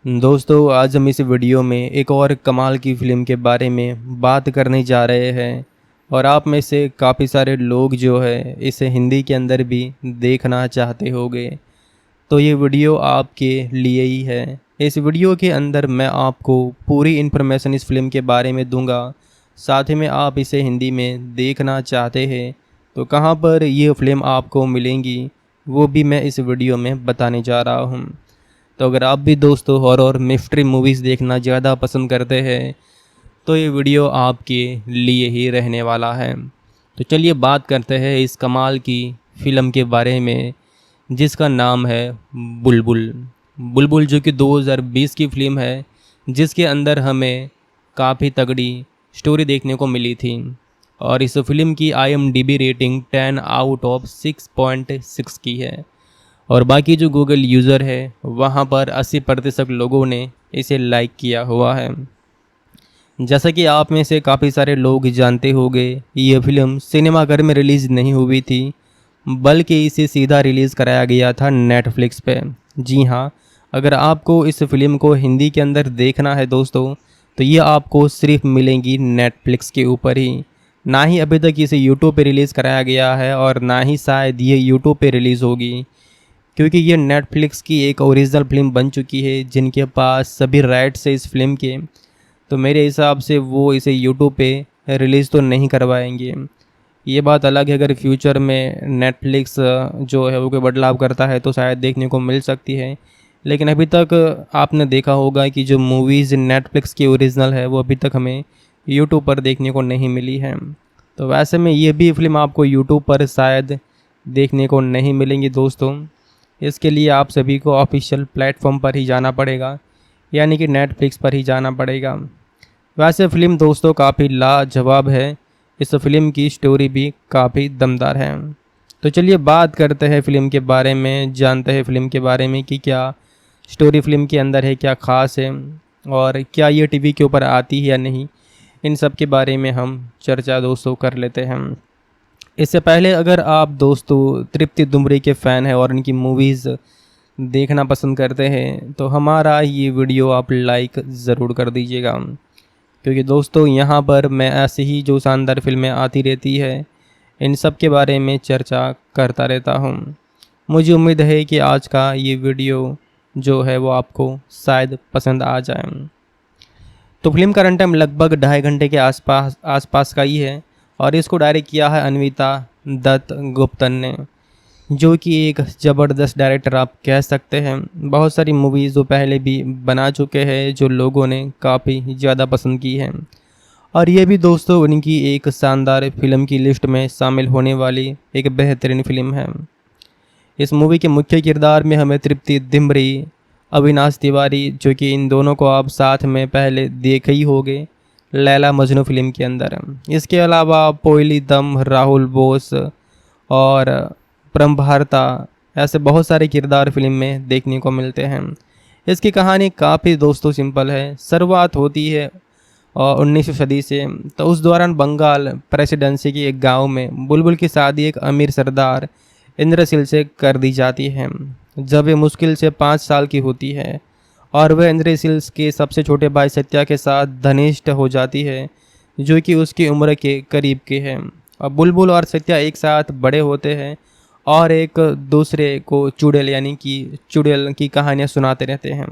दोस्तों, आज हम इस वीडियो में एक और कमाल की फ़िल्म के बारे में बात करने जा रहे हैं। और आप में से काफ़ी सारे लोग जो है इसे हिंदी के अंदर भी देखना चाहते होंगे, तो ये वीडियो आपके लिए ही है। इस वीडियो के अंदर मैं आपको पूरी इन्फॉर्मेशन इस फ़िल्म के बारे में दूंगा। साथ ही में आप इसे हिंदी में देखना चाहते हैं तो कहाँ पर ये फ़िल्म आपको मिलेंगी वो भी मैं इस वीडियो में बताने जा रहा हूँ। तो अगर आप भी दोस्तों हॉरर मिस्ट्री मूवीज़ देखना ज़्यादा पसंद करते हैं तो ये वीडियो आपके लिए ही रहने वाला है। तो चलिए बात करते हैं इस कमाल की फ़िल्म के बारे में जिसका नाम है बुलबुल। बुलबुल जो कि 2020 की फ़िल्म है, जिसके अंदर हमें काफ़ी तगड़ी स्टोरी देखने को मिली थी। और इस फिल्म की IMDb रेटिंग 10 आउट ऑफ 6.6 की है। और बाकी जो गूगल यूज़र है वहाँ पर 80% लोगों ने इसे लाइक किया हुआ है। जैसा कि आप में से काफ़ी सारे लोग जानते होंगे, ये फिल्म सिनेमाघर में रिलीज़ नहीं हुई थी, बल्कि इसे सीधा रिलीज़ कराया गया था नेटफ्लिक्स पे। जी हाँ, अगर आपको इस फिल्म को हिंदी के अंदर देखना है दोस्तों, तो ये आपको सिर्फ मिलेंगी नेटफ्लिक्स के ऊपर ही। ना ही अभी तक इसे यूट्यूब पे रिलीज़ कराया गया है और ना ही शायद ये यूट्यूब पे रिलीज़ होगी, क्योंकि ये नेटफ्लिक्स की एक ओरिजिनल फिल्म बन चुकी है जिनके पास सभी राइट्स है इस फिल्म के। तो मेरे हिसाब से वो इसे यूट्यूब पे रिलीज़ तो नहीं करवाएंगे। ये बात अलग है, अगर फ्यूचर में नेटफ्लिक्स जो है वो कोई बदलाव करता है तो शायद देखने को मिल सकती है। लेकिन अभी तक आपने देखा होगा कि जो मूवीज़ नेटफ्लिक्स की ओरिजिनल है वो अभी तक हमें यूट्यूब पर देखने को नहीं मिली है। तो वैसे में ये भी फिल्म आपको यूट्यूब पर शायद देखने को नहीं मिलेंगी दोस्तों। इसके लिए आप सभी को ऑफिशियल प्लेटफॉर्म पर ही जाना पड़ेगा, यानी कि नेटफ्लिक्स पर ही जाना पड़ेगा। वैसे फ़िल्म दोस्तों काफ़ी लाजवाब है, इस फिल्म की स्टोरी भी काफ़ी दमदार है। तो चलिए बात करते हैं फ़िल्म के बारे में, जानते हैं फ़िल्म के बारे में कि क्या स्टोरी फ़िल्म के अंदर है, क्या ख़ास है और क्या ये टीवी के ऊपर आती है या नहीं। इन सब के बारे में हम चर्चा दोस्तों कर लेते हैं। इससे पहले अगर आप दोस्तों तृप्ति दुमरी के फ़ैन हैं और इनकी मूवीज़ देखना पसंद करते हैं तो हमारा ये वीडियो आप लाइक ज़रूर कर दीजिएगा, क्योंकि दोस्तों यहाँ पर मैं ऐसे ही जो शानदार फिल्में आती रहती है इन सब के बारे में चर्चा करता रहता हूँ। मुझे उम्मीद है कि आज का ये वीडियो जो है वो आपको शायद पसंद आ जाए। तो फिल्म का रन टाइम लगभग 2.5 घंटे के आसपास का ही है और इसको डायरेक्ट किया है अन्विता दत्त गुप्तन ने, जो कि एक ज़बरदस्त डायरेक्टर आप कह सकते हैं। बहुत सारी मूवीज़ जो पहले भी बना चुके हैं जो लोगों ने काफ़ी ज़्यादा पसंद की हैं, और ये भी दोस्तों उनकी एक शानदार फिल्म की लिस्ट में शामिल होने वाली एक बेहतरीन फिल्म है। इस मूवी के मुख्य किरदार में हमें तृप्ति दिमरी, अविनाश तिवारी, जो कि इन दोनों को आप साथ में पहले देखे ही होंगे लैला मजनू फिल्म के अंदर। इसके अलावा पोइली दम, राहुल बोस और ब्रह्मभारता, ऐसे बहुत सारे किरदार फिल्म में देखने को मिलते हैं। इसकी कहानी काफ़ी दोस्तों सिंपल है। शुरुआत होती है और 19वीं सदी से। तो उस दौरान बंगाल प्रेसिडेंसी के एक गांव में बुलबुल की शादी एक अमीर सरदार इंद्रशील से कर दी जाती है, जब वे मुश्किल से 5 साल की होती है और वह इंद्रशील के सबसे छोटे भाई सत्या के साथ घनिष्ठ हो जाती है, जो कि उसकी उम्र के करीब के हैं। और बुलबुल और सत्या एक साथ बड़े होते हैं और एक दूसरे को चुड़ैल यानी कि चुड़ैल की कहानियाँ सुनाते रहते हैं।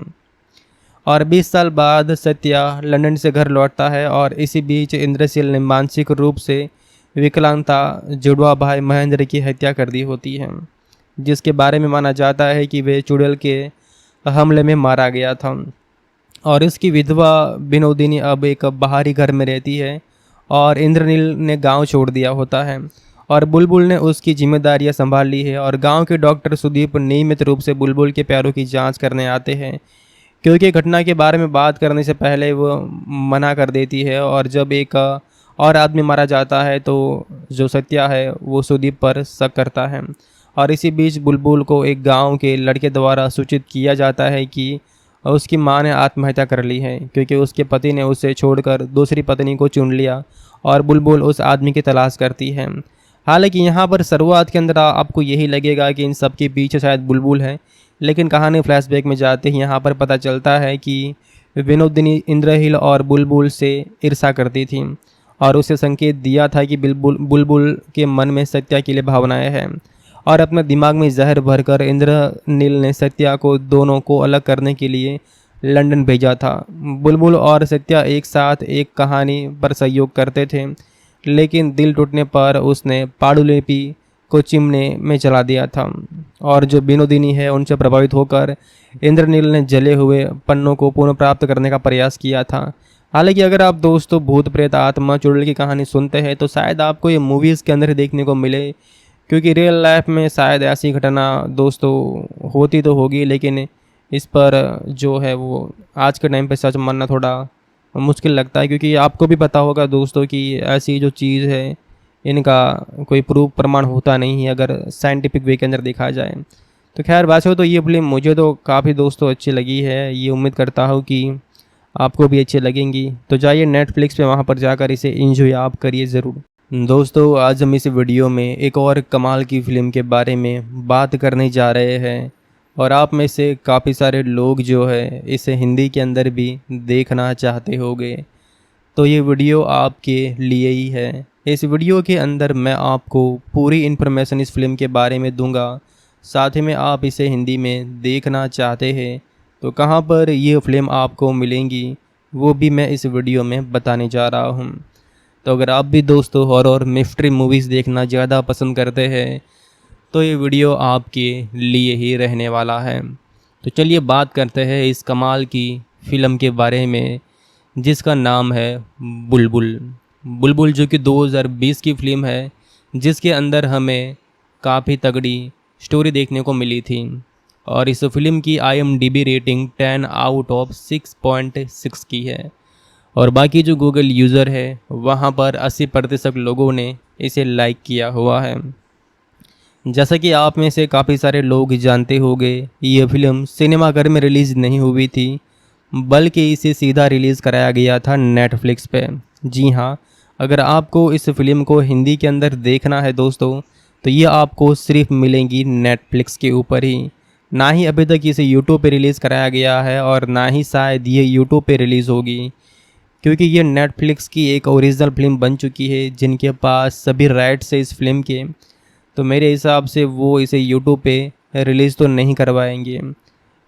और 20 साल बाद सत्या लंदन से घर लौटता है और इसी बीच इंद्रशील ने मानसिक रूप से विकलांगता जुड़वा भाई महेंद्र की हत्या कर दी होती है, जिसके बारे में माना जाता है कि वे चुड़ैल के हमले में मारा गया था। और इसकी विधवा विनोदिनी अब एक बाहरी घर में रहती है और इंद्रनील ने गांव छोड़ दिया होता है और बुलबुल ने उसकी जिम्मेदारियां संभाल ली है। और गांव के डॉक्टर सुदीप नियमित रूप से बुलबुल के पैरों की जांच करने आते हैं, क्योंकि घटना के बारे में बात करने से पहले वो मना कर देती है। और जब एक और आदमी मारा जाता है तो जो सत्या है वो सुदीप पर शक करता है। और इसी बीच बुलबुल को एक गांव के लड़के द्वारा सूचित किया जाता है कि उसकी मां ने आत्महत्या कर ली है, क्योंकि उसके पति ने उसे छोड़कर दूसरी पत्नी को चुन लिया। और बुलबुल उस आदमी की तलाश करती है। हालांकि यहाँ पर शुरुआत के अंदर आपको यही लगेगा कि इन सब के पीछे शायद बुलबुल है, लेकिन कहानी फ्लैशबैक में जाते ही यहाँ पर पता चलता है कि विनोदिनी इंद्रहिल और बुलबुल से ईर्ष्या करती थी और उसे संकेत दिया था कि बुलबुल के मन में सत्या के लिए भावनाएं हैं और अपने दिमाग में जहर भरकर इंद्रनील ने सत्या को दोनों को अलग करने के लिए लंदन भेजा था। बुलबुल और सत्या एक साथ एक कहानी पर सहयोग करते थे, लेकिन दिल टूटने पर उसने पांडुलिपि को चिमने में चला दिया था और जो विनोदिनी है उनसे प्रभावित होकर इंद्रनील ने जले हुए पन्नों को पुनः प्राप्त करने का प्रयास किया था। हालांकि अगर आप दोस्तों भूत प्रेत आत्मा चुड़ैल की कहानी सुनते हैं तो शायद आपको ये मूवीज़ के अंदर देखने को मिले, क्योंकि रियल लाइफ में शायद ऐसी घटना दोस्तों होती तो होगी, लेकिन इस पर जो है वो आज के टाइम पे सच मानना थोड़ा मुश्किल लगता है, क्योंकि आपको भी पता होगा दोस्तों कि ऐसी जो चीज़ है इनका कोई प्रूफ प्रमाण होता नहीं है अगर साइंटिफिक वे के अंदर देखा जाए। तो खैर बात हो तो ये फिल्म मुझे तो काफ़ी दोस्तों अच्छी लगी है, ये उम्मीद करता हूँ कि आपको भी अच्छी लगेंगी। तो जाइए नेटफ्लिक्स पे वहाँ पर जाकर इसे एंजॉय आप करिए ज़रूर। दोस्तों आज हम इस वीडियो में एक और कमाल की फ़िल्म के बारे में बात करने जा रहे हैं और आप में से काफ़ी सारे लोग जो है इसे हिंदी के अंदर भी देखना चाहते होंगे, तो ये वीडियो आपके लिए ही है। इस वीडियो के अंदर मैं आपको पूरी इन्फॉर्मेशन इस फिल्म के बारे में दूंगा, साथ ही में आप इसे हिंदी में देखना चाहते हैं तो कहां पर ये फिल्म आपको मिलेंगी वो भी मैं इस वीडियो में बताने जा रहा हूं। तो अगर आप भी दोस्तों हॉरर मिस्ट्री मूवीज़ देखना ज़्यादा पसंद करते हैं तो ये वीडियो आपके लिए ही रहने वाला है। तो चलिए बात करते हैं इस कमाल की फ़िल्म के बारे में जिसका नाम है बुलबुल। बुलबुल जो कि 2020 की फ़िल्म है, जिसके अंदर हमें काफ़ी तगड़ी स्टोरी देखने को मिली थी और इस फिल्म की IMDb रेटिंग 10 आउट ऑफ 6.6 की है और बाकी जो गूगल यूज़र है वहाँ पर 80% लोगों ने इसे लाइक किया हुआ है। जैसा कि आप में से काफ़ी सारे लोग जानते होंगे, ये फिल्म सिनेमाघर में रिलीज़ नहीं हुई थी बल्कि इसे सीधा रिलीज़ कराया गया था नेटफ्लिक्स पे। जी हाँ, अगर आपको इस फिल्म को हिंदी के अंदर देखना है दोस्तों तो ये आपको सिर्फ मिलेंगी नेटफ्लिक्स के ऊपर ही, ना ही अभी तक इसे यूट्यूब पे रिलीज़ कराया गया है और ना ही शायद ये यूट्यूब पे रिलीज़ होगी, क्योंकि ये नेटफ्लिक्स की एक ओरिजिनल फिल्म बन चुकी है जिनके पास सभी राइट्स है इस फिल्म के। तो मेरे हिसाब से वो इसे यूट्यूब पे रिलीज़ तो नहीं करवाएंगे।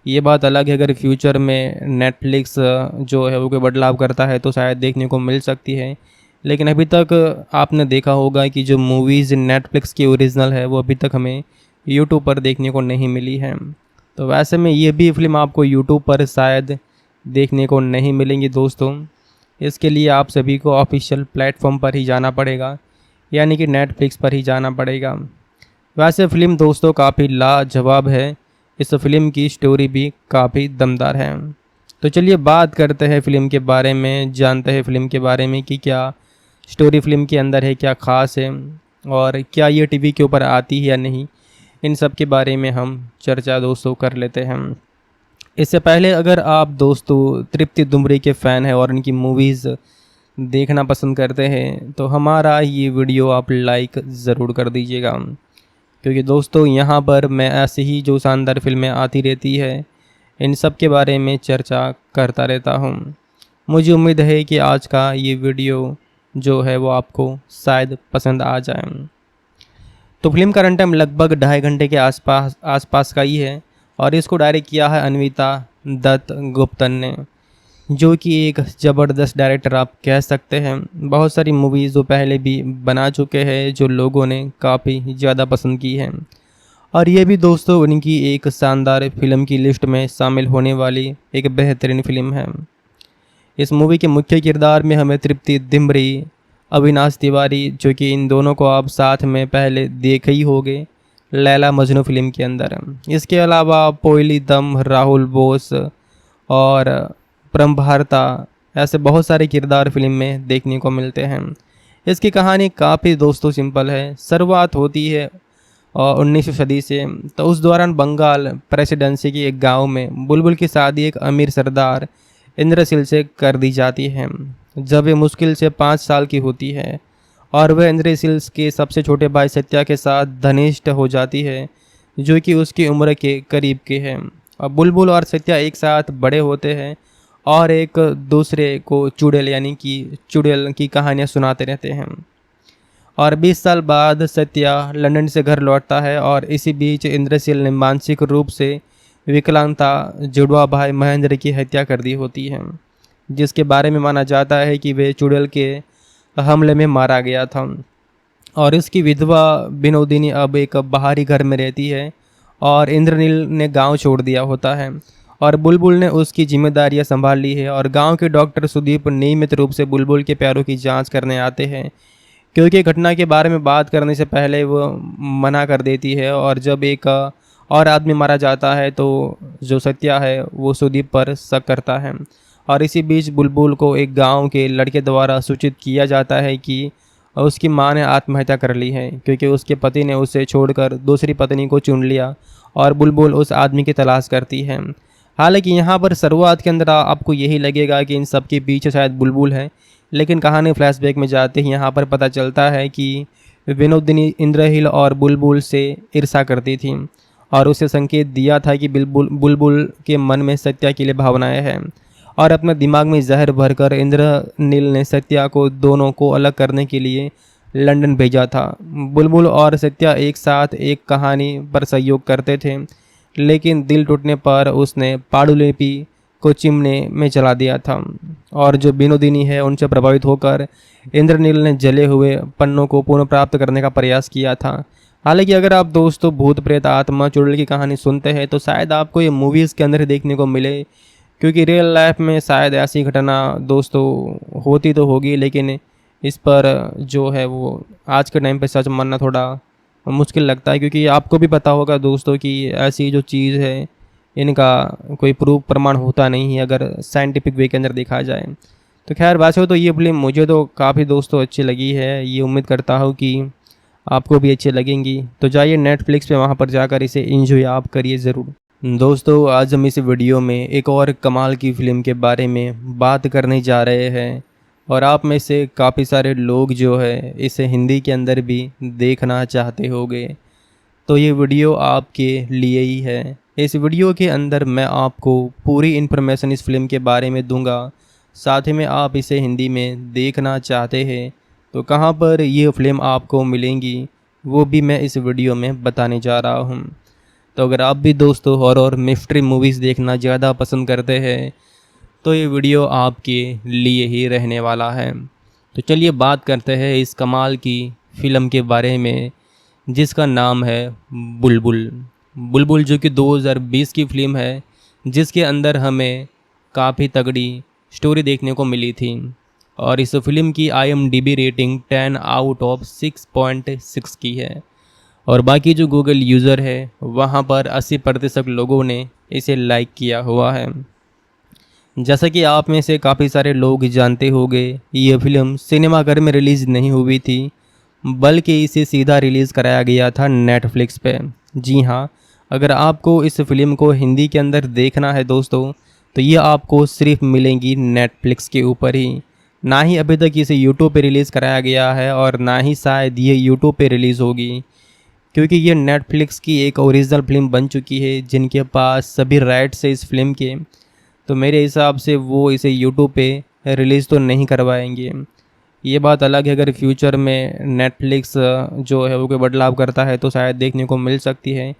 ये बात अलग है अगर फ्यूचर में नेटफ्लिक्स जो है वो कोई बदलाव करता है तो शायद देखने को मिल सकती है, लेकिन अभी तक आपने देखा होगा कि जो मूवीज़ नेटफ्लिक्स की ओरिजिनल है वो अभी तक हमें यूट्यूब पर देखने को नहीं मिली है। तो वैसे में ये भी फिल्म आपको यूट्यूब पर शायद देखने को नहीं मिलेंगी दोस्तों। इसके लिए आप सभी को ऑफिशियल प्लेटफॉर्म पर ही जाना पड़ेगा, यानी कि नेटफ्लिक्स पर ही जाना पड़ेगा। वैसे फ़िल्म दोस्तों काफ़ी लाजवाब है, इस फिल्म की स्टोरी भी काफ़ी दमदार है। तो चलिए बात करते हैं फ़िल्म के बारे में, जानते हैं फ़िल्म के बारे में कि क्या स्टोरी फिल्म के अंदर है, क्या ख़ास है और क्या ये टीवी के ऊपर आती है या नहीं। इन सब के बारे में हम चर्चा दोस्तों कर लेते हैं। इससे पहले अगर आप दोस्तों तृप्ति दुमरी के फ़ैन हैं और इनकी मूवीज़ देखना पसंद करते हैं तो हमारा ये वीडियो आप लाइक ज़रूर कर दीजिएगा, क्योंकि दोस्तों यहाँ पर मैं ऐसी ही जो शानदार फिल्में आती रहती है इन सब के बारे में चर्चा करता रहता हूँ। मुझे उम्मीद है कि आज का ये वीडियो जो है वो आपको शायद पसंद आ जाए। तो फिल्म का रन टाइम लगभग 2.5 घंटे के आसपास का ही है और इसको डायरेक्ट किया है अन्विता दत्त गुप्तन ने, जो कि एक ज़बरदस्त डायरेक्टर आप कह सकते हैं। बहुत सारी मूवीज़ जो पहले भी बना चुके हैं जो लोगों ने काफ़ी ज़्यादा पसंद की हैं और ये भी दोस्तों उनकी एक शानदार फिल्म की लिस्ट में शामिल होने वाली एक बेहतरीन फिल्म है। इस मूवी के मुख्य किरदार में हमें तृप्ति दिमरी, अविनाश तिवारी, जो कि इन दोनों को आप साथ में पहले देखे ही होंगे लैला मजनू फिल्म के अंदर। इसके अलावा पोयली दम, राहुल बोस और प्रमभारता, ऐसे बहुत सारे किरदार फिल्म में देखने को मिलते हैं। इसकी कहानी काफ़ी दोस्तों सिंपल है। शुरुआत होती है और 19वीं सदी से, तो उस दौरान बंगाल प्रेसिडेंसी के एक गांव में बुलबुल की शादी एक अमीर सरदार इंद्रशील से कर दी जाती है जब वे मुश्किल से 5 साल की होती है और वह इंद्रशील के सबसे छोटे भाई सत्या के साथ घनिष्ठ हो जाती है, जो कि उसकी उम्र के करीब के हैं। अब बुलबुल और सत्या एक साथ बड़े होते हैं और एक दूसरे को चुड़ैल यानी कि चुड़ैल की कहानियाँ सुनाते रहते हैं। और 20 साल बाद सत्या लंदन से घर लौटता है और इसी बीच इंद्रशील ने मानसिक रूप से विकलांगता जुड़वा भाई महेंद्र की हत्या कर दी होती है, जिसके बारे में माना जाता है कि वे चुड़ैल के हमले में मारा गया था। और इसकी विधवा विनोदिनी अब एक बाहरी घर में रहती है और इंद्रनील ने गांव छोड़ दिया होता है और बुलबुल ने उसकी जिम्मेदारियां संभाल ली है। और गांव के डॉक्टर सुदीप नियमित रूप से बुलबुल के पैरों की जांच करने आते हैं, क्योंकि घटना के बारे में बात करने से पहले वो मना कर देती है। और जब एक और आदमी मारा जाता है तो जो सत्या है वो सुदीप पर शक करता है। और इसी बीच बुलबुल को एक गांव के लड़के द्वारा सूचित किया जाता है कि उसकी मां ने आत्महत्या कर ली है, क्योंकि उसके पति ने उसे छोड़कर दूसरी पत्नी को चुन लिया। और बुलबुल उस आदमी की तलाश करती है। हालांकि यहाँ पर शुरुआत के अंदर आपको यही लगेगा कि इन सब के पीछे शायद बुलबुल है, लेकिन कहानी फ्लैशबैक में जाते ही यहाँ पर पता चलता है कि विनोदिनी इंद्रहील और बुलबुल से ईर्षा करती थी और उसे संकेत दिया था कि बुलबुल के मन में सत्या के लिए भावनाएं हैं। और अपने दिमाग में जहर भरकर इंद्रनील ने सत्या को दोनों को अलग करने के लिए लंदन भेजा था। बुलबुल और सत्या एक साथ एक कहानी पर सहयोग करते थे, लेकिन दिल टूटने पर उसने पांडुलिपि को चिमने में जला दिया था। और जो विनोदिनी है उनसे प्रभावित होकर इंद्रनील ने जले हुए पन्नों को पुनः प्राप्त करने का प्रयास किया था। हालांकि अगर आप दोस्तों भूत प्रेत आत्मा चुड़ैल की कहानी सुनते हैं तो शायद आपको ये मूवीज़ के अंदर देखने को मिले, क्योंकि रियल लाइफ में शायद ऐसी घटना दोस्तों होती तो होगी, लेकिन इस पर जो है वो आज के टाइम पे सच मानना थोड़ा मुश्किल लगता है। क्योंकि आपको भी पता होगा दोस्तों कि ऐसी जो चीज़ है इनका कोई प्रूफ प्रमाण होता नहीं है अगर साइंटिफिक वे के अंदर देखा जाए। तो खैर वैसे तो ये फिल्म मुझे तो काफ़ी दोस्तों अच्छी लगी है, ये उम्मीद करता हूँ कि आपको भी अच्छी लगेंगी। तो जाइए नेटफ्लिक्स पे वहाँ पर जाकर इसे एंजॉय आप करिए ज़रूर। दोस्तों आज हम इस वीडियो में एक और कमाल की फ़िल्म के बारे में बात करने जा रहे हैं और आप में से काफ़ी सारे लोग जो है इसे हिंदी के अंदर भी देखना चाहते होंगे, तो ये वीडियो आपके लिए ही है। इस वीडियो के अंदर मैं आपको पूरी इन्फॉर्मेशन इस फिल्म के बारे में दूंगा। साथ ही में आप इसे हिंदी में देखना चाहते हैं तो कहां पर ये फिल्म आपको मिलेंगी वो भी मैं इस वीडियो में बताने जा रहा हूं। तो अगर आप भी दोस्तों हॉरर मिस्ट्री मूवीज़ देखना ज़्यादा पसंद करते हैं तो ये वीडियो आपके लिए ही रहने वाला है। तो चलिए बात करते हैं इस कमाल की फ़िल्म के बारे में जिसका नाम है बुलबुल। बुलबुल जो कि 2020 की फ़िल्म है, जिसके अंदर हमें काफ़ी तगड़ी स्टोरी देखने को मिली थी। और इस फिल्म की IMDb रेटिंग 10 आउट ऑफ 6.6 की है। और बाकी जो गूगल यूज़र है वहाँ पर 80% लोगों ने इसे लाइक किया हुआ है। जैसा कि आप में से काफ़ी सारे लोग जानते होंगे, ये फिल्म सिनेमाघर में रिलीज़ नहीं हुई थी, बल्कि इसे सीधा रिलीज़ कराया गया था नेटफ्लिक्स पे। जी हाँ, अगर आपको इस फिल्म को हिंदी के अंदर देखना है दोस्तों तो ये आपको सिर्फ मिलेंगी नेटफ्लिक्स के ऊपर ही। ना ही अभी तक इसे यूट्यूब पे रिलीज़ कराया गया है और ना ही शायद ये यूट्यूब पे रिलीज़ होगी, क्योंकि ये नेटफ्लिक्स की एक ओरिजिनल फिल्म बन चुकी है जिनके पास सभी राइट्स है इस फिल्म के। तो मेरे हिसाब से वो इसे यूट्यूब पे रिलीज़ तो नहीं करवाएंगे। ये बात अलग है अगर फ्यूचर में नेटफ्लिक्स जो है वो कोई बदलाव करता है तो शायद देखने को मिल सकती है,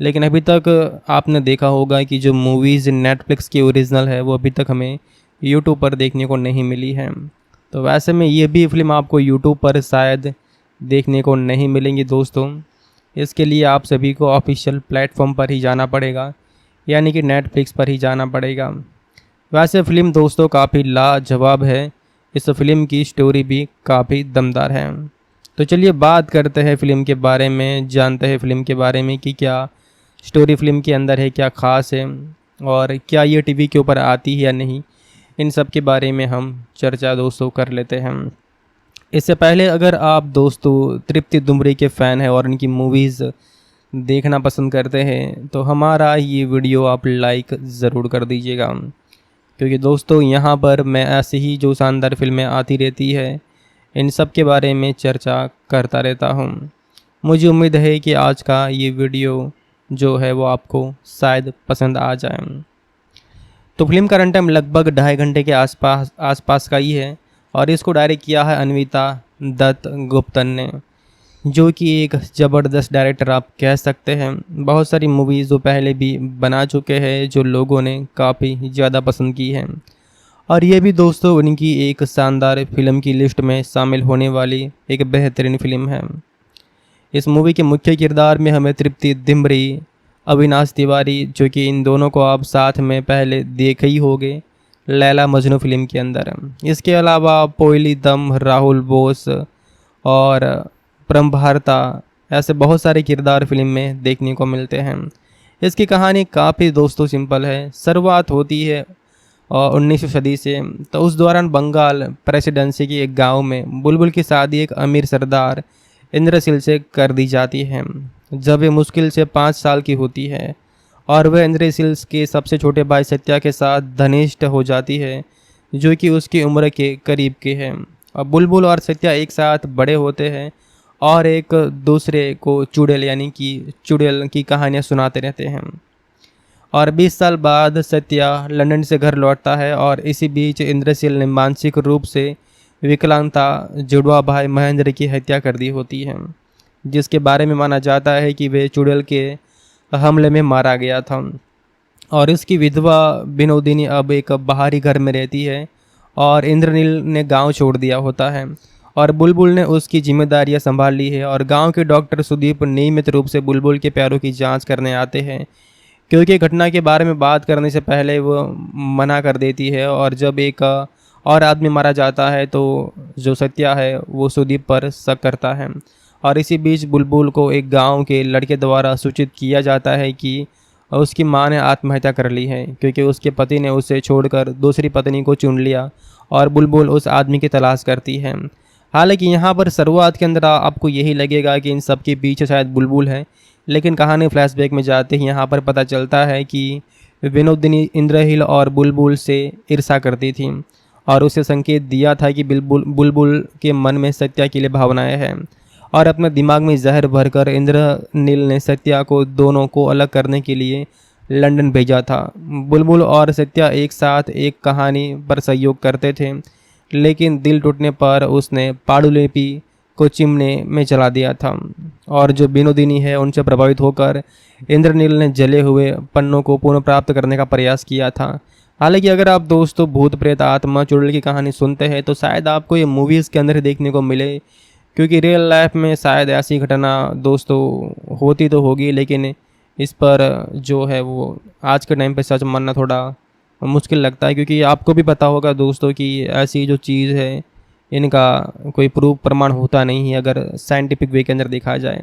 लेकिन अभी तक आपने देखा होगा कि जो मूवीज़ नेटफ्लिक्स की ओरिजिनल है वो अभी तक हमें यूट्यूब पर देखने को नहीं मिली है। तो वैसे में ये भी फिल्म आपको यूट्यूब पर शायद देखने को नहीं मिलेंगी दोस्तों। इसके लिए आप सभी को ऑफिशियल प्लेटफॉर्म पर ही जाना पड़ेगा, यानी कि नेटफ्लिक्स पर ही जाना पड़ेगा। वैसे फ़िल्म दोस्तों काफ़ी लाजवाब है, इस फिल्म की स्टोरी भी काफ़ी दमदार है। तो चलिए बात करते हैं फ़िल्म के बारे में, जानते हैं फ़िल्म के बारे में कि क्या स्टोरी फिल्म के अंदर है, क्या ख़ास है और क्या ये टीवी के ऊपर आती है या नहीं। इन सब के बारे में हम चर्चा दोस्तों कर लेते हैं। इससे पहले अगर आप दोस्तों तृप्ति दुमरे के फ़ैन हैं और इनकी मूवीज़ देखना पसंद करते हैं तो हमारा ये वीडियो आप लाइक ज़रूर कर दीजिएगा, क्योंकि दोस्तों यहाँ पर मैं ऐसे ही जो शानदार फिल्में आती रहती है इन सब के बारे में चर्चा करता रहता हूँ। मुझे उम्मीद है कि आज का ये वीडियो आपको पसंद आएगा। जो है वो आपको शायद पसंद आ जाए। तो फिल्म का रन टाइम लगभग 2.5 घंटे के आसपास का ही है और इसको डायरेक्ट किया है अन्विता दत्त गुप्तन ने, जो कि एक ज़बरदस्त डायरेक्टर आप कह सकते हैं। बहुत सारी मूवीज़ जो पहले भी बना चुके हैं जो लोगों ने काफ़ी ज़्यादा पसंद की हैं, और ये भी दोस्तों उनकी एक शानदार फिल्म की लिस्ट में शामिल होने वाली एक बेहतरीन फिल्म है। इस मूवी के मुख्य किरदार में हमें तृप्ति दिम्बरी, अविनाश तिवारी, जो कि इन दोनों को आप साथ में पहले देखे ही होंगे लैला मजनू फिल्म के अंदर। इसके अलावा पोयली दम, राहुल बोस और प्रमभारता, ऐसे बहुत सारे किरदार फिल्म में देखने को मिलते हैं। इसकी कहानी काफ़ी दोस्तों सिंपल है। शुरुआत होती है 19वीं सदी से। तो उस दौरान बंगाल प्रेसिडेंसी के एक गांव में बुलबुल की शादी एक अमीर सरदार इंद्रशील से कर दी जाती है जब वे मुश्किल से 5 साल की होती है, और वह इंद्रशील के सबसे छोटे भाई सत्या के साथ घनिष्ठ हो जाती है, जो कि उसकी उम्र के करीब के हैं। अब बुलबुल और सत्या एक साथ बड़े होते हैं और एक दूसरे को चुड़ैल यानी कि चुड़ैल की कहानियाँ सुनाते रहते हैं। और 20 साल बाद सत्या लंदन से घर लौटता है और इसी बीच इंद्रशील ने मानसिक रूप से विकलांगता जुड़वा भाई महेंद्र की हत्या कर दी होती है, जिसके बारे में माना जाता है कि वे चुड़ैल के हमले में मारा गया था। और इसकी विधवा विनोदिनी अब एक बाहरी घर में रहती है और इंद्रनील ने गांव छोड़ दिया होता है और बुलबुल ने उसकी जिम्मेदारियां संभाल ली है। और गांव के डॉक्टर सुदीप नियमित रूप से बुलबुल के पैरों की जांच करने आते हैं, क्योंकि घटना के बारे में बात करने से पहले वो मना कर देती है। और जब एक और आदमी मारा जाता है तो जो सत्या है वो सुदीप पर शक करता है। और इसी बीच बुलबुल को एक गांव के लड़के द्वारा सूचित किया जाता है कि उसकी मां ने आत्महत्या कर ली है, क्योंकि उसके पति ने उसे छोड़कर दूसरी पत्नी को चुन लिया। और बुलबुल उस आदमी की तलाश करती है। हालांकि यहाँ पर शुरुआत के अंदर आपको यही लगेगा कि इन सब के पीछे शायद बुलबुल है, लेकिन कहानी फ्लैशबैक में जाते ही यहाँ पर पता चलता है कि विनोदिनी इंद्रहील और बुलबुल से ईर्ष्या करती थी और उसे संकेत दिया था कि बुलबुल के मन में सत्या के लिए भावनाएं हैं, और अपने दिमाग में जहर भरकर इंद्रनील ने सत्या को दोनों को अलग करने के लिए लंदन भेजा था। बुलबुल और सत्या एक साथ एक कहानी पर सहयोग करते थे, लेकिन दिल टूटने पर उसने पांडुलिपि को चिमने में जला दिया था। और जो विनोदिनी है उनसे प्रभावित होकर इंद्रनील ने जले हुए पन्नों को पुनः प्राप्त करने का प्रयास किया था। हालांकि अगर आप दोस्तों भूत प्रेत आत्मा चुड़ैल की कहानी सुनते हैं तो शायद आपको ये मूवीज़ के अंदर देखने को मिले, क्योंकि रियल लाइफ में शायद ऐसी घटना दोस्तों होती तो होगी, लेकिन इस पर जो है वो आज के टाइम पे सच मानना थोड़ा मुश्किल लगता है, क्योंकि आपको भी पता होगा दोस्तों कि ऐसी जो चीज़ है इनका कोई प्रूफ प्रमाण होता नहीं है अगर साइंटिफिक वे के अंदर देखा जाए।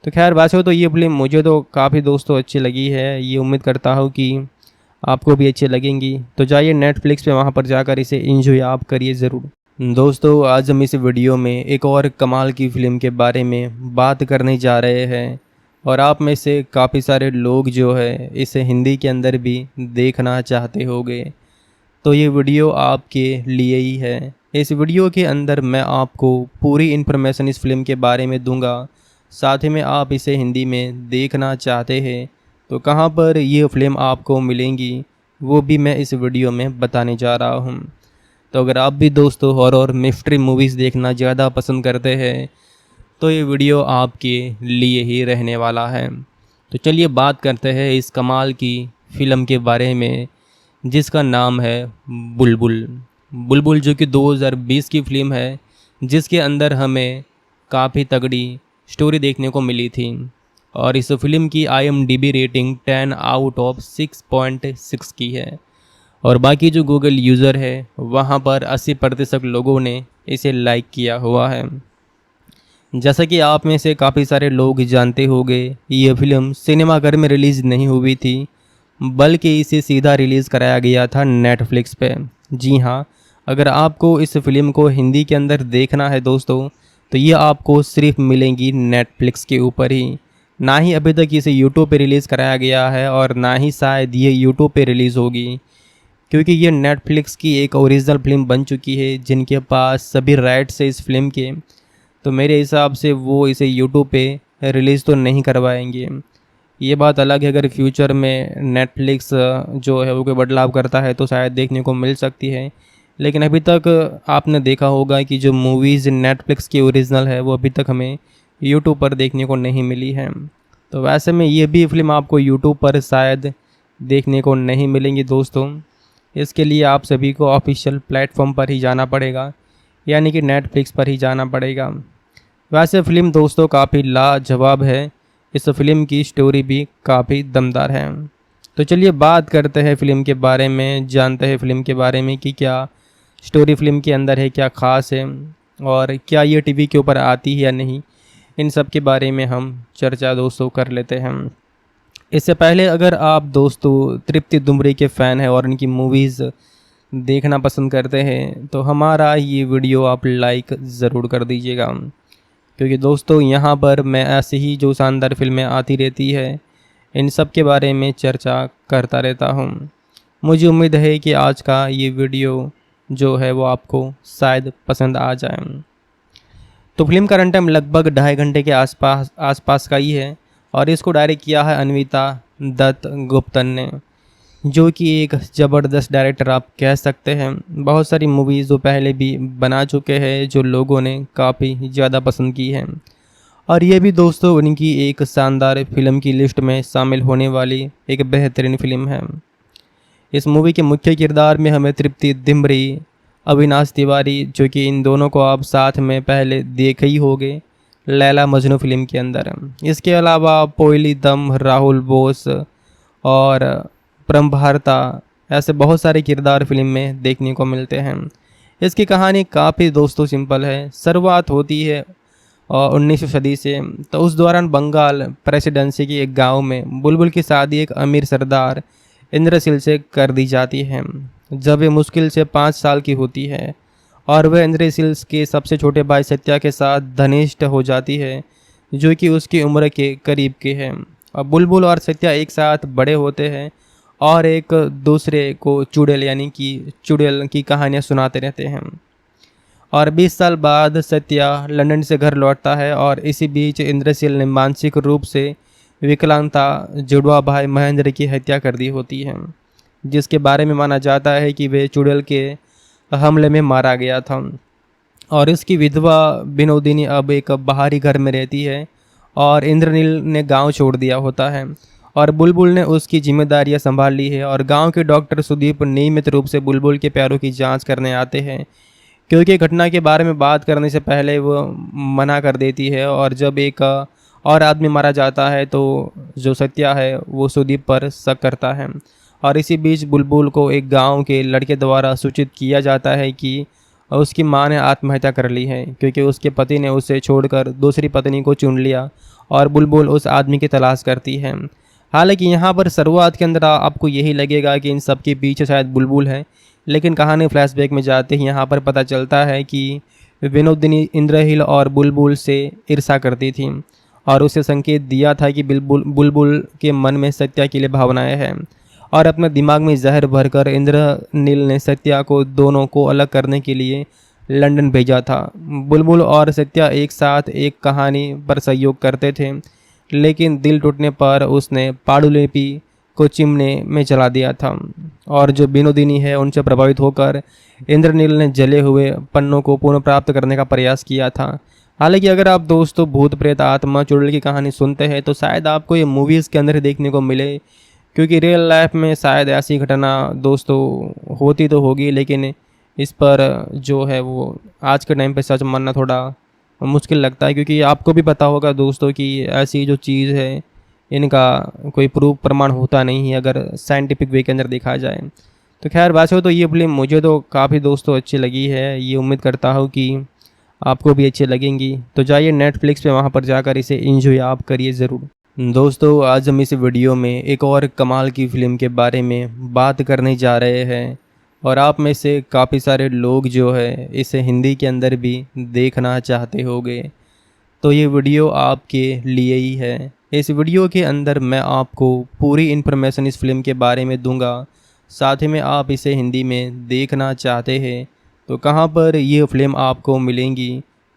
तो खैर वैसे तो ये फिल्म मुझे तो काफ़ी दोस्तों अच्छी लगी है, ये उम्मीद करता हूँ कि आपको भी अच्छी लगेंगी। तो जाइए नेटफ्लिक्स पे, वहाँ पर जाकर इसे एंजॉय आप करिए ज़रूर। दोस्तों आज हम इस वीडियो में एक और कमाल की फ़िल्म के बारे में बात करने जा रहे हैं, और आप में से काफ़ी सारे लोग जो है इसे हिंदी के अंदर भी देखना चाहते होंगे, तो ये वीडियो आपके लिए ही है। इस वीडियो के अंदर मैं आपको पूरी इन्फॉर्मेशन इस फिल्म के बारे में दूंगा, साथ ही में आप इसे हिंदी में देखना चाहते हैं तो कहां पर ये फिल्म आपको मिलेंगी वो भी मैं इस वीडियो में बताने जा रहा हूं। तो अगर आप भी दोस्तों हॉरर मिस्ट्री मूवीज़ देखना ज़्यादा पसंद करते हैं तो ये वीडियो आपके लिए ही रहने वाला है। तो चलिए बात करते हैं इस कमाल की फ़िल्म के बारे में, जिसका नाम है बुलबुल। बुलबुल जो कि 2020 की फिल्म है, जिसके अंदर हमें काफ़ी तगड़ी स्टोरी देखने को मिली थी। और इस फिल्म की IMDb रेटिंग 10 आउट ऑफ 6.6 की है, और बाकी जो गूगल यूज़र है वहाँ पर 80% लोगों ने इसे लाइक किया हुआ है। जैसा कि आप में से काफ़ी सारे लोग जानते होंगे, ये फिल्म सिनेमाघर में रिलीज़ नहीं हुई थी, बल्कि इसे सीधा रिलीज़ कराया गया था नेटफ्लिक्स पे। जी हाँ, अगर आपको इस फिल्म को हिंदी के अंदर देखना है दोस्तों तो ये आपको सिर्फ मिलेंगी नेटफ्लिक्स के ऊपर ही। ना ही अभी तक इसे यूट्यूब पे रिलीज़ कराया गया है और ना ही शायद ये यूट्यूब पे रिलीज़ होगी, क्योंकि ये नेटफ्लिक्स की एक ओरिजिनल फिल्म बन चुकी है जिनके पास सभी राइट्स है इस फिल्म के। तो मेरे हिसाब से वो इसे यूट्यूब पे रिलीज़ तो नहीं करवाएंगे। ये बात अलग है, अगर फ्यूचर में नेटफ्लिक्स जो है वो कोई बदलाव करता है तो शायद देखने को मिल सकती है। लेकिन अभी तक आपने देखा होगा कि जो मूवीज़ नेटफ्लिक्स की ओरिजिनल है वो अभी तक हमें यूट्यूब पर देखने को नहीं मिली है। तो वैसे में ये भी फिल्म आपको यूट्यूब पर शायद देखने को नहीं मिलेंगी दोस्तों। इसके लिए आप सभी को ऑफिशियल प्लेटफॉर्म पर ही जाना पड़ेगा, यानी कि नेटफ्लिक्स पर ही जाना पड़ेगा। वैसे फ़िल्म दोस्तों काफ़ी लाजवाब है, इस फिल्म की स्टोरी भी काफ़ी दमदार है। तो चलिए बात करते हैं फ़िल्म के बारे में, जानते हैं फ़िल्म के बारे में कि क्या स्टोरी फ़िल्म के अंदर है, क्या ख़ास है और क्या ये टीवी के ऊपर आती है या नहीं। इन सब के बारे में हम चर्चा दोस्तों कर लेते हैं। इससे पहले अगर आप दोस्तों तृप्ति दुमरी के फ़ैन हैं और इनकी मूवीज़ देखना पसंद करते हैं तो हमारा ये वीडियो आप लाइक ज़रूर कर दीजिएगा, क्योंकि दोस्तों यहाँ पर मैं ऐसे ही जो शानदार फिल्में आती रहती है इन सब के बारे में चर्चा करता रहता हूँ। मुझे उम्मीद है कि आज का ये वीडियो जो है वो आपको शायद पसंद आ जाए। तो फिल्म का रन टाइम लगभग 2.5 घंटे के आसपास का ही है और इसको डायरेक्ट किया है अन्विता दत्त गुप्तन ने, जो कि एक ज़बरदस्त डायरेक्टर आप कह सकते हैं। बहुत सारी मूवीज़ जो पहले भी बना चुके हैं जो लोगों ने काफ़ी ज़्यादा पसंद की हैं, और ये भी दोस्तों उनकी एक शानदार फिल्म की लिस्ट में शामिल होने वाली एक बेहतरीन फिल्म है। इस मूवी के मुख्य किरदार में हमें तृप्ति दिमरी, अविनाश तिवारी, जो कि इन दोनों को आप साथ में पहले देखे ही होंगे लैला मजनू फिल्म के अंदर। इसके अलावा पोयली दम, राहुल बोस और प्रमभारता, ऐसे बहुत सारे किरदार फिल्म में देखने को मिलते हैं। इसकी कहानी काफ़ी दोस्तों सिंपल है। शुरुआत होती है 19वीं सदी से। तो उस दौरान बंगाल प्रेसिडेंसी के एक गांव में बुलबुल की शादी एक अमीर सरदार इंद्रशील से कर दी जाती है जब वे मुश्किल से 5 साल की होती है, और वह इंद्रशील के सबसे छोटे भाई सत्या के साथ घनिष्ठ हो जाती है, जो कि उसकी उम्र के करीब के हैं। और बुलबुल और सत्या एक साथ बड़े होते हैं और एक दूसरे को चुड़ैल यानी कि चुड़ैल की कहानियाँ सुनाते रहते हैं। और 20 साल बाद सत्या लंदन से घर लौटता है और इसी बीच इंद्रशील ने मानसिक रूप से विकलांगता जुड़वा भाई महेंद्र की हत्या कर दी होती है, जिसके बारे में माना जाता है कि वे चुड़ैल के हमले में मारा गया था। और इसकी विधवा विनोदिनी अब एक बाहरी घर में रहती है और इंद्रनील ने गांव छोड़ दिया होता है और बुलबुल ने उसकी जिम्मेदारियां संभाल ली है। और गांव के डॉक्टर सुदीप नियमित रूप से बुलबुल के पैरों की जांच करने आते हैं, क्योंकि घटना के बारे में बात करने से पहले वो मना कर देती है। और जब एक और आदमी मारा जाता है तो जो सत्या है वो सुदीप पर शक करता है। और इसी बीच बुलबुल को एक गांव के लड़के द्वारा सूचित किया जाता है कि उसकी मां ने आत्महत्या कर ली है, क्योंकि उसके पति ने उसे छोड़कर दूसरी पत्नी को चुन लिया। और बुलबुल उस आदमी की तलाश करती है। हालांकि यहाँ पर शुरुआत के अंदर आपको यही लगेगा कि इन सब के पीछे शायद बुलबुल है, लेकिन कहानी फ्लैशबैक में जाते ही यहाँ पर पता चलता है कि विनोदिनी इंद्रहील और बुलबुल से ईर्षा करती थी और उसे संकेत दिया था कि बुलबुल के मन में सत्या के लिए भावनाएं हैं, और अपने दिमाग में जहर भरकर इंद्रनील ने सत्या को दोनों को अलग करने के लिए लंदन भेजा था। बुलबुल और सत्या एक साथ एक कहानी पर सहयोग करते थे, लेकिन दिल टूटने पर उसने पांडुलिपि को चिमने में जला दिया था। और जो विनोदिनी है उनसे प्रभावित होकर इंद्रनील ने जले हुए पन्नों को पुनः प्राप्त करने का प्रयास किया था। हालांकि अगर आप दोस्तों भूत प्रेत आत्मा चुड़ैल की कहानी सुनते हैं तो शायद आपको ये मूवीज़ के अंदर देखने को मिले, क्योंकि रियल लाइफ में शायद ऐसी घटना दोस्तों होती तो होगी, लेकिन इस पर जो है वो आज के टाइम पे सच मानना थोड़ा मुश्किल लगता है, क्योंकि आपको भी पता होगा दोस्तों कि ऐसी जो चीज़ है इनका कोई प्रूफ प्रमाण होता नहीं है अगर साइंटिफिक वे के अंदर देखा जाए। तो खैर वैसे हो तो ये फिल्म मुझे तो काफ़ी दोस्तों अच्छी लगी है, ये उम्मीद करता हूँ कि आपको भी अच्छी लगेंगी। तो जाइए नेटफ्लिक्स पे, वहाँ पर जाकर इसे एंजॉय आप करिए ज़रूर। दोस्तों आज हम इस वीडियो में एक और कमाल की फ़िल्म के बारे में बात करने जा रहे हैं, और आप में से काफ़ी सारे लोग जो है इसे हिंदी के अंदर भी देखना चाहते होंगे, तो ये वीडियो आपके लिए ही है। इस वीडियो के अंदर मैं आपको पूरी इन्फॉर्मेशन इस फिल्म के बारे में दूंगा, साथ ही में आप इसे हिंदी में देखना चाहते हैं तो कहां पर ये फिल्म आपको मिलेंगी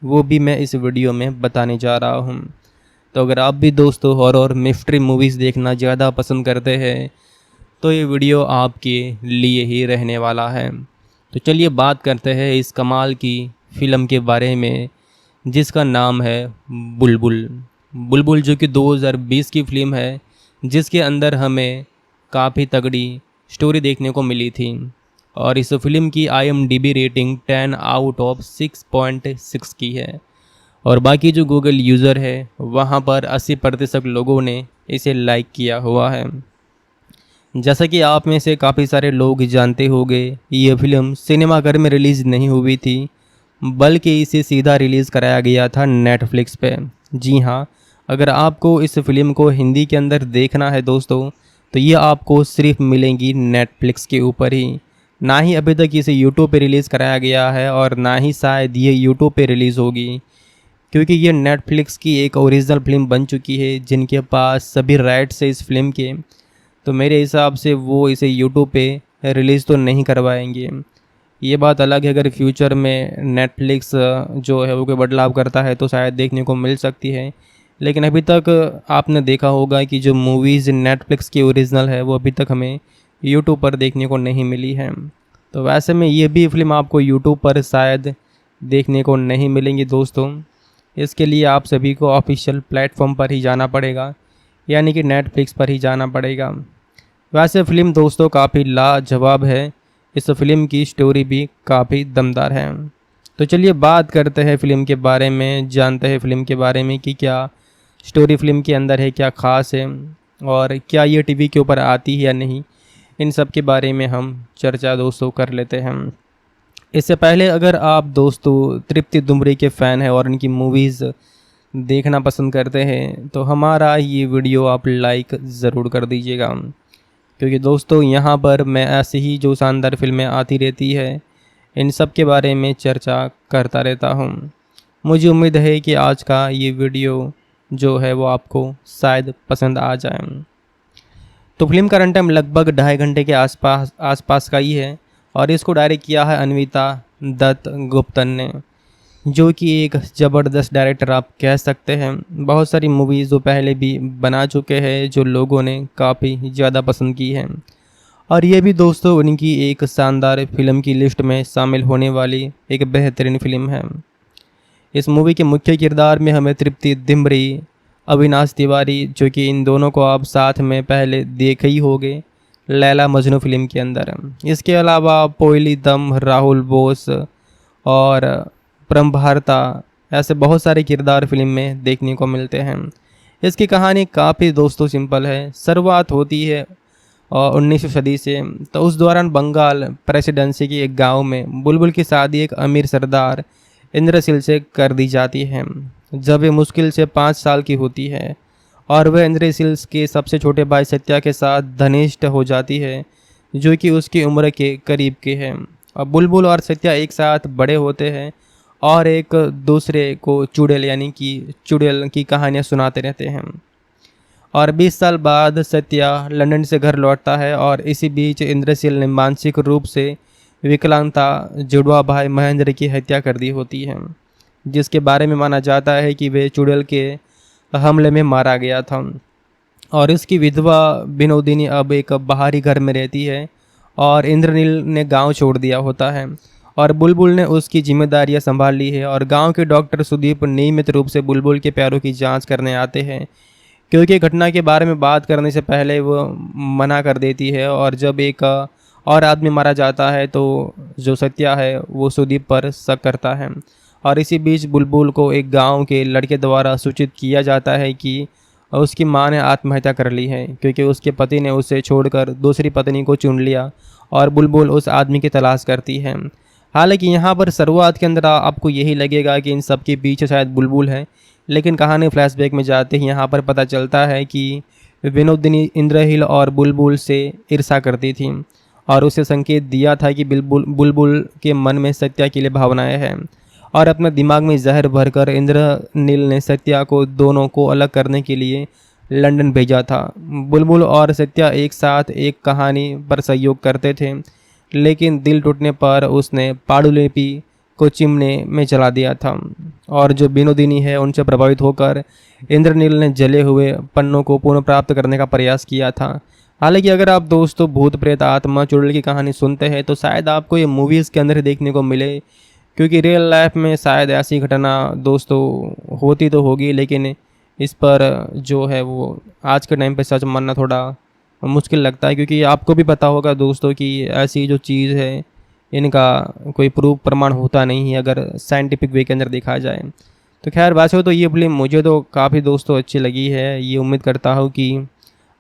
वो भी मैं इस वीडियो में बताने जा रहा हूं। तो अगर आप भी दोस्तों हॉरर मिस्ट्री मूवीज़ देखना ज़्यादा पसंद करते हैं तो ये वीडियो आपके लिए ही रहने वाला है। तो चलिए बात करते हैं इस कमाल की फ़िल्म के बारे में जिसका नाम है बुलबुल। बुलबुल जो कि 2020 की फ़िल्म है, जिसके अंदर हमें काफ़ी तगड़ी स्टोरी देखने को मिली थी और इस फिल्म की IMDb रेटिंग 10 आउट ऑफ 6.6 की है और बाकी जो गूगल यूज़र है वहाँ पर 80% लोगों ने इसे लाइक किया हुआ है। जैसा कि आप में से काफ़ी सारे लोग जानते होंगे, ये फिल्म सिनेमाघर में रिलीज़ नहीं हुई थी, बल्कि इसे सीधा रिलीज़ कराया गया था नेटफ्लिक्स पे। जी हाँ, अगर आपको इस फिल्म को हिंदी के अंदर देखना है दोस्तों, तो ये आपको सिर्फ मिलेंगी नेटफ्लिक्स के ऊपर ही। ना ही अभी तक इसे यूट्यूब पे रिलीज़ कराया गया है और ना ही शायद ये यूट्यूब पे रिलीज़ होगी, क्योंकि ये नेटफ्लिक्स की एक ओरिजिनल फिल्म बन चुकी है जिनके पास सभी राइट्स है इस फिल्म के। तो मेरे हिसाब से वो इसे यूट्यूब पे रिलीज़ तो नहीं करवाएंगे। ये बात अलग है, अगर फ्यूचर में नेटफ्लिक्स जो है वो कोई बदलाव करता है तो शायद देखने को मिल सकती है, लेकिन अभी तक आपने देखा होगा कि जो मूवीज़ नेटफ्लिक्स की ओरिजिनल है वो अभी तक हमें यूट्यूब पर देखने को नहीं मिली है। तो वैसे में ये भी फिल्म आपको यूट्यूब पर शायद देखने को नहीं मिलेंगी दोस्तों। इसके लिए आप सभी को ऑफिशियल प्लेटफॉर्म पर ही जाना पड़ेगा, यानी कि नेटफ्लिक्स पर ही जाना पड़ेगा। वैसे फ़िल्म दोस्तों काफ़ी लाजवाब है, इस फिल्म की स्टोरी भी काफ़ी दमदार है। तो चलिए बात करते हैं फ़िल्म के बारे में, जानते हैं फ़िल्म के बारे में कि क्या स्टोरी फ़िल्म के अंदर है, क्या ख़ास है और क्या ये टीवी के ऊपर आती है या नहीं। इन सब के बारे में हम चर्चा दोस्तों कर लेते हैं। इससे पहले अगर आप दोस्तों तृप्ति दुमरे के फ़ैन हैं और इनकी मूवीज़ देखना पसंद करते हैं तो हमारा ये वीडियो आप लाइक ज़रूर कर दीजिएगा, क्योंकि दोस्तों यहाँ पर मैं ऐसे ही जो शानदार फिल्में आती रहती है इन सब के बारे में चर्चा करता रहता हूँ। मुझे उम्मीद है कि आज का ये वीडियो जो है वो आपको शायद पसंद आ जाए। तो फिल्म का रन टाइम लगभग 2.5 घंटे के आसपास का ही है और इसको डायरेक्ट किया है अन्विता दत्त गुप्तन ने, जो कि एक ज़बरदस्त डायरेक्टर आप कह सकते हैं। बहुत सारी मूवीज़ जो पहले भी बना चुके हैं जो लोगों ने काफ़ी ज़्यादा पसंद की हैं, और ये भी दोस्तों उनकी एक शानदार फिल्म की लिस्ट में शामिल होने वाली एक बेहतरीन फिल्म है। इस मूवी के मुख्य किरदार में हमें तृप्ति दिमरी, अविनाश तिवारी, जो कि इन दोनों को आप साथ में पहले देखे ही होंगे लैला मजनू फिल्म के अंदर। इसके अलावा पोयली दम, राहुल बोस और प्रमभारता, ऐसे बहुत सारे किरदार फिल्म में देखने को मिलते हैं। इसकी कहानी काफ़ी दोस्तों सिंपल है। शुरुआत होती है 19वीं सदी से। तो उस दौरान बंगाल प्रेसिडेंसी के एक गांव में बुलबुल की शादी एक अमीर सरदार इंद्रशील से कर दी जाती है जब वे मुश्किल से 5 साल की होती है, और वह इंद्रशील के सबसे छोटे भाई सत्या के साथ घनिष्ठ हो जाती है, जो कि उसकी उम्र के करीब के हैं। अब बुलबुल और सत्या एक साथ बड़े होते हैं और एक दूसरे को चुड़ैल यानी कि चुड़ैल की कहानियाँ सुनाते रहते हैं। और 20 साल बाद सत्या लंदन से घर लौटता है और इसी बीच इंद्रशील ने मानसिक रूप से विकलांगता जुड़वा भाई महेंद्र की हत्या कर दी होती है, जिसके बारे में माना जाता है कि वे चुड़ैल के हमले में मारा गया था। और इसकी विधवा विनोदिनी अब एक बाहरी घर में रहती है और इंद्रनील ने गांव छोड़ दिया होता है और बुलबुल ने उसकी जिम्मेदारियां संभाल ली है। और गांव के डॉक्टर सुदीप नियमित रूप से बुलबुल के पैरों की जांच करने आते हैं, क्योंकि घटना के बारे में बात करने से पहले वो मना कर देती है। और जब एक और आदमी मारा जाता है तो जो सत्या है वो सुदीप पर शक करता है। और इसी बीच बुलबुल को एक गांव के लड़के द्वारा सूचित किया जाता है कि उसकी मां ने आत्महत्या कर ली है, क्योंकि उसके पति ने उसे छोड़कर दूसरी पत्नी को चुन लिया। और बुलबुल उस आदमी की तलाश करती है। हालांकि यहाँ पर शुरुआत के अंदर आपको यही लगेगा कि इन सब के पीछे शायद बुलबुल है, लेकिन कहानी फ्लैशबैक में जाते ही यहाँ पर पता चलता है कि विनोदिनी इंद्रहील और बुलबुल से ईर्षा करती थी और उसे संकेत दिया था कि बुलबुल के मन में सत्या के लिए भावनाएं हैं, और अपने दिमाग में जहर भरकर इंद्रनील ने सत्या को दोनों को अलग करने के लिए लंदन भेजा था। बुलबुल और सत्या एक साथ एक कहानी पर सहयोग करते थे, लेकिन दिल टूटने पर उसने पांडुलिपि को चिमने में जला दिया था। और जो विनोदिनी है उनसे प्रभावित होकर इंद्रनील ने जले हुए पन्नों को पुनः प्राप्त करने का प्रयास किया था। हालांकि अगर आप दोस्तों भूत प्रेत आत्मा चुड़ैल की कहानी सुनते हैं तो शायद आपको ये मूवीज़ के अंदर ही देखने को मिले, क्योंकि रियल लाइफ में शायद ऐसी घटना दोस्तों होती तो होगी, लेकिन इस पर जो है वो आज के टाइम पे सच मानना थोड़ा मुश्किल लगता है, क्योंकि आपको भी पता होगा दोस्तों कि ऐसी जो चीज़ है इनका कोई प्रूफ प्रमाण होता नहीं है अगर साइंटिफिक वे के अंदर देखा जाए। तो खैर वैसे तो ये फिल्म मुझे तो काफ़ी दोस्तों अच्छी लगी है, ये उम्मीद करता हूँ कि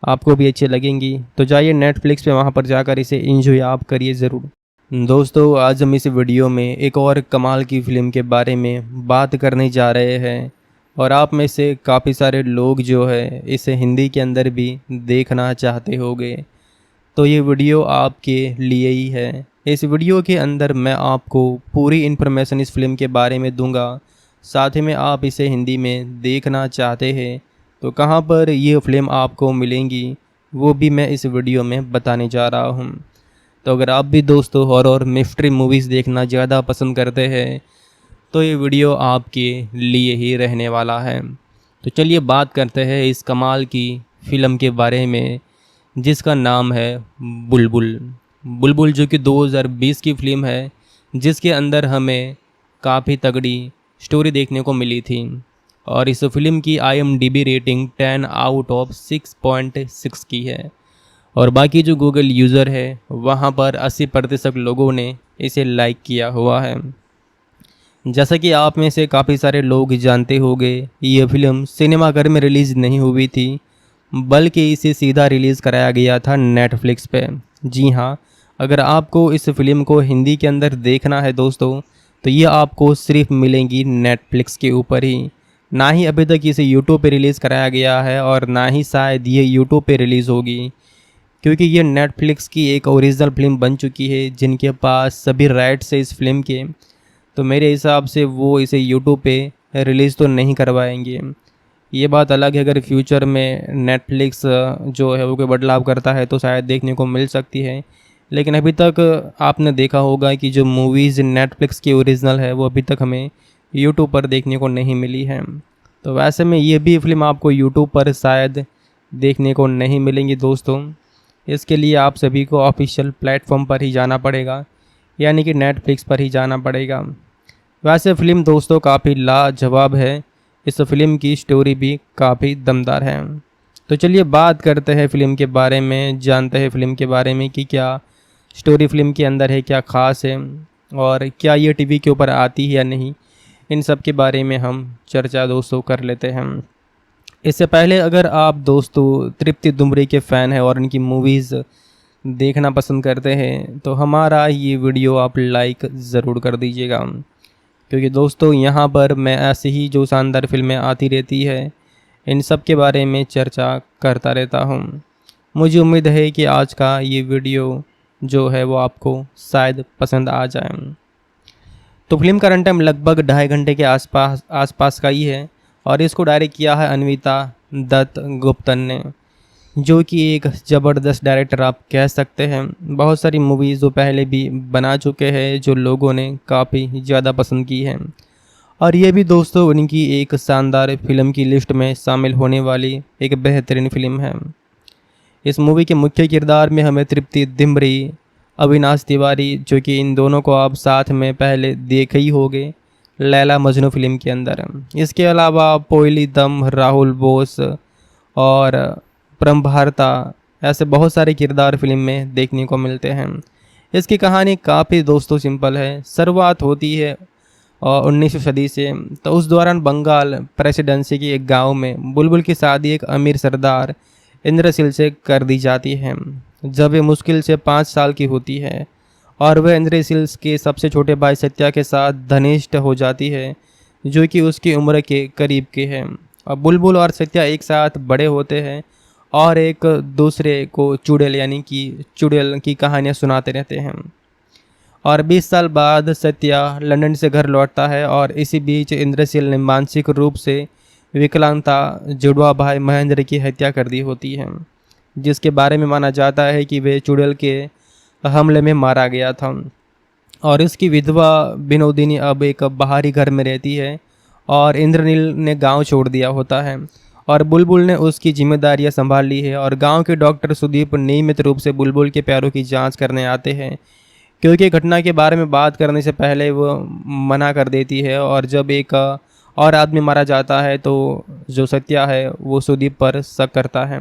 आपको भी अच्छी लगेंगी। तो जाइए नेटफ्लिक्स पे वहाँ पर जाकर इसे एंजॉय आप करिए ज़रूर। दोस्तों आज हम इस वीडियो में एक और कमाल की फ़िल्म के बारे में बात करने जा रहे हैं, और आप में से काफ़ी सारे लोग जो है इसे हिंदी के अंदर भी देखना चाहते होंगे, तो ये वीडियो आपके लिए ही है। इस वीडियो के अंदर मैं आपको पूरी इन्फॉर्मेशन इस फिल्म के बारे में दूंगा। साथ ही में आप इसे हिंदी में देखना चाहते हैं तो कहां पर ये फिल्म आपको मिलेंगी वो भी मैं इस वीडियो में बताने जा रहा हूं। तो अगर आप भी दोस्तों हॉरर मिस्ट्री मूवीज़ देखना ज़्यादा पसंद करते हैं तो ये वीडियो आपके लिए ही रहने वाला है। तो चलिए बात करते हैं इस कमाल की फ़िल्म के बारे में जिसका नाम है बुलबुल। बुलबुल जो कि 2020 की फ़िल्म है, जिसके अंदर हमें काफ़ी तगड़ी स्टोरी देखने को मिली थी। और इस फिल्म की IMDb रेटिंग 10 आउट ऑफ 6.6 की है, और बाकी जो गूगल यूज़र है वहाँ पर 80% लोगों ने इसे लाइक किया हुआ है। जैसा कि आप में से काफ़ी सारे लोग जानते होंगे, ये फिल्म सिनेमाघर में रिलीज़ नहीं हुई थी, बल्कि इसे सीधा रिलीज़ कराया गया था नेटफ्लिक्स पे। जी हाँ, अगर आपको इस फिल्म को हिंदी के अंदर देखना है दोस्तों तो ये आपको सिर्फ मिलेंगी नेटफ्लिक्स के ऊपर ही। ना ही अभी तक इसे यूट्यूब पे रिलीज़ कराया गया है, और ना ही शायद ये यूट्यूब पे रिलीज़ होगी, क्योंकि ये नेटफ्लिक्स की एक ओरिजिनल फिल्म बन चुकी है जिनके पास सभी राइट्स है इस फिल्म के। तो मेरे हिसाब से वो इसे यूट्यूब पे रिलीज़ तो नहीं करवाएंगे। ये बात अलग है, अगर फ्यूचर में नेटफ्लिक्स जो है वो कोई बदलाव करता है तो शायद देखने को मिल सकती है, लेकिन अभी तक आपने देखा होगा कि जो मूवीज़ नेटफ्लिक्स की ओरिजिनल है वो अभी तक हमें यूट्यूब पर देखने को नहीं मिली है। तो वैसे में ये भी फिल्म आपको यूट्यूब पर शायद देखने को नहीं मिलेंगी दोस्तों। इसके लिए आप सभी को ऑफिशियल प्लेटफॉर्म पर ही जाना पड़ेगा, यानी कि नेटफ्लिक्स पर ही जाना पड़ेगा। वैसे फ़िल्म दोस्तों काफ़ी लाजवाब है, इस फिल्म की स्टोरी भी काफ़ी दमदार है। तो चलिए बात करते हैं फ़िल्म के बारे में, जानते हैं फ़िल्म के बारे में कि क्या स्टोरी फिल्म के अंदर है, क्या ख़ास है, और क्या ये टीवी के ऊपर आती है या नहीं। इन सब के बारे में हम चर्चा दोस्तों कर लेते हैं। इससे पहले अगर आप दोस्तों तृप्ति दुमरी के फ़ैन हैं और इनकी मूवीज़ देखना पसंद करते हैं तो हमारा ये वीडियो आप लाइक ज़रूर कर दीजिएगा, क्योंकि दोस्तों यहाँ पर मैं ऐसे ही जो शानदार फिल्में आती रहती है इन सब के बारे में चर्चा करता रहता हूँ। मुझे उम्मीद है कि आज का ये वीडियो जो है वो आपको शायद पसंद आ जाए। तो फिल्म का रन टाइम लगभग 2.5 घंटे के आसपास का ही है, और इसको डायरेक्ट किया है अन्विता दत्त गुप्तन ने, जो कि एक ज़बरदस्त डायरेक्टर आप कह सकते हैं। बहुत सारी मूवीज़ जो पहले भी बना चुके हैं जो लोगों ने काफ़ी ज़्यादा पसंद की हैं, और ये भी दोस्तों उनकी एक शानदार फिल्म की लिस्ट में शामिल होने वाली एक बेहतरीन फिल्म है। इस मूवी के मुख्य किरदार में हमें तृप्ति दिमरी, अविनाश तिवारी, जो कि इन दोनों को आप साथ में पहले देखे ही होंगे लैला मजनू फिल्म के अंदर। इसके अलावा पोयली दम, राहुल बोस और प्रमभारता, ऐसे बहुत सारे किरदार फिल्म में देखने को मिलते हैं। इसकी कहानी काफ़ी दोस्तों सिंपल है। शुरुआत होती है 19वीं सदी से। तो उस दौरान बंगाल प्रेसिडेंसी के एक गांव में बुलबुल की शादी एक अमीर सरदार इंद्रशील से कर दी जाती है, जब वे मुश्किल से 5 साल की होती है, और वह इंद्रशील के सबसे छोटे भाई सत्या के साथ घनिष्ठ हो जाती है, जो कि उसकी उम्र के करीब के हैं। अब बुलबुल और सत्या एक साथ बड़े होते हैं और एक दूसरे को चुड़ैल यानी कि चुड़ैल की कहानियाँ सुनाते रहते हैं। और 20 साल बाद सत्या लंदन से घर लौटता है, और इसी बीच इंद्रशील ने मानसिक रूप से विकलांगता जुड़वा भाई महेंद्र की हत्या कर दी होती है, जिसके बारे में माना जाता है कि वे चुड़ैल के हमले में मारा गया था। और इसकी विधवा विनोदिनी अब एक बाहरी घर में रहती है और इंद्रनील ने गांव छोड़ दिया होता है और बुलबुल ने उसकी जिम्मेदारियां संभाल ली है। और गांव के डॉक्टर सुदीप नियमित रूप से बुलबुल के पैरों की जांच करने आते हैं, क्योंकि घटना के बारे में बात करने से पहले वो मना कर देती है। और जब एक और आदमी मारा जाता है तो जो सत्या है वो सुदीप पर शक करता है।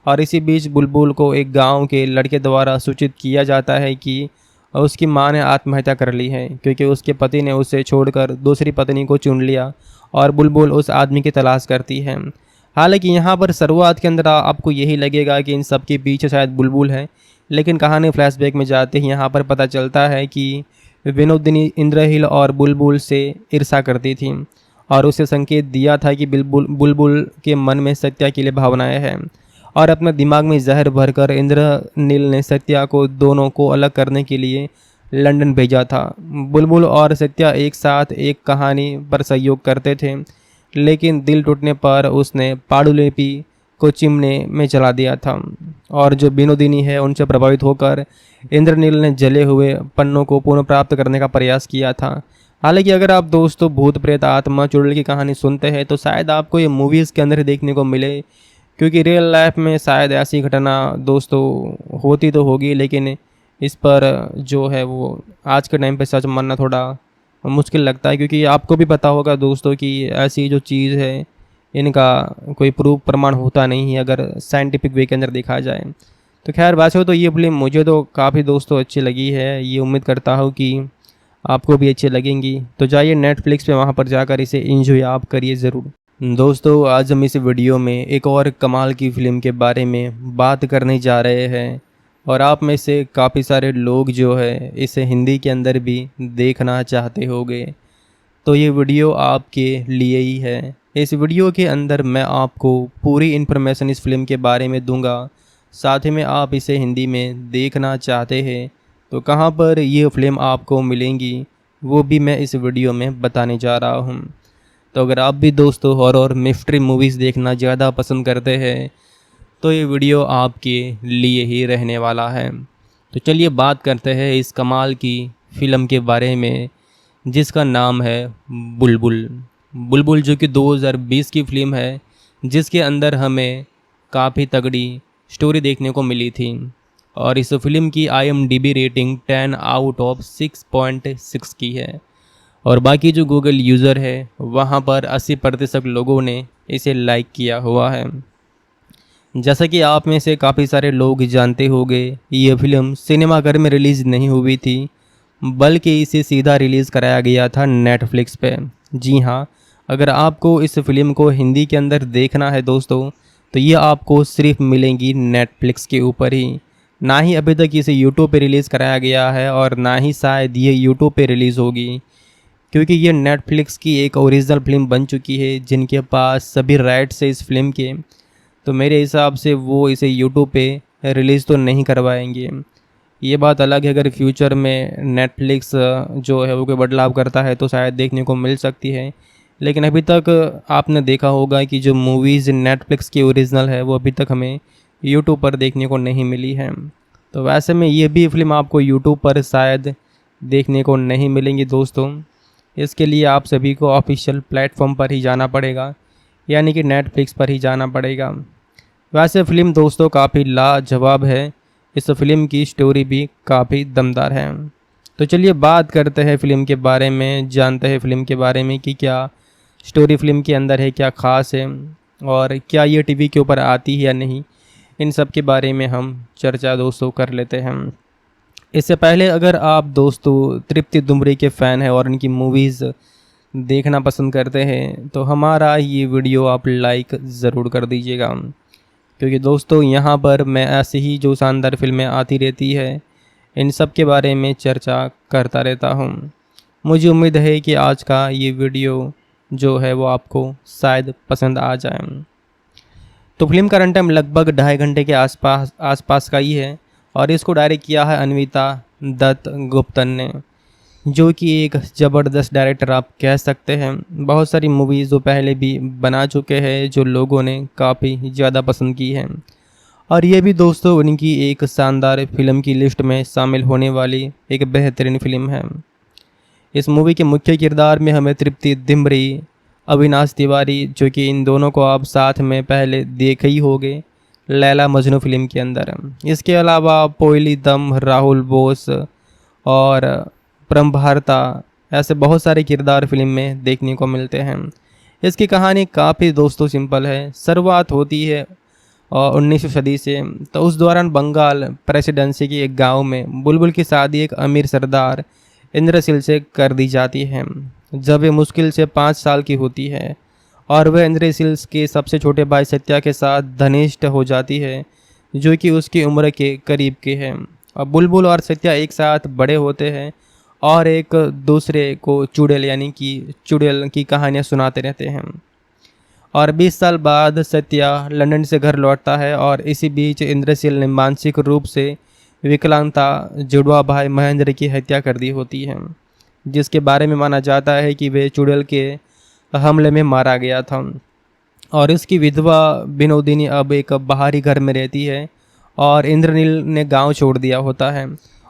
और इसी बीच बुलबुल को एक गांव के लड़के द्वारा सूचित किया जाता है कि उसकी मां ने आत्महत्या कर ली है, क्योंकि उसके पति ने उसे छोड़कर दूसरी पत्नी को चुन लिया। और बुलबुल उस आदमी की तलाश करती है। हालांकि यहाँ पर शुरुआत के अंदर आपको यही लगेगा कि इन सब के पीछे शायद बुलबुल है, लेकिन कहानी फ्लैशबैक में जाते ही यहाँ पर पता चलता है कि विनोदिनी इंद्रहिल और बुलबुल से ईर्ष्या करती थी और उसे संकेत दिया था कि बुलबुल के मन में सत्या के लिए भावनाएं हैं। और अपने दिमाग में जहर भरकर इंद्रनील ने सत्या को दोनों को अलग करने के लिए लंदन भेजा था। बुलबुल और सत्या एक साथ एक कहानी पर सहयोग करते थे, लेकिन दिल टूटने पर उसने पांडुलिपि को चिमने में जला दिया था। और जो विनोदिनी है उनसे प्रभावित होकर इंद्रनील ने जले हुए पन्नों को पुनः प्राप्त करने का प्रयास किया था। हालांकि अगर आप दोस्तों भूत प्रेत आत्मा चुड़ैल की कहानी सुनते हैं तो शायद आपको ये मूवीज़ के अंदर देखने को मिले, क्योंकि रियल लाइफ में शायद ऐसी घटना दोस्तों होती तो होगी, लेकिन इस पर जो है वो आज के टाइम पे सच मानना थोड़ा मुश्किल लगता है। क्योंकि आपको भी पता होगा दोस्तों कि ऐसी जो चीज़ है इनका कोई प्रूफ प्रमाण होता नहीं है अगर साइंटिफिक वे के अंदर देखा जाए। तो खैर वैसे हो तो ये फिल्म मुझे तो काफ़ी दोस्तों अच्छी लगी है, ये उम्मीद करता हूँ कि आपको भी अच्छी लगेंगी। तो जाइए नेटफ्लिक्स पे वहाँ पर जाकर इसे एंजॉय आप करिए ज़रूर। दोस्तों आज हम इस वीडियो में एक और कमाल की फ़िल्म के बारे में बात करने जा रहे हैं और आप में से काफ़ी सारे लोग जो है इसे हिंदी के अंदर भी देखना चाहते होंगे, तो ये वीडियो आपके लिए ही है। इस वीडियो के अंदर मैं आपको पूरी इन्फॉर्मेशन इस फिल्म के बारे में दूंगा, साथ ही में आप इसे हिंदी में देखना चाहते हैं तो कहाँ पर ये फिल्म आपको मिलेंगी वो भी मैं इस वीडियो में बताने जा रहा हूँ। तो अगर आप भी दोस्तों हॉरर मिस्ट्री मूवीज़ देखना ज़्यादा पसंद करते हैं तो ये वीडियो आपके लिए ही रहने वाला है। तो चलिए बात करते हैं इस कमाल की फ़िल्म के बारे में जिसका नाम है बुलबुल। बुलबुल जो कि 2020 की फ़िल्म है, जिसके अंदर हमें काफ़ी तगड़ी स्टोरी देखने को मिली थी। और इस फिल्म की IMDb रेटिंग 10 आउट ऑफ 6.6 की है और बाकी जो गूगल यूज़र है वहाँ पर 80% लोगों ने इसे लाइक किया हुआ है। जैसा कि आप में से काफ़ी सारे लोग जानते होंगे, ये फिल्म सिनेमाघर में रिलीज़ नहीं हुई थी, बल्कि इसे सीधा रिलीज़ कराया गया था नेटफ्लिक्स पे। जी हाँ, अगर आपको इस फिल्म को हिंदी के अंदर देखना है दोस्तों तो ये आपको सिर्फ मिलेंगी नेटफ्लिक्स के ऊपर ही। ना ही अभी तक इसे यूट्यूब पे रिलीज़ कराया गया है और ना ही शायद ये यूट्यूब पे रिलीज़ होगी, क्योंकि ये नेटफ्लिक्स की एक ओरिजिनल फिल्म बन चुकी है जिनके पास सभी राइट्स है इस फिल्म के। तो मेरे हिसाब से वो इसे यूट्यूब पे रिलीज़ तो नहीं करवाएंगे। ये बात अलग है, अगर फ्यूचर में नेटफ्लिक्स जो है वो कोई बदलाव करता है तो शायद देखने को मिल सकती है, लेकिन अभी तक आपने देखा होगा कि जो मूवीज़ नेटफ्लिक्स की ओरिजिनल है वो अभी तक हमें यूट्यूब पर देखने को नहीं मिली है। तो वैसे में ये भी फिल्म आपको यूट्यूब पर शायद देखने को नहीं मिलेंगी दोस्तों। इसके लिए आप सभी को ऑफिशियल प्लेटफॉर्म पर ही जाना पड़ेगा, यानी कि नेटफ्लिक्स पर ही जाना पड़ेगा। वैसे फ़िल्म दोस्तों काफ़ी लाजवाब है, इस फिल्म की स्टोरी भी काफ़ी दमदार है। तो चलिए बात करते हैं फ़िल्म के बारे में, जानते हैं फ़िल्म के बारे में कि क्या स्टोरी फिल्म के अंदर है, क्या ख़ास है और क्या ये टीवी के ऊपर आती है या नहीं। इन सब के बारे में हम चर्चा दोस्तों कर लेते हैं। इससे पहले अगर आप दोस्तों तृप्ति दुमरी के फ़ैन हैं और इनकी मूवीज़ देखना पसंद करते हैं तो हमारा ये वीडियो आप लाइक ज़रूर कर दीजिएगा, क्योंकि दोस्तों यहाँ पर मैं ऐसे ही जो शानदार फिल्में आती रहती है इन सब के बारे में चर्चा करता रहता हूँ। मुझे उम्मीद है कि आज का ये वीडियो जो है वो आपको शायद पसंद आ जाए। तो फिल्म का रन टाइम लगभग 2.5 घंटे के आसपास का ही है और इसको डायरेक्ट किया है अन्विता दत्त गुप्तन ने, जो कि एक ज़बरदस्त डायरेक्टर आप कह सकते हैं। बहुत सारी मूवीज़ जो पहले भी बना चुके हैं जो लोगों ने काफ़ी ज़्यादा पसंद की हैं। और ये भी दोस्तों उनकी एक शानदार फिल्म की लिस्ट में शामिल होने वाली एक बेहतरीन फिल्म है। इस मूवी के मुख्य किरदार में हमें तृप्ति डिमरी, अविनाश तिवारी, जो कि इन दोनों को आप साथ में पहले देखे ही होंगे लैला मजनू फिल्म के अंदर। इसके अलावा पोयली दम, राहुल बोस और प्रमभारता, ऐसे बहुत सारे किरदार फिल्म में देखने को मिलते हैं। इसकी कहानी काफ़ी दोस्तों सिंपल है। शुरुआत होती है और 19वीं सदी से। तो उस दौरान बंगाल प्रेसिडेंसी के एक गांव में बुलबुल की शादी एक अमीर सरदार इंद्रशील से कर दी जाती है जब वे मुश्किल से 5 साल की होती है, और वह इंद्रशील के सबसे छोटे भाई सत्या के साथ घनिष्ठ हो जाती है, जो कि उसकी उम्र के करीब के हैं। अब बुलबुल और सत्या एक साथ बड़े होते हैं और एक दूसरे को चुड़ैल यानी कि चुड़ैल की कहानियाँ सुनाते रहते हैं। और 20 साल बाद सत्या लंदन से घर लौटता है और इसी बीच इंद्रशील ने मानसिक रूप से विकलांगता जुड़वा भाई महेंद्र की हत्या कर दी होती है, जिसके बारे में माना जाता है कि वे चुड़ैल के हमले में मारा गया था। और इसकी विधवा विनोदिनी अब एक बाहरी घर में रहती है और इंद्रनील ने गांव छोड़ दिया होता है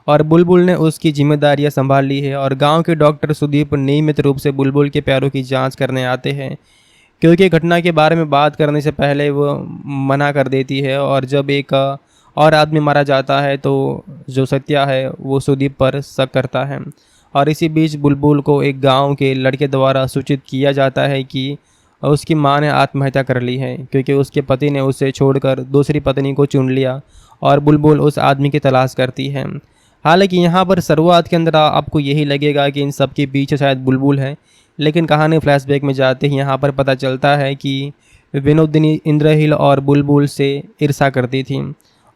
और बुलबुल ने उसकी जिम्मेदारियां संभाल ली है। और गांव के डॉक्टर सुदीप नियमित रूप से बुलबुल के पैरों की जांच करने आते हैं, क्योंकि घटना के बारे में बात करने से पहले वो मना कर देती है। और जब एक और आदमी मारा जाता है तो जो सत्या है वो सुदीप पर शक करता है। और इसी बीच बुलबुल को एक गांव के लड़के द्वारा सूचित किया जाता है कि उसकी मां ने आत्महत्या कर ली है, क्योंकि उसके पति ने उसे छोड़कर दूसरी पत्नी को चुन लिया। और बुलबुल उस आदमी की तलाश करती है। हालांकि यहाँ पर शुरुआत के अंदर आपको यही लगेगा कि इन सब के पीछे शायद बुलबुल है, लेकिन कहानी फ्लैशबैक में जाते ही यहाँ पर पता चलता है कि विनोदिनी इंद्रहील और बुलबुल से ईर्षा करती थी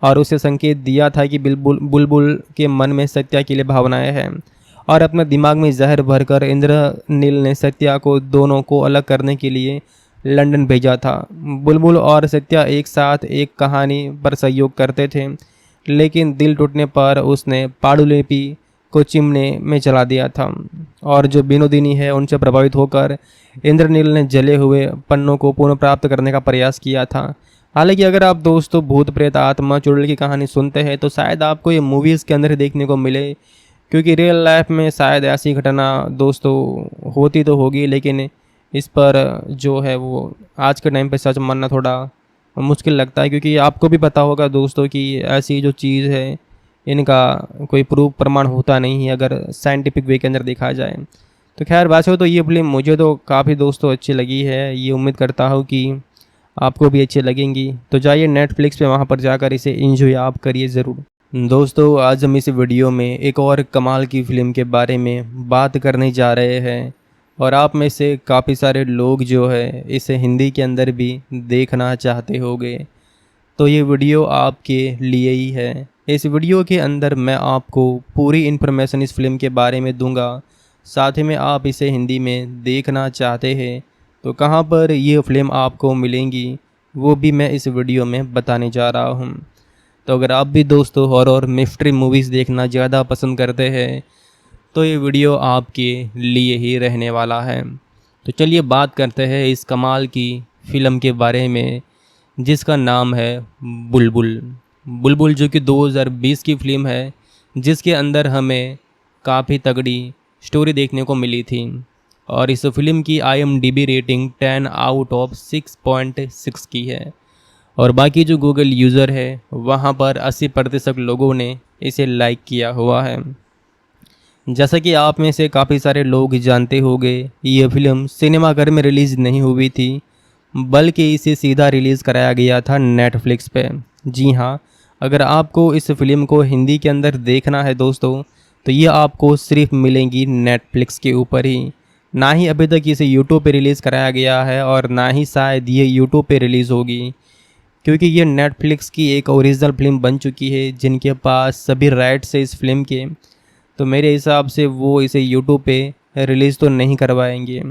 और उसे संकेत दिया था कि बुलबुल के मन में सत्या के लिए भावनाएं हैं। और अपने दिमाग में जहर भरकर इंद्रनील ने सत्या को दोनों को अलग करने के लिए लंदन भेजा था। बुलबुल और सत्या एक साथ एक कहानी पर सहयोग करते थे, लेकिन दिल टूटने पर उसने पांडुलिपि को चिमने में चला दिया था। और जो विनोदिनी है उनसे प्रभावित होकर इंद्रनील ने जले हुए पन्नों को पुनः प्राप्त करने का प्रयास किया था। हालांकि अगर आप दोस्तों भूत प्रेत आत्मा चुड़ैल की कहानी सुनते हैं तो शायद आपको ये मूवीज़ के अंदर देखने को मिले, क्योंकि रियल लाइफ में शायद ऐसी घटना दोस्तों होती तो होगी, लेकिन इस पर जो है वो आज के टाइम पे सच मानना थोड़ा मुश्किल लगता है। क्योंकि आपको भी पता होगा दोस्तों कि ऐसी जो चीज़ है इनका कोई प्रूफ प्रमाण होता नहीं है अगर साइंटिफिक वे के अंदर देखा जाए। तो खैर वैसे तो ये फिल्म मुझे तो काफ़ी दोस्तों अच्छी लगी है, ये उम्मीद करता हूँ कि आपको भी अच्छी लगेंगी। तो जाइए नेटफ्लिक्स पे वहाँ पर जाकर इसे एंजॉय आप करिए ज़रूर। दोस्तों आज हम इस वीडियो में एक और कमाल की फ़िल्म के बारे में बात करने जा रहे हैं, और आप में से काफ़ी सारे लोग जो है इसे हिंदी के अंदर भी देखना चाहते होंगे, तो ये वीडियो आपके लिए ही है। इस वीडियो के अंदर मैं आपको पूरी इन्फॉर्मेशन इस फिल्म के बारे में दूंगा, साथ ही में आप इसे हिंदी में देखना चाहते हैं तो कहाँ पर ये फिल्म आपको मिलेंगी वो भी मैं इस वीडियो में बताने जा रहा हूँ। तो अगर आप भी दोस्तों हॉरर मिस्ट्री मूवीज़ देखना ज़्यादा पसंद करते हैं तो ये वीडियो आपके लिए ही रहने वाला है। तो चलिए बात करते हैं इस कमाल की फ़िल्म के बारे में जिसका नाम है बुलबुल। बुलबुल जो कि 2020 की फ़िल्म है, जिसके अंदर हमें काफ़ी तगड़ी स्टोरी देखने को मिली थी। और इस फिल्म की IMDb रेटिंग 10 आउट ऑफ 6.6 की है, और बाकी जो गूगल यूज़र है वहाँ पर 80% लोगों ने इसे लाइक किया हुआ है। जैसा कि आप में से काफ़ी सारे लोग जानते होंगे, ये फिल्म सिनेमाघर में रिलीज़ नहीं हुई थी, बल्कि इसे सीधा रिलीज़ कराया गया था नेटफ्लिक्स पे। जी हाँ, अगर आपको इस फिल्म को हिंदी के अंदर देखना है दोस्तों तो ये आपको सिर्फ मिलेंगी नेटफ्लिक्स के ऊपर ही। ना ही अभी तक इसे यूट्यूब पे रिलीज़ कराया गया है और ना ही शायद ये यूट्यूब पे रिलीज़ होगी, क्योंकि ये नेटफ्लिक्स की एक ओरिजिनल फिल्म बन चुकी है जिनके पास सभी राइट्स है इस फिल्म के। तो मेरे हिसाब से वो इसे यूट्यूब पे रिलीज़ तो नहीं करवाएंगे।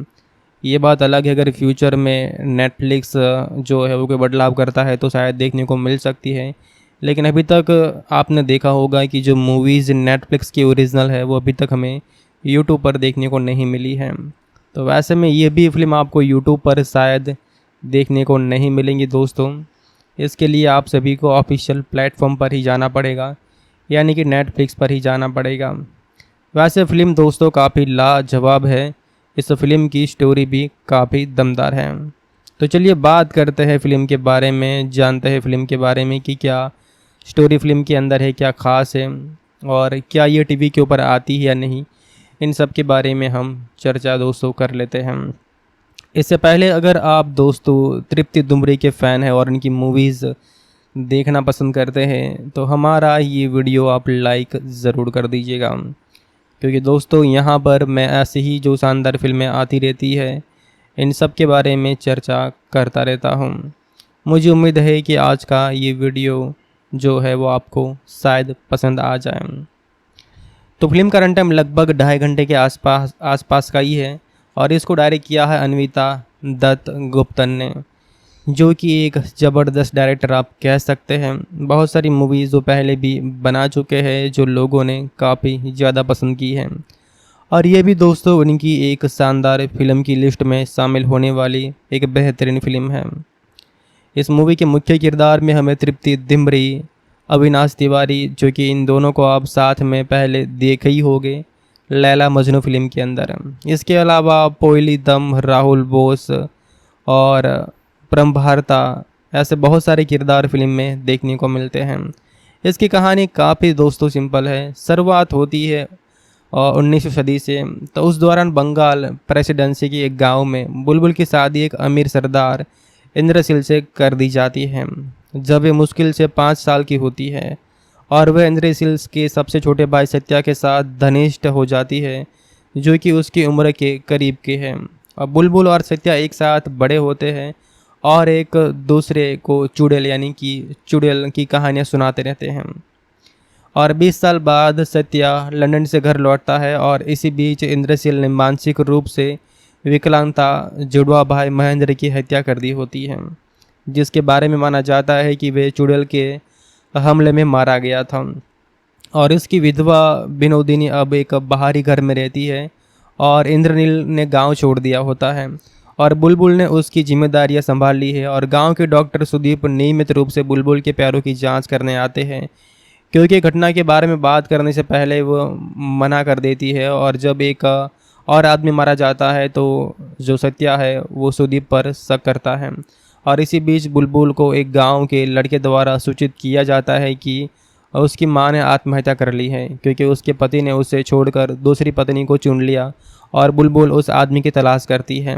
ये बात अलग है अगर फ्यूचर में नेटफ्लिक्स जो है वो कोई बदलाव करता है तो शायद देखने को मिल सकती है, लेकिन अभी तक आपने देखा होगा कि जो मूवीज़ नेटफ्लिक्स की ओरिजिनल है वो अभी तक हमें यूट्यूब पर देखने को नहीं मिली है। तो वैसे में ये भी फिल्म आपको यूट्यूब पर शायद देखने को नहीं मिलेंगी दोस्तों। इसके लिए आप सभी को ऑफिशियल प्लेटफॉर्म पर ही जाना पड़ेगा, यानी कि नेटफ्लिक्स पर ही जाना पड़ेगा। वैसे फ़िल्म दोस्तों काफ़ी लाजवाब है, इस फिल्म की स्टोरी भी काफ़ी दमदार है। तो चलिए बात करते हैं फ़िल्म के बारे में, जानते हैं फ़िल्म के बारे में कि क्या स्टोरी फ़िल्म के अंदर है, क्या ख़ास है और क्या ये टीवी के ऊपर आती है या नहीं। इन सब के बारे में हम चर्चा दोस्तों कर लेते हैं। इससे पहले अगर आप दोस्तों तृप्ति दुमरी के फ़ैन हैं और उनकी मूवीज़ देखना पसंद करते हैं तो हमारा ये वीडियो आप लाइक ज़रूर कर दीजिएगा, क्योंकि दोस्तों यहाँ पर मैं ऐसे ही जो शानदार फिल्में आती रहती है इन सब के बारे में चर्चा करता रहता हूँ। मुझे उम्मीद है कि आज का ये वीडियो जो है वो आपको शायद पसंद आ जाए। तो फिल्म का रन टाइम लगभग 2.5 घंटे के आसपास का ही है और इसको डायरेक्ट किया है अन्विता दत्त गुप्तन ने, जो कि एक ज़बरदस्त डायरेक्टर आप कह सकते हैं। बहुत सारी मूवीज़ जो पहले भी बना चुके हैं जो लोगों ने काफ़ी ज़्यादा पसंद की हैं, और ये भी दोस्तों उनकी एक शानदार फिल्म की लिस्ट में शामिल होने वाली एक बेहतरीन फिल्म है। इस मूवी के मुख्य किरदार में हमें तृप्ति दिमरी, अविनाश तिवारी, जो कि इन दोनों को आप साथ में पहले देखे ही होंगे लैला मजनू फिल्म के अंदर। इसके अलावा पोयली दम, राहुल बोस और प्रमभारता, ऐसे बहुत सारे किरदार फिल्म में देखने को मिलते हैं। इसकी कहानी काफ़ी दोस्तों सिंपल है। शुरुआत होती है 19वीं सदी से। तो उस दौरान बंगाल प्रेसिडेंसी के एक गांव में बुलबुल की शादी एक अमीर सरदार इंद्रशील से कर दी जाती है जब वे मुश्किल से 5 साल की होती है, और वह इंद्रशील के सबसे छोटे भाई सत्या के साथ घनिष्ठ हो जाती है, जो कि उसकी उम्र के करीब के हैं। अब बुलबुल और सत्या एक साथ बड़े होते हैं और एक दूसरे को चुड़ैल यानी कि चुड़ैल की कहानियाँ सुनाते रहते हैं। और 20 साल बाद सत्या लंदन से घर लौटता है और इसी बीच इंद्रशील ने मानसिक रूप से विकलांगता जुड़वा भाई महेंद्र की हत्या कर दी होती है, जिसके बारे में माना जाता है कि वे चुड़ैल के हमले में मारा गया था। और इसकी विधवा विनोदिनी अब एक बाहरी घर में रहती है और इंद्रनील ने गांव छोड़ दिया होता है और बुलबुल ने उसकी जिम्मेदारियां संभाल ली है। और गांव के डॉक्टर सुदीप नियमित रूप से बुलबुल के पैरों की जांच करने आते हैं, क्योंकि घटना के बारे में बात करने से पहले वो मना कर देती है। और जब एक और आदमी मारा जाता है तो जो सत्या है वो सुदीप पर शक करता है। और इसी बीच बुलबुल को एक गांव के लड़के द्वारा सूचित किया जाता है कि उसकी मां ने आत्महत्या कर ली है, क्योंकि उसके पति ने उसे छोड़कर दूसरी पत्नी को चुन लिया। और बुलबुल उस आदमी की तलाश करती है।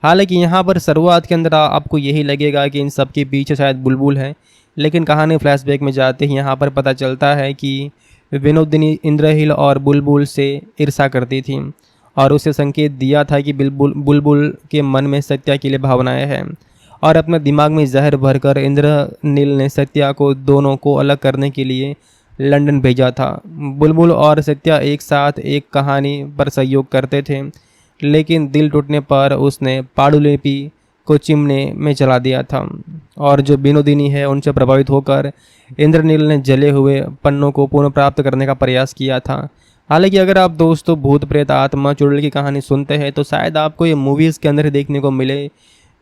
हालांकि यहाँ पर शुरुआत के अंदर आपको यही लगेगा कि इन सब के पीछे शायद बुलबुल है, लेकिन कहानी फ्लैशबैक में जाते ही यहाँ पर पता चलता है कि विनोदिनी इंद्रहील और बुलबुल से ईर्ष्या करती थी और उसे संकेत दिया था कि बुलबुल के मन में सत्या के लिए भावनाएं हैं, और अपने दिमाग में जहर भरकर इंद्रनील ने सत्या को दोनों को अलग करने के लिए लंदन भेजा था। बुलबुल और सत्या एक साथ एक कहानी पर सहयोग करते थे, लेकिन दिल टूटने पर उसने पांडुलिपि को चिमने में चला दिया था। और जो विनोदिनी है उनसे प्रभावित होकर इंद्रनील ने जले हुए पन्नों को पुनः प्राप्त करने का प्रयास किया था। हालांकि अगर आप दोस्तों भूत प्रेत आत्मा चुड़ैल की कहानी सुनते हैं तो शायद आपको ये मूवीज़ के अंदर देखने को मिले,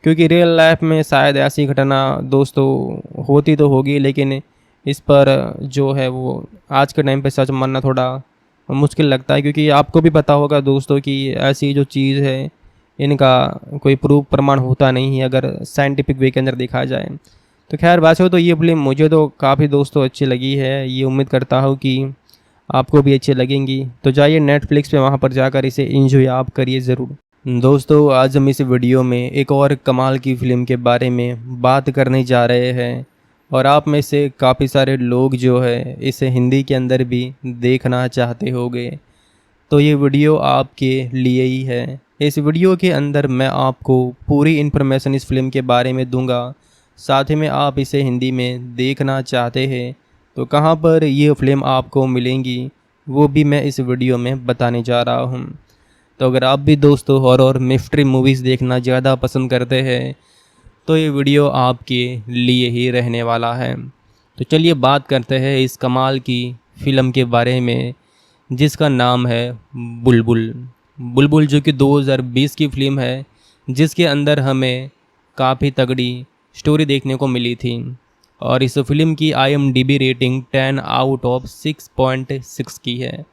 क्योंकि रियल लाइफ में शायद ऐसी घटना दोस्तों होती तो होगी, लेकिन इस पर जो है वो आज के टाइम पे सच मानना थोड़ा मुश्किल लगता है, क्योंकि आपको भी पता होगा दोस्तों कि ऐसी जो चीज़ है इनका कोई प्रूफ प्रमाण होता नहीं है अगर साइंटिफिक वे के अंदर देखा जाए। तो खैर वैसे तो ये फिल्म मुझे तो काफ़ी दोस्तों अच्छी लगी है, ये उम्मीद करता हूँ कि आपको भी अच्छी लगेंगी। तो जाइए नेटफ्लिक्स पे वहाँ पर जाकर इसे एंजॉय आप करिए ज़रूर। दोस्तों आज हम इस वीडियो में एक और कमाल की फ़िल्म के बारे में बात करने जा रहे हैं, और आप में से काफ़ी सारे लोग जो है इसे हिंदी के अंदर भी देखना चाहते होंगे, तो ये वीडियो आपके लिए ही है। इस वीडियो के अंदर मैं आपको पूरी इन्फॉर्मेशन इस फिल्म के बारे में दूंगा, साथ ही में आप इसे हिंदी में देखना चाहते हैं तो कहां पर ये फिल्म आपको मिलेंगी वो भी मैं इस वीडियो में बताने जा रहा हूं। तो अगर आप भी दोस्तों हॉरर मिस्ट्री मूवीज़ देखना ज़्यादा पसंद करते हैं तो ये वीडियो आपके लिए ही रहने वाला है। तो चलिए बात करते हैं इस कमाल की फ़िल्म के बारे में जिसका नाम है बुलबुल। बुलबुल जो कि 2020 की फ़िल्म है, जिसके अंदर हमें काफ़ी तगड़ी स्टोरी देखने को मिली थी। और इस फिल्म की IMDb रेटिंग 10 आउट ऑफ 6.6 की है।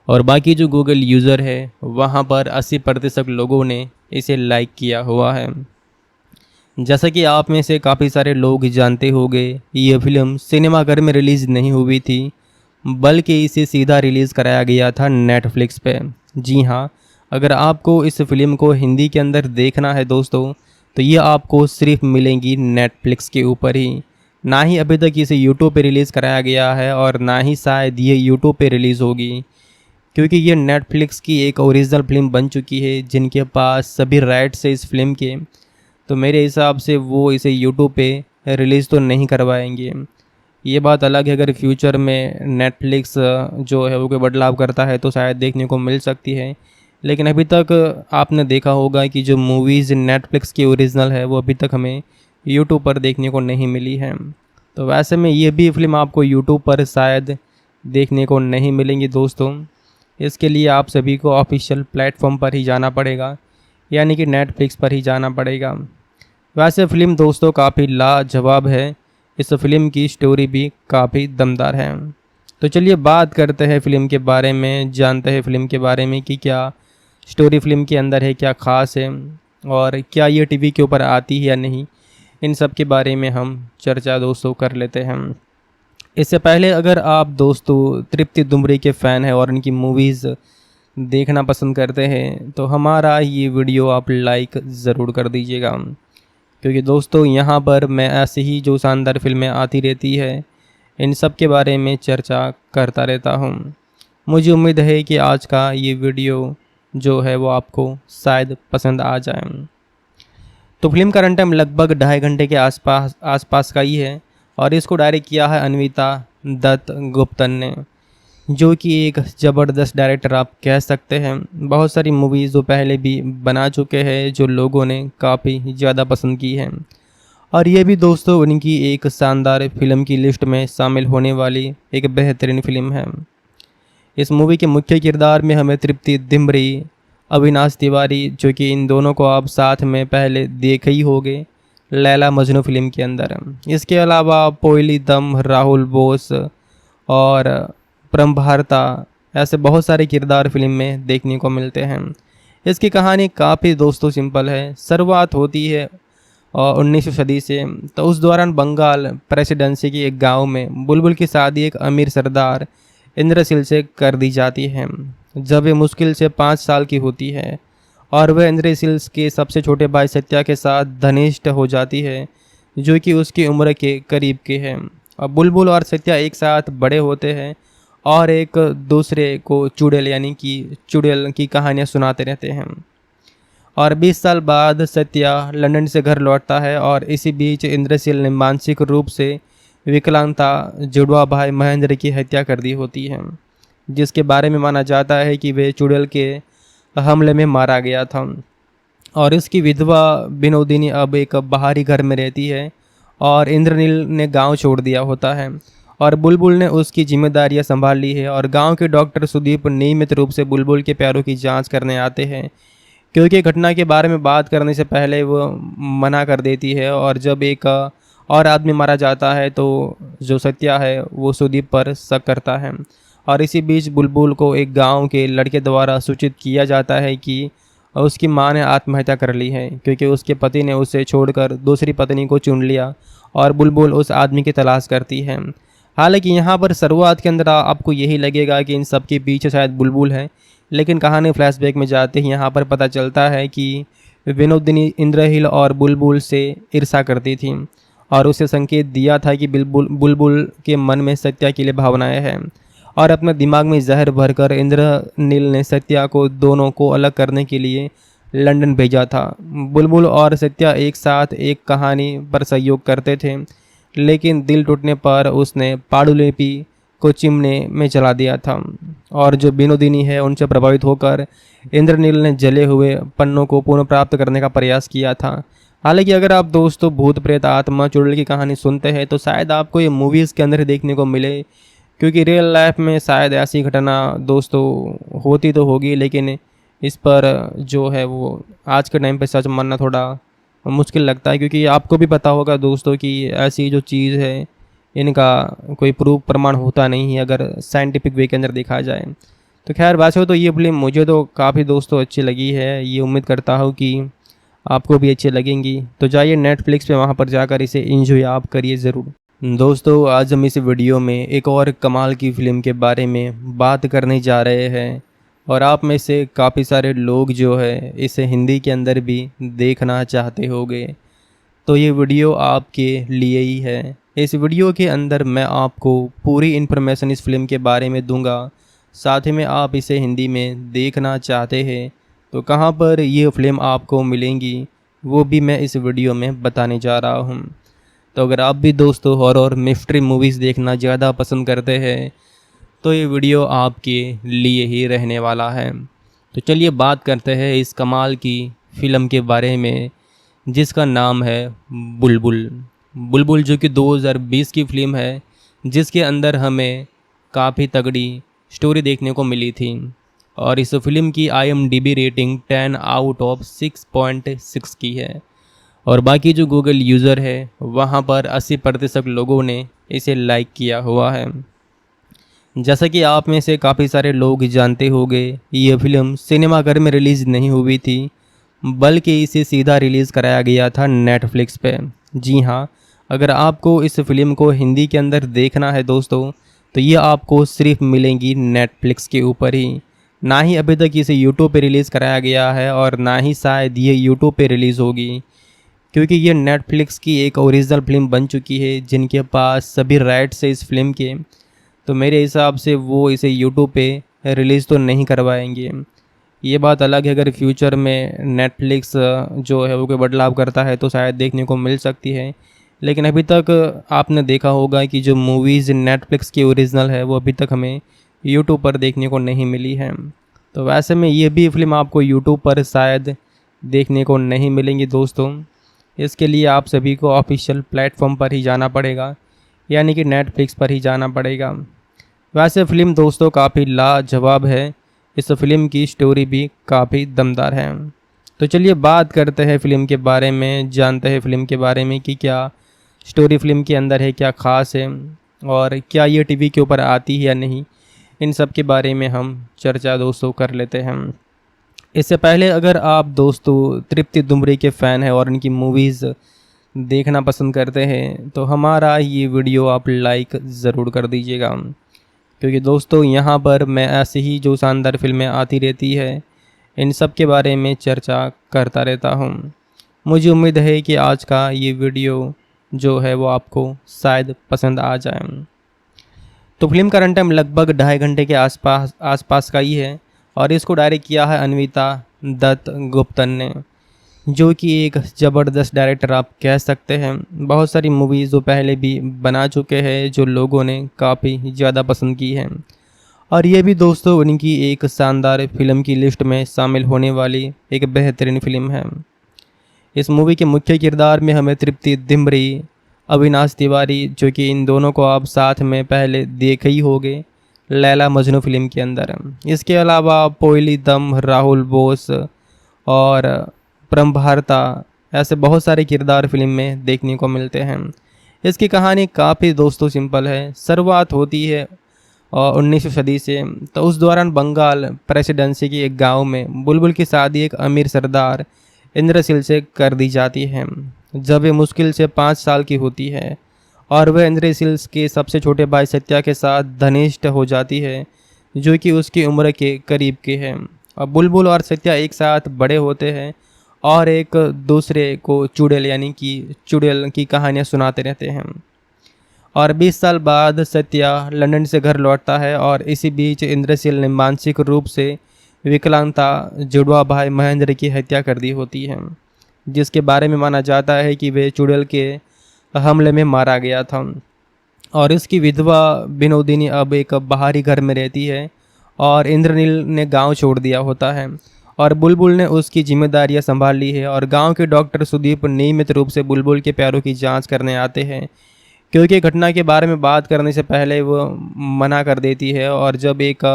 और बाकी जो गूगल यूज़र है वहाँ पर 80% लोगों ने इसे लाइक किया हुआ है। जैसा कि आप में से काफ़ी सारे लोग जानते होंगे, ये फिल्म सिनेमाघर में रिलीज़ नहीं हुई थी, बल्कि इसे सीधा रिलीज़ कराया गया था नेटफ्लिक्स पे। जी हाँ, अगर आपको इस फिल्म को हिंदी के अंदर देखना है दोस्तों, तो ये आपको सिर्फ मिलेंगी नेटफ्लिक्स के ऊपर ही। ना ही अभी तक इसे यूट्यूब पे रिलीज़ कराया गया है और ना ही शायद ये यूट्यूब पे रिलीज़ होगी, क्योंकि ये नेटफ्लिक्स की एक ओरिजिनल फिल्म बन चुकी है जिनके पास सभी राइट्स है इस फिल्म के। तो मेरे हिसाब से वो इसे यूट्यूब पे रिलीज़ तो नहीं करवाएंगे। ये बात अलग है, अगर फ्यूचर में नेटफ्लिक्स जो है वो कोई बदलाव करता है तो शायद देखने को मिल सकती है। लेकिन अभी तक आपने देखा होगा कि जो मूवीज़ नेटफ्लिक्स की ओरिजिनल है वो अभी तक हमें यूट्यूब पर देखने को नहीं मिली है। तो वैसे में ये भी फिल्म आपको यूट्यूब पर शायद देखने को नहीं मिलेंगी दोस्तों। इसके लिए आप सभी को ऑफिशियल प्लेटफॉर्म पर ही जाना पड़ेगा, यानी कि नेटफ्लिक्स पर ही जाना पड़ेगा। वैसे फ़िल्म दोस्तों काफ़ी लाजवाब है, इस फिल्म की स्टोरी भी काफ़ी दमदार है। तो चलिए बात करते हैं फ़िल्म के बारे में, जानते हैं फ़िल्म के बारे में कि क्या स्टोरी फ़िल्म के अंदर है, क्या ख़ास है और क्या ये टीवी के ऊपर आती है या नहीं। इन सब के बारे में हम चर्चा दोस्तों कर लेते हैं। इससे पहले अगर आप दोस्तों तृप्ति दुमरी के फ़ैन हैं और उनकी मूवीज़ देखना पसंद करते हैं तो हमारा ये वीडियो आप लाइक ज़रूर कर दीजिएगा, क्योंकि दोस्तों यहाँ पर मैं ऐसे ही जो शानदार फिल्में आती रहती है इन सब के बारे में चर्चा करता रहता हूँ। मुझे उम्मीद है कि आज का ये वीडियो जो है वो आपको शायद पसंद आ जाए। तो फिल्म का रन टाइम लगभग 2.5 घंटे के आसपास का ही है और इसको डायरेक्ट किया है अन्विता दत्त गुप्तन ने, जो कि एक ज़बरदस्त डायरेक्टर आप कह सकते हैं। बहुत सारी मूवीज़ जो पहले भी बना चुके हैं जो लोगों ने काफ़ी ज़्यादा पसंद की हैं, और ये भी दोस्तों उनकी एक शानदार फिल्म की लिस्ट में शामिल होने वाली एक बेहतरीन फिल्म है। इस मूवी के मुख्य किरदार में हमें तृप्ति दिमरी, अविनाश तिवारी, जो कि इन दोनों को आप साथ में पहले देखे ही होंगे लैला मजनू फिल्म के अंदर। इसके अलावा पोयली दम, राहुल बोस और प्रमभारता, ऐसे बहुत सारे किरदार फिल्म में देखने को मिलते हैं। इसकी कहानी काफ़ी दोस्तों सिंपल है। शुरुआत होती है 19वीं सदी से। तो उस दौरान बंगाल प्रेसिडेंसी के एक गांव में बुलबुल की शादी एक अमीर सरदार इंद्रशील से कर दी जाती है जब वे मुश्किल से 5 साल की होती है, और वह इंद्रशील के सबसे छोटे भाई सत्या के साथ घनिष्ठ हो जाती है, जो कि उसकी उम्र के करीब के हैं। अब बुलबुल और सत्या एक साथ बड़े होते हैं और एक दूसरे को चुड़ैल यानी कि चुड़ैल की कहानियाँ सुनाते रहते हैं। और 20 साल बाद सत्या लंदन से घर लौटता है और इसी बीच इंद्रशील ने मानसिक रूप से विकलांगता जुड़वा भाई महेंद्र की हत्या कर दी होती है, जिसके बारे में माना जाता है कि वे चुड़ैल के हमले में मारा गया था। और इसकी विधवा विनोदिनी अब एक बाहरी घर में रहती है और इंद्रनील ने गांव छोड़ दिया होता है और बुलबुल ने उसकी जिम्मेदारियां संभाल ली है। और गांव के डॉक्टर सुदीप नियमित रूप से बुलबुल के पैरों की जांच करने आते हैं, क्योंकि घटना के बारे में बात करने से पहले वो मना कर देती है। और जब एक और आदमी मारा जाता है तो जो सत्या है वो सुदीप पर शक करता है। और इसी बीच बुलबुल को एक गांव के लड़के द्वारा सूचित किया जाता है कि उसकी मां ने आत्महत्या कर ली है, क्योंकि उसके पति ने उसे छोड़कर दूसरी पत्नी को चुन लिया। और बुलबुल उस आदमी की तलाश करती है। हालांकि यहाँ पर शुरुआत के अंदर आपको यही लगेगा कि इन सब के पीछे शायद बुलबुल है, लेकिन कहानी फ्लैशबैक में जाते ही यहाँ पर पता चलता है कि विनोदिनी इंद्रहिल और बुलबुल से ईर्षा करती थी और उसे संकेत दिया था कि बुलबुल के मन में सत्या के लिए भावनाएं हैं, और अपने दिमाग में जहर भरकर इंद्रनील ने सत्या को दोनों को अलग करने के लिए लंदन भेजा था। बुलबुल और सत्या एक साथ एक कहानी पर सहयोग करते थे, लेकिन दिल टूटने पर उसने पांडुलिपि को चिमने में चला दिया था। और जो विनोदिनी है उनसे प्रभावित होकर इंद्रनील ने जले हुए पन्नों को पुनः प्राप्त करने का प्रयास किया था। हालांकि अगर आप दोस्तों भूत प्रेत आत्मा चुड़ैल की कहानी सुनते हैं तो शायद आपको ये मूवीज़ के अंदर देखने को मिले, क्योंकि रियल लाइफ में शायद ऐसी घटना दोस्तों होती तो होगी, लेकिन इस पर जो है वो आज के टाइम पे सच मानना थोड़ा मुश्किल लगता है, क्योंकि आपको भी पता होगा दोस्तों कि ऐसी जो चीज़ है इनका कोई प्रूफ प्रमाण होता नहीं है अगर साइंटिफिक वे के अंदर देखा जाए। तो खैर वैसे तो ये फिल्म मुझे तो काफ़ी दोस्तों अच्छी लगी है, ये उम्मीद करता हूँ कि आपको भी अच्छी लगेंगी। तो जाइए नेटफ्लिक्स पे, वहाँ पर जाकर इसे एंजॉय आप करिए ज़रूर। दोस्तों आज हम इस वीडियो में एक और कमाल की फ़िल्म के बारे में बात करने जा रहे हैं, और आप में से काफ़ी सारे लोग जो है इसे हिंदी के अंदर भी देखना चाहते होंगे। तो ये वीडियो आपके लिए ही है। इस वीडियो के अंदर मैं आपको पूरी इन्फॉर्मेशन इस फिल्म के बारे में दूंगा। साथ ही में आप इसे हिंदी में देखना चाहते हैं तो कहां पर ये फिल्म आपको मिलेंगी वो भी मैं इस वीडियो में बताने जा रहा हूं। तो अगर आप भी दोस्तों हॉरर मिस्ट्री मूवीज़ देखना ज़्यादा पसंद करते हैं तो ये वीडियो आपके लिए ही रहने वाला है। तो चलिए बात करते हैं इस कमाल की फ़िल्म के बारे में जिसका नाम है बुलबुल। बुलबुल जो कि 2020 की फ़िल्म है, जिसके अंदर हमें काफ़ी तगड़ी स्टोरी देखने को मिली थी। और इस फिल्म की IMDb रेटिंग 10 आउट ऑफ 6.6 की है। और बाकी जो गूगल यूज़र है वहाँ पर 80% लोगों ने इसे लाइक किया हुआ है। जैसा कि आप में से काफ़ी सारे लोग जानते होंगे, ये फिल्म सिनेमाघर में रिलीज़ नहीं हुई थी, बल्कि इसे सीधा रिलीज़ कराया गया था नेटफ्लिक्स पे। जी हाँ, अगर आपको इस फिल्म को हिंदी के अंदर देखना है दोस्तों तो ये आपको सिर्फ मिलेंगी नेटफ्लिक्स के ऊपर ही। ना ही अभी तक इसे यूट्यूब पे रिलीज़ कराया गया है और ना ही शायद ये यूट्यूब पे रिलीज़ होगी, क्योंकि ये नेटफ्लिक्स की एक ओरिजिनल फिल्म बन चुकी है जिनके पास सभी राइट्स है इस फिल्म के। तो मेरे हिसाब से वो इसे यूट्यूब पे रिलीज़ तो नहीं करवाएंगे। ये बात अलग है, अगर फ्यूचर में नेटफ्लिक्स जो है वो कोई बदलाव करता है तो शायद देखने को मिल सकती है। लेकिन अभी तक आपने देखा होगा कि जो मूवीज़ नेटफ्लिक्स की ओरिजिनल है वो अभी तक हमें यूट्यूब पर देखने को नहीं मिली है। तो वैसे में ये भी फिल्म आपको यूट्यूब पर शायद देखने को नहीं मिलेंगी दोस्तों। इसके लिए आप सभी को ऑफिशियल प्लेटफॉर्म पर ही जाना पड़ेगा, यानी कि नेटफ्लिक्स पर ही जाना पड़ेगा। वैसे फ़िल्म दोस्तों काफ़ी लाजवाब है, इस फिल्म की स्टोरी भी काफ़ी दमदार है। तो चलिए बात करते हैं फ़िल्म के बारे में, जानते हैं फ़िल्म के बारे में कि क्या स्टोरी फिल्म के अंदर है, क्या ख़ास है और क्या ये टीवी के ऊपर आती है या नहीं। इन सब के बारे में हम चर्चा दोस्तों कर लेते हैं। इससे पहले अगर आप दोस्तों तृप्ति दुमरे के फ़ैन हैं और इनकी मूवीज़ देखना पसंद करते हैं तो हमारा ये वीडियो आप लाइक ज़रूर कर दीजिएगा, क्योंकि दोस्तों यहाँ पर मैं ऐसी ही जो शानदार फिल्में आती रहती है इन सब के बारे में चर्चा करता रहता हूँ। मुझे उम्मीद है कि आज का ये वीडियो जो है वो आपको शायद पसंद आ जाए। तो फिल्म का रन टाइम लगभग 2.5 घंटे के आसपास का ही है और इसको डायरेक्ट किया है अन्विता दत्त गुप्तन ने, जो कि एक ज़बरदस्त डायरेक्टर आप कह सकते हैं। बहुत सारी मूवीज़ जो पहले भी बना चुके हैं जो लोगों ने काफ़ी ज़्यादा पसंद की हैं, और ये भी दोस्तों उनकी एक शानदार फिल्म की लिस्ट में शामिल होने वाली एक बेहतरीन फिल्म है। इस मूवी के मुख्य किरदार में हमें तृप्ति दिमरी, अविनाश तिवारी, जो कि इन दोनों को आप साथ में पहले देखे ही होंगे लैला मजनू फिल्म के अंदर। इसके अलावा पोयली दम, राहुल बोस और प्रमभारता, ऐसे बहुत सारे किरदार फिल्म में देखने को मिलते हैं। इसकी कहानी काफ़ी दोस्तों सिंपल है। शुरुआत होती है 19वीं सदी से। तो उस दौरान बंगाल प्रेसिडेंसी के एक गांव में बुलबुल की शादी एक अमीर सरदार इंद्रशील से कर दी जाती है जब वे मुश्किल से 5 साल की होती है, और वह इंद्रशील के सबसे छोटे भाई सत्या के साथ घनिष्ठ हो जाती है, जो कि उसकी उम्र के करीब के हैं। अब बुलबुल और सत्या एक साथ बड़े होते हैं और एक दूसरे को चुड़ैल यानी कि चुड़ैल की कहानियाँ सुनाते रहते हैं। और 20 साल बाद सत्या लंदन से घर लौटता है और इसी बीच इंद्रशील ने मानसिक रूप से विकलांगता जुड़वा भाई महेंद्र की हत्या कर दी होती है, जिसके बारे में माना जाता है कि वे चुड़ैल के हमले में मारा गया था। और इसकी विधवा विनोदिनी अब एक बाहरी घर में रहती है और इंद्रनील ने गांव छोड़ दिया होता है और बुलबुल ने उसकी जिम्मेदारियां संभाल ली है। और गांव के डॉक्टर सुदीप नियमित रूप से बुलबुल के पैरों की जांच करने आते हैं, क्योंकि घटना के बारे में बात करने से पहले वो मना कर देती है। और जब एक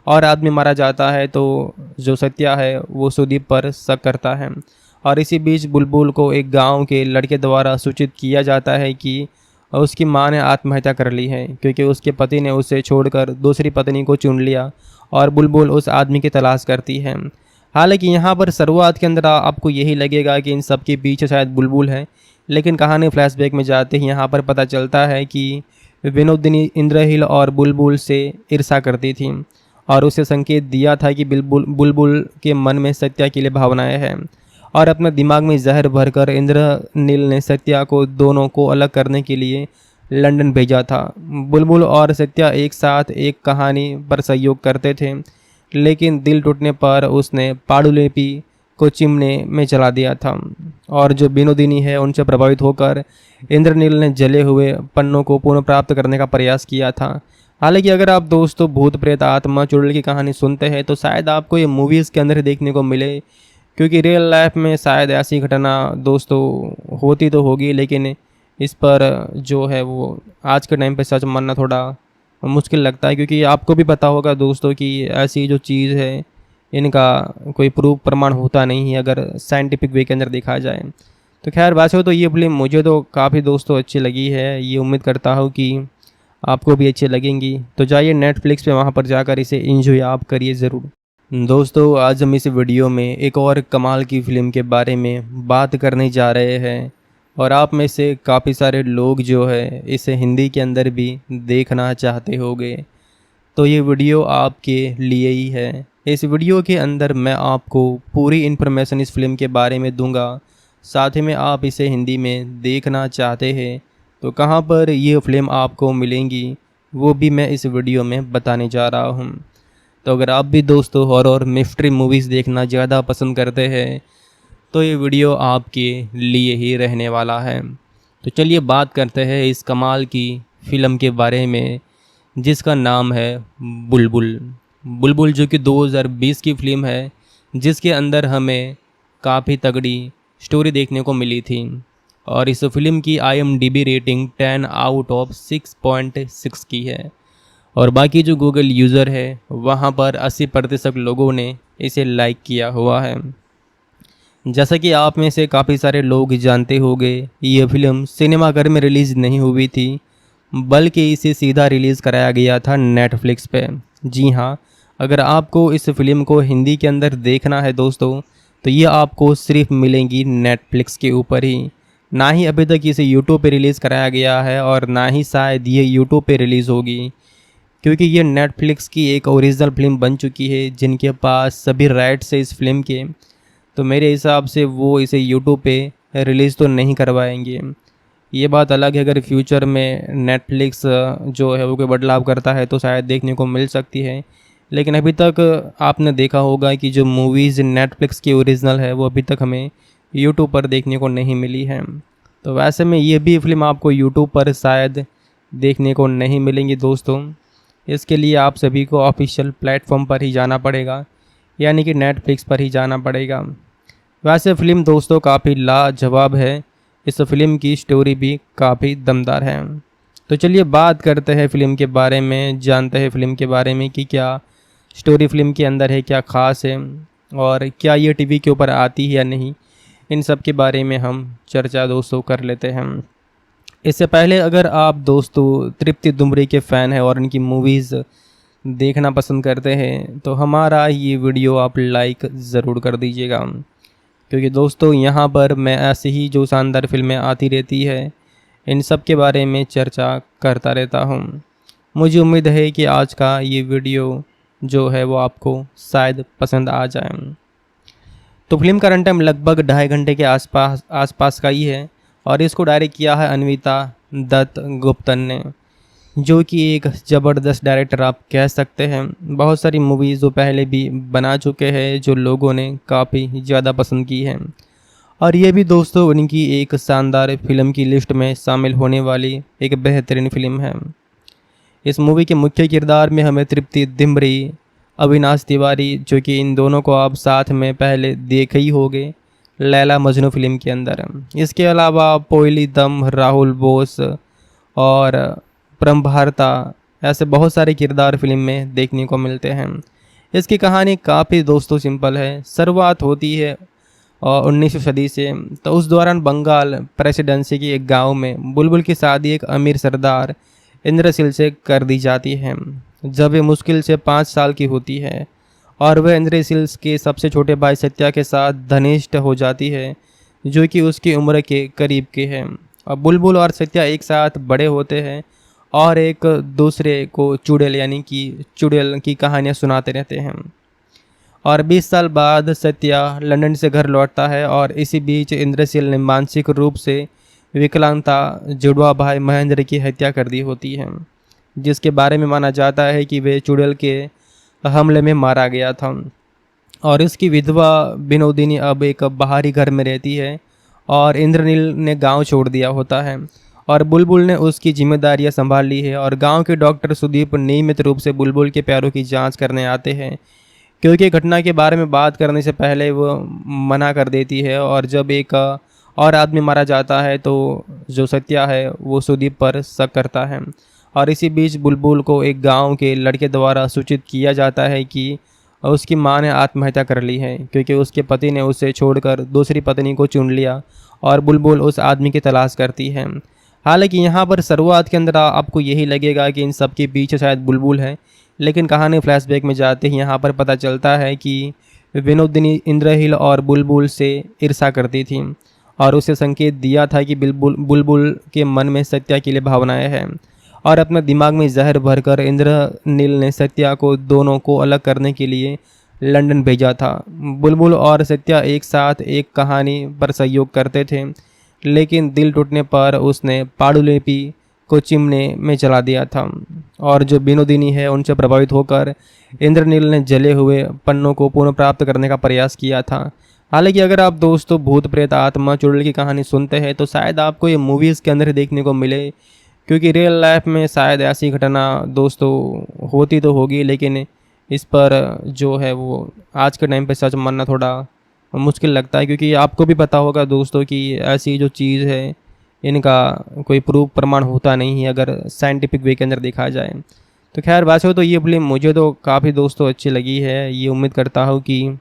और आदमी मारा जाता है तो जो सत्या है वो सुदीप पर शक करता है और इसी बीच बुलबुल को एक गांव के लड़के द्वारा सूचित किया जाता है कि उसकी मां ने आत्महत्या कर ली है, क्योंकि उसके पति ने उसे छोड़कर दूसरी पत्नी को चुन लिया और बुलबुल उस आदमी की तलाश करती है। हालांकि यहाँ पर शुरुआत के अंदर आपको यही लगेगा कि इन सब के पीछे शायद बुलबुल है, लेकिन कहानी फ्लैशबैक में जाते ही यहाँ पर पता चलता है कि विनोदिनी इंद्रहिल और बुलबुल से ईर्ष्या करती थी और उसे संकेत दिया था कि बुलबुल के मन में सत्या के लिए भावनाएं हैं, और अपने दिमाग में जहर भरकर इंद्रनील ने सत्या को दोनों को अलग करने के लिए लंदन भेजा था। बुलबुल और सत्या एक साथ एक कहानी पर सहयोग करते थे, लेकिन दिल टूटने पर उसने पांडुलिपि को चिमने में जला दिया था, और जो विनोदिनी है उनसे प्रभावित होकर इंद्रनील ने जले हुए पन्नों को पुनः प्राप्त करने का प्रयास किया था। हालांकि अगर आप दोस्तों भूत प्रेत आत्मा चुड़ैल की कहानी सुनते हैं तो शायद आपको ये मूवीज़ के अंदर देखने को मिले, क्योंकि रियल लाइफ में शायद ऐसी घटना दोस्तों होती तो होगी, लेकिन इस पर जो है वो आज के टाइम पे सच मानना थोड़ा मुश्किल लगता है, क्योंकि आपको भी पता होगा दोस्तों कि ऐसी जो चीज़ है इनका कोई प्रूफ प्रमाण होता नहीं है अगर साइंटिफिक वे के अंदर देखा जाए। तो खैर बात हो, तो ये फिल्म मुझे तो काफ़ी दोस्तों अच्छी लगी है, ये उम्मीद करता हूँ कि आपको भी अच्छी लगेंगी। तो जाइए नेटफ्लिक्स पे, वहाँ पर जाकर इसे एंजॉय आप करिए ज़रूर। दोस्तों आज हम इस वीडियो में एक और कमाल की फ़िल्म के बारे में बात करने जा रहे हैं, और आप में से काफ़ी सारे लोग जो है इसे हिंदी के अंदर भी देखना चाहते होंगे, तो ये वीडियो आपके लिए ही है। इस वीडियो के अंदर मैं आपको पूरी इन्फॉर्मेशन इस फिल्म के बारे में दूंगा, साथ ही में आप इसे हिंदी में देखना चाहते हैं तो कहां पर ये फिल्म आपको मिलेंगी वो भी मैं इस वीडियो में बताने जा रहा हूं। तो अगर आप भी दोस्तों हॉरर मिस्ट्री मूवीज़ देखना ज़्यादा पसंद करते हैं तो ये वीडियो आपके लिए ही रहने वाला है। तो चलिए बात करते हैं इस कमाल की फ़िल्म के बारे में, जिसका नाम है बुलबुल। बुलबुल जो कि 2020 की फिल्म है, जिसके अंदर हमें काफ़ी तगड़ी स्टोरी देखने को मिली थी, और इस फिल्म की IMDb रेटिंग 10 आउट ऑफ 6.6 की है, और बाकी जो गूगल यूज़र है वहाँ पर 80% लोगों ने इसे लाइक किया हुआ है। जैसा कि आप में से काफ़ी सारे लोग जानते होंगे, ये फिल्म सिनेमाघर में रिलीज़ नहीं हुई थी, बल्कि इसे सीधा रिलीज़ कराया गया था नेटफ्लिक्स पे। जी हाँ, अगर आपको इस फिल्म को हिंदी के अंदर देखना है दोस्तों तो ये आपको सिर्फ मिलेंगी नेटफ्लिक्स के ऊपर ही, ना ही अभी तक इसे यूट्यूब पे रिलीज़ कराया गया है, और ना ही शायद ये यूट्यूब पे रिलीज़ होगी, क्योंकि ये नेटफ्लिक्स की एक ओरिजिनल फिल्म बन चुकी है जिनके पास सभी राइट्स है इस फिल्म के। तो मेरे हिसाब से वो इसे यूट्यूब पे रिलीज़ तो नहीं करवाएंगे। ये बात अलग है, अगर फ्यूचर में नेटफ्लिक्स जो है वो कोई बदलाव करता है तो शायद देखने को मिल सकती है, लेकिन अभी तक आपने देखा होगा कि जो मूवीज़ नेटफ्लिक्स की ओरिजिनल है वो अभी तक हमें यूट्यूब पर देखने को नहीं मिली है। तो वैसे में ये भी फिल्म आपको यूट्यूब पर शायद देखने को नहीं मिलेंगी दोस्तों। इसके लिए आप सभी को ऑफिशियल प्लेटफॉर्म पर ही जाना पड़ेगा, यानी कि नेटफ्लिक्स पर ही जाना पड़ेगा। वैसे फ़िल्म दोस्तों काफ़ी लाजवाब है, इस फिल्म की स्टोरी भी काफ़ी दमदार है। तो चलिए बात करते हैं फ़िल्म के बारे में, जानते हैं फ़िल्म के बारे में कि क्या स्टोरी फिल्म के अंदर है, क्या ख़ास है, और क्या ये टीवी के ऊपर आती है या नहीं। इन सब के बारे में हम चर्चा दोस्तों कर लेते हैं। इससे पहले अगर आप दोस्तों तृप्ति दुमरी के फ़ैन हैं और इनकी मूवीज़ देखना पसंद करते हैं तो हमारा ये वीडियो आप लाइक ज़रूर कर दीजिएगा, क्योंकि दोस्तों यहाँ पर मैं ऐसी ही जो शानदार फिल्में आती रहती है इन सब के बारे में चर्चा करता रहता हूँ। मुझे उम्मीद है कि आज का ये वीडियो जो है वो आपको शायद पसंद आ जाए। तो फिल्म का रन टाइम लगभग 2.5 घंटे के आसपास का ही है, और इसको डायरेक्ट किया है अन्विता दत्त गुप्तन ने, जो कि एक ज़बरदस्त डायरेक्टर आप कह सकते हैं। बहुत सारी मूवीज़ जो पहले भी बना चुके हैं जो लोगों ने काफ़ी ज़्यादा पसंद की हैं, और ये भी दोस्तों उनकी एक शानदार फिल्म की लिस्ट में शामिल होने वाली एक बेहतरीन फिल्म है। इस मूवी के मुख्य किरदार में हमें तृप्ति दिमरी, अविनाश तिवारी, जो कि इन दोनों को आप साथ में पहले देखे ही होंगे लैला मजनू फिल्म के अंदर। इसके अलावा पोयली दम, राहुल बोस और प्रमभारता, ऐसे बहुत सारे किरदार फिल्म में देखने को मिलते हैं। इसकी कहानी काफ़ी दोस्तों सिंपल है। शुरुआत होती है और 19वीं सदी से। तो उस दौरान बंगाल प्रेसिडेंसी के एक गांव में बुलबुल की शादी एक अमीर सरदार इंद्रशील से कर दी जाती है जब वे मुश्किल से 5 साल की होती है, और वह इंद्रशील के सबसे छोटे भाई सत्या के साथ घनिष्ठ हो जाती है जो कि उसकी उम्र के करीब के हैं। अब बुलबुल और सत्या एक साथ बड़े होते हैं और एक दूसरे को चुड़ैल यानी कि चुड़ैल की कहानियाँ सुनाते रहते हैं। और 20 साल बाद सत्या लंदन से घर लौटता है और इसी बीच इंद्रशील ने मानसिक रूप से विकलांगता जुड़वा भाई महेंद्र की हत्या कर दी होती है, जिसके बारे में माना जाता है कि वे चुड़ैल के हमले में मारा गया था। और इसकी विधवा विनोदिनी अब एक बाहरी घर में रहती है और इंद्रनील ने गांव छोड़ दिया होता है और बुलबुल ने उसकी जिम्मेदारियां संभाल ली है। और गांव के डॉक्टर सुदीप नियमित रूप से बुलबुल के पैरों की जांच करने आते हैं, क्योंकि घटना के बारे में बात करने से पहले वो मना कर देती है। और जब एक और आदमी मारा जाता है तो जो सत्या है वो सुदीप पर शक करता है। और इसी बीच बुलबुल को एक गांव के लड़के द्वारा सूचित किया जाता है कि उसकी मां ने आत्महत्या कर ली है, क्योंकि उसके पति ने उसे छोड़कर दूसरी पत्नी को चुन लिया। और बुलबुल उस आदमी की तलाश करती है। हालांकि यहाँ पर शुरुआत के अंदर आपको यही लगेगा कि इन सब के पीछे शायद बुलबुल है, लेकिन कहानी फ्लैशबैक में जाते ही यहाँ पर पता चलता है कि विनोदिनी इंद्रहील और बुलबुल से ईर्षा करती थी और उसे संकेत दिया था कि बुलबुल के मन में सत्या के लिए भावनाएं हैं। और अपने दिमाग में जहर भरकर इंद्रनील ने सत्या को दोनों को अलग करने के लिए लंदन भेजा था। बुलबुल और सत्या एक साथ एक कहानी पर सहयोग करते थे, लेकिन दिल टूटने पर उसने पांडुलिपि को चिमने में चला दिया था। और जो विनोदिनी है उनसे प्रभावित होकर इंद्रनील ने जले हुए पन्नों को पुनः प्राप्त करने का प्रयास किया था। हालांकि अगर आप दोस्तों भूत प्रेत आत्मा चुड़ैल की कहानी सुनते हैं तो शायद आपको ये मूवीज़ के अंदर देखने को मिले, क्योंकि रियल लाइफ में शायद ऐसी घटना दोस्तों होती तो होगी, लेकिन इस पर जो है वो आज के टाइम पे सच मानना थोड़ा मुश्किल लगता है। क्योंकि आपको भी पता होगा दोस्तों कि ऐसी जो चीज़ है इनका कोई प्रूफ प्रमाण होता नहीं है अगर साइंटिफिक वे के अंदर देखा जाए। तो खैर वैसे तो ये फिल्म मुझे तो काफ़ी दोस्तों अच्छी लगी है, ये उम्मीद करता हूँ कि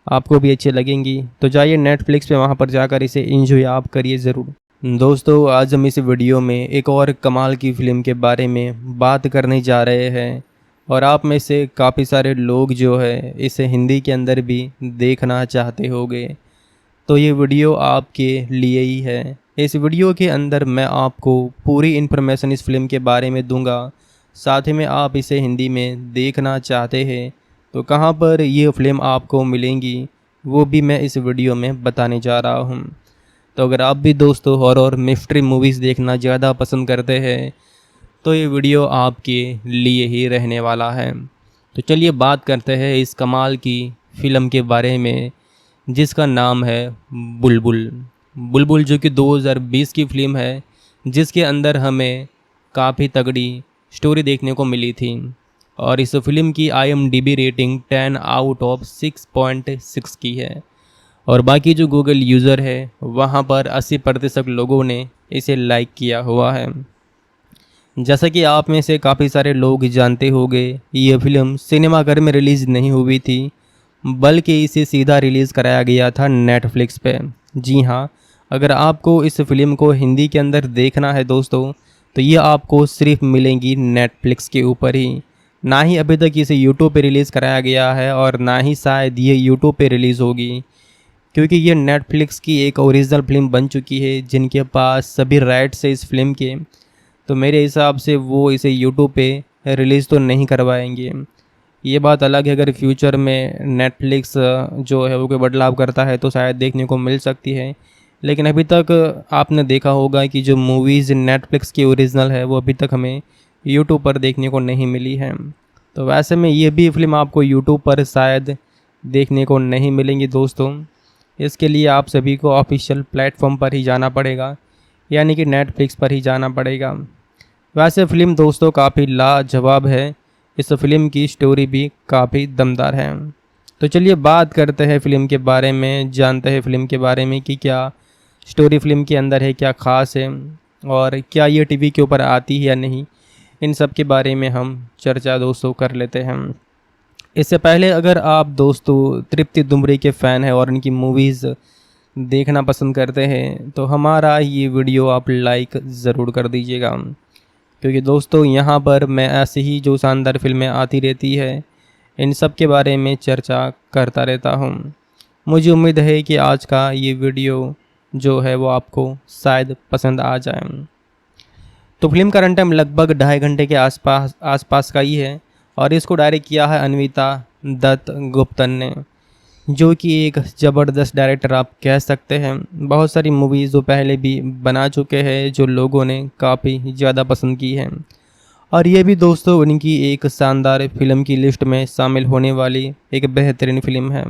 आपको भी अच्छी लगेंगी। तो जाइए नेटफ्लिक्स पे वहाँ पर जाकर इसे एंजॉय आप करिए ज़रूर। दोस्तों आज हम इस वीडियो में एक और कमाल की फ़िल्म के बारे में बात करने जा रहे हैं, और आप में से काफ़ी सारे लोग जो है इसे हिंदी के अंदर भी देखना चाहते होंगे, तो ये वीडियो आपके लिए ही है। इस वीडियो के अंदर मैं आपको पूरी इन्फॉर्मेशन इस फिल्म के बारे में दूंगा। साथ ही में आप इसे हिंदी में देखना चाहते हैं तो कहां पर ये फिल्म आपको मिलेंगी वो भी मैं इस वीडियो में बताने जा रहा हूं। तो अगर आप भी दोस्तों हॉरर मिस्ट्री मूवीज़ देखना ज़्यादा पसंद करते हैं तो ये वीडियो आपके लिए ही रहने वाला है। तो चलिए बात करते हैं इस कमाल की फ़िल्म के बारे में जिसका नाम है बुलबुल। बुलबुल जो कि 2020 की फिल्म है, जिसके अंदर हमें काफ़ी तगड़ी स्टोरी देखने को मिली थी। और इस फिल्म की IMDb रेटिंग 10 आउट ऑफ 6.6 की है। और बाकी जो गूगल यूज़र है वहाँ पर 80% लोगों ने इसे लाइक किया हुआ है। जैसा कि आप में से काफ़ी सारे लोग जानते होंगे, ये फिल्म सिनेमाघर में रिलीज़ नहीं हुई थी, बल्कि इसे सीधा रिलीज़ कराया गया था नेटफ्लिक्स पे। जी हाँ, अगर आपको इस फिल्म को हिंदी के अंदर देखना है दोस्तों तो ये आपको सिर्फ मिलेंगी नेटफ्लिक्स के ऊपर ही। ना ही अभी तक इसे यूट्यूब पे रिलीज़ कराया गया है और ना ही शायद ये यूट्यूब पे रिलीज़ होगी, क्योंकि ये नेटफ्लिक्स की एक ओरिजिनल फिल्म बन चुकी है जिनके पास सभी राइट्स है इस फिल्म के। तो मेरे हिसाब से वो इसे यूट्यूब पे रिलीज़ तो नहीं करवाएंगे। ये बात अलग है अगर फ्यूचर में नेटफ्लिक्स जो है वो कोई बदलाव करता है तो शायद देखने को मिल सकती है, लेकिन अभी तक आपने देखा होगा कि जो मूवीज़ नेटफ्लिक्स की ओरिजिनल है वो अभी तक हमें यूट्यूब पर देखने को नहीं मिली है। तो वैसे में ये भी फिल्म आपको यूट्यूब पर शायद देखने को नहीं मिलेंगी दोस्तों। इसके लिए आप सभी को ऑफिशियल प्लेटफॉर्म पर ही जाना पड़ेगा, यानी कि नेटफ्लिक्स पर ही जाना पड़ेगा। वैसे फ़िल्म दोस्तों काफ़ी लाजवाब है, इस फिल्म की स्टोरी भी काफ़ी दमदार है। तो चलिए बात करते हैं फ़िल्म के बारे में, जानते हैं फ़िल्म के बारे में कि क्या स्टोरी फिल्म के अंदर है, क्या ख़ास है और क्या ये टीवी के ऊपर आती है या नहीं। इन सब के बारे में हम चर्चा दोस्तों कर लेते हैं। इससे पहले अगर आप दोस्तों तृप्ति दुमरी के फ़ैन हैं और इनकी मूवीज़ देखना पसंद करते हैं तो हमारा ये वीडियो आप लाइक ज़रूर कर दीजिएगा, क्योंकि दोस्तों यहाँ पर मैं ऐसे ही जो शानदार फिल्में आती रहती है इन सब के बारे में चर्चा करता रहता हूँ। मुझे उम्मीद है कि आज का ये वीडियो जो है वो आपको शायद पसंद आ जाए। तो फिल्म का रन टाइम लगभग 2.5 घंटे के आसपास का ही है और इसको डायरेक्ट किया है अन्विता दत्त गुप्तन ने, जो कि एक ज़बरदस्त डायरेक्टर आप कह सकते हैं। बहुत सारी मूवीज़ जो पहले भी बना चुके हैं जो लोगों ने काफ़ी ज़्यादा पसंद की हैं, और ये भी दोस्तों उनकी एक शानदार फिल्म की लिस्ट में शामिल होने वाली एक बेहतरीन फिल्म है।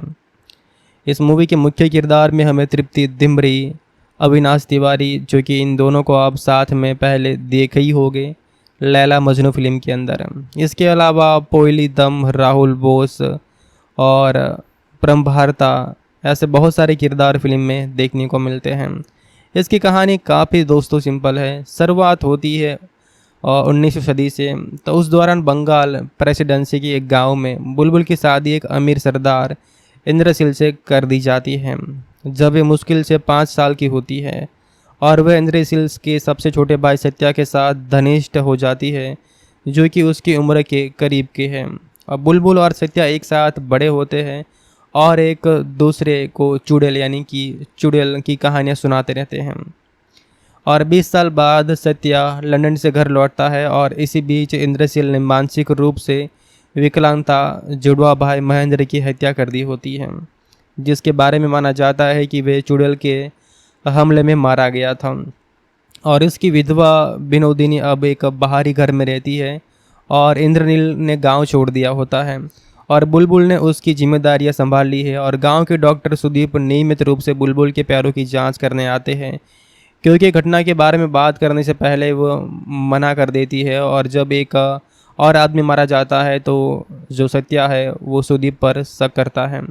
इस मूवी के मुख्य किरदार में हमें तृप्ति डिम्बरी, अविनाश तिवारी, जो कि इन दोनों को आप साथ में पहले देखे ही होंगे लैला मजनू फिल्म के अंदर। इसके अलावा पोयली दम, राहुल बोस और प्रमभारता, ऐसे बहुत सारे किरदार फिल्म में देखने को मिलते हैं। इसकी कहानी काफ़ी दोस्तों सिंपल है। शुरुआत होती है 19वीं सदी से। तो उस दौरान बंगाल प्रेसिडेंसी के एक गांव में बुलबुल की शादी एक अमीर सरदार इंद्रशील से कर दी जाती है जब वे मुश्किल से 5 साल की होती है, और वह इंद्रशील के सबसे छोटे भाई सत्या के साथ घनिष्ठ हो जाती है, जो कि उसकी उम्र के करीब के हैं। अब बुलबुल और सत्या एक साथ बड़े होते हैं और एक दूसरे को चुड़ैल की कहानियाँ सुनाते रहते हैं। और 20 साल बाद सत्या लंदन से घर लौटता है और इसी बीच इंद्रशील ने मानसिक रूप से विकलांगता जुड़वा भाई महेंद्र की हत्या कर दी होती है, जिसके बारे में माना जाता है कि वे चुड़ैल के हमले में मारा गया था। और इसकी विधवा विनोदिनी अब एक बाहरी घर में रहती है और इंद्रनील ने गांव छोड़ दिया होता है और बुलबुल ने उसकी जिम्मेदारियां संभाल ली है। और गांव के डॉक्टर सुदीप नियमित रूप से बुलबुल के पैरों की जांच करने आते हैं, क्योंकि घटना के बारे में बात करने से पहले वो मना कर देती है। और जब एक और आदमी मारा जाता है तो जो सत्या है वो सुदीप पर शक करता है।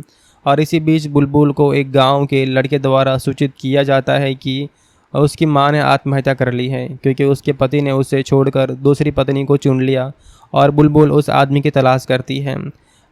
और इसी बीच बुलबुल को एक गांव के लड़के द्वारा सूचित किया जाता है कि उसकी मां ने आत्महत्या कर ली है, क्योंकि उसके पति ने उसे छोड़कर दूसरी पत्नी को चुन लिया। और बुलबुल उस आदमी की तलाश करती है।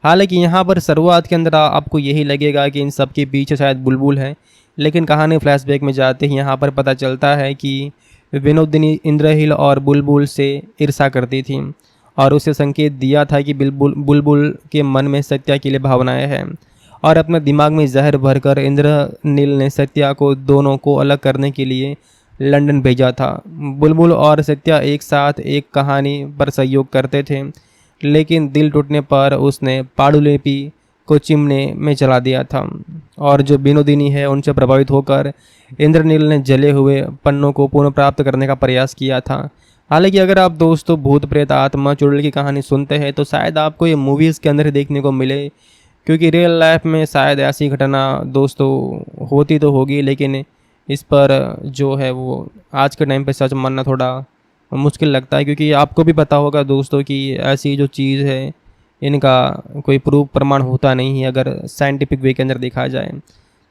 हालांकि यहाँ पर शुरुआत के अंदर आपको यही लगेगा कि इन सब के पीछे शायद बुलबुल है, लेकिन कहानी फ्लैशबैक में जाते ही यहाँ पर पता चलता है कि विनोदिनी इंद्रहील और बुलबुल से ईर्ष्या करती थी और उसे संकेत दिया था कि बुलबुल के मन में सत्या के लिए भावनाएं हैं, और अपने दिमाग में जहर भरकर इंद्रनील ने सत्या को दोनों को अलग करने के लिए लंदन भेजा था। बुलबुल और सत्या एक साथ एक कहानी पर सहयोग करते थे, लेकिन दिल टूटने पर उसने पांडुलिपि को चिमने में जला दिया था। और जो विनोदिनी है उनसे प्रभावित होकर इंद्रनील ने जले हुए पन्नों को पुनः प्राप्त करने का प्रयास किया था। हालांकि अगर आप दोस्तों भूत प्रेत आत्मा चुड़ैल की कहानी सुनते हैं तो शायद आपको ये मूवीज़ के अंदर देखने को मिले, क्योंकि रियल लाइफ में शायद ऐसी घटना दोस्तों होती तो होगी, लेकिन इस पर जो है वो आज के टाइम पे सच मानना थोड़ा मुश्किल लगता है, क्योंकि आपको भी पता होगा दोस्तों कि ऐसी जो चीज़ है इनका कोई प्रूफ प्रमाण होता नहीं है अगर साइंटिफिक वे के अंदर देखा जाए।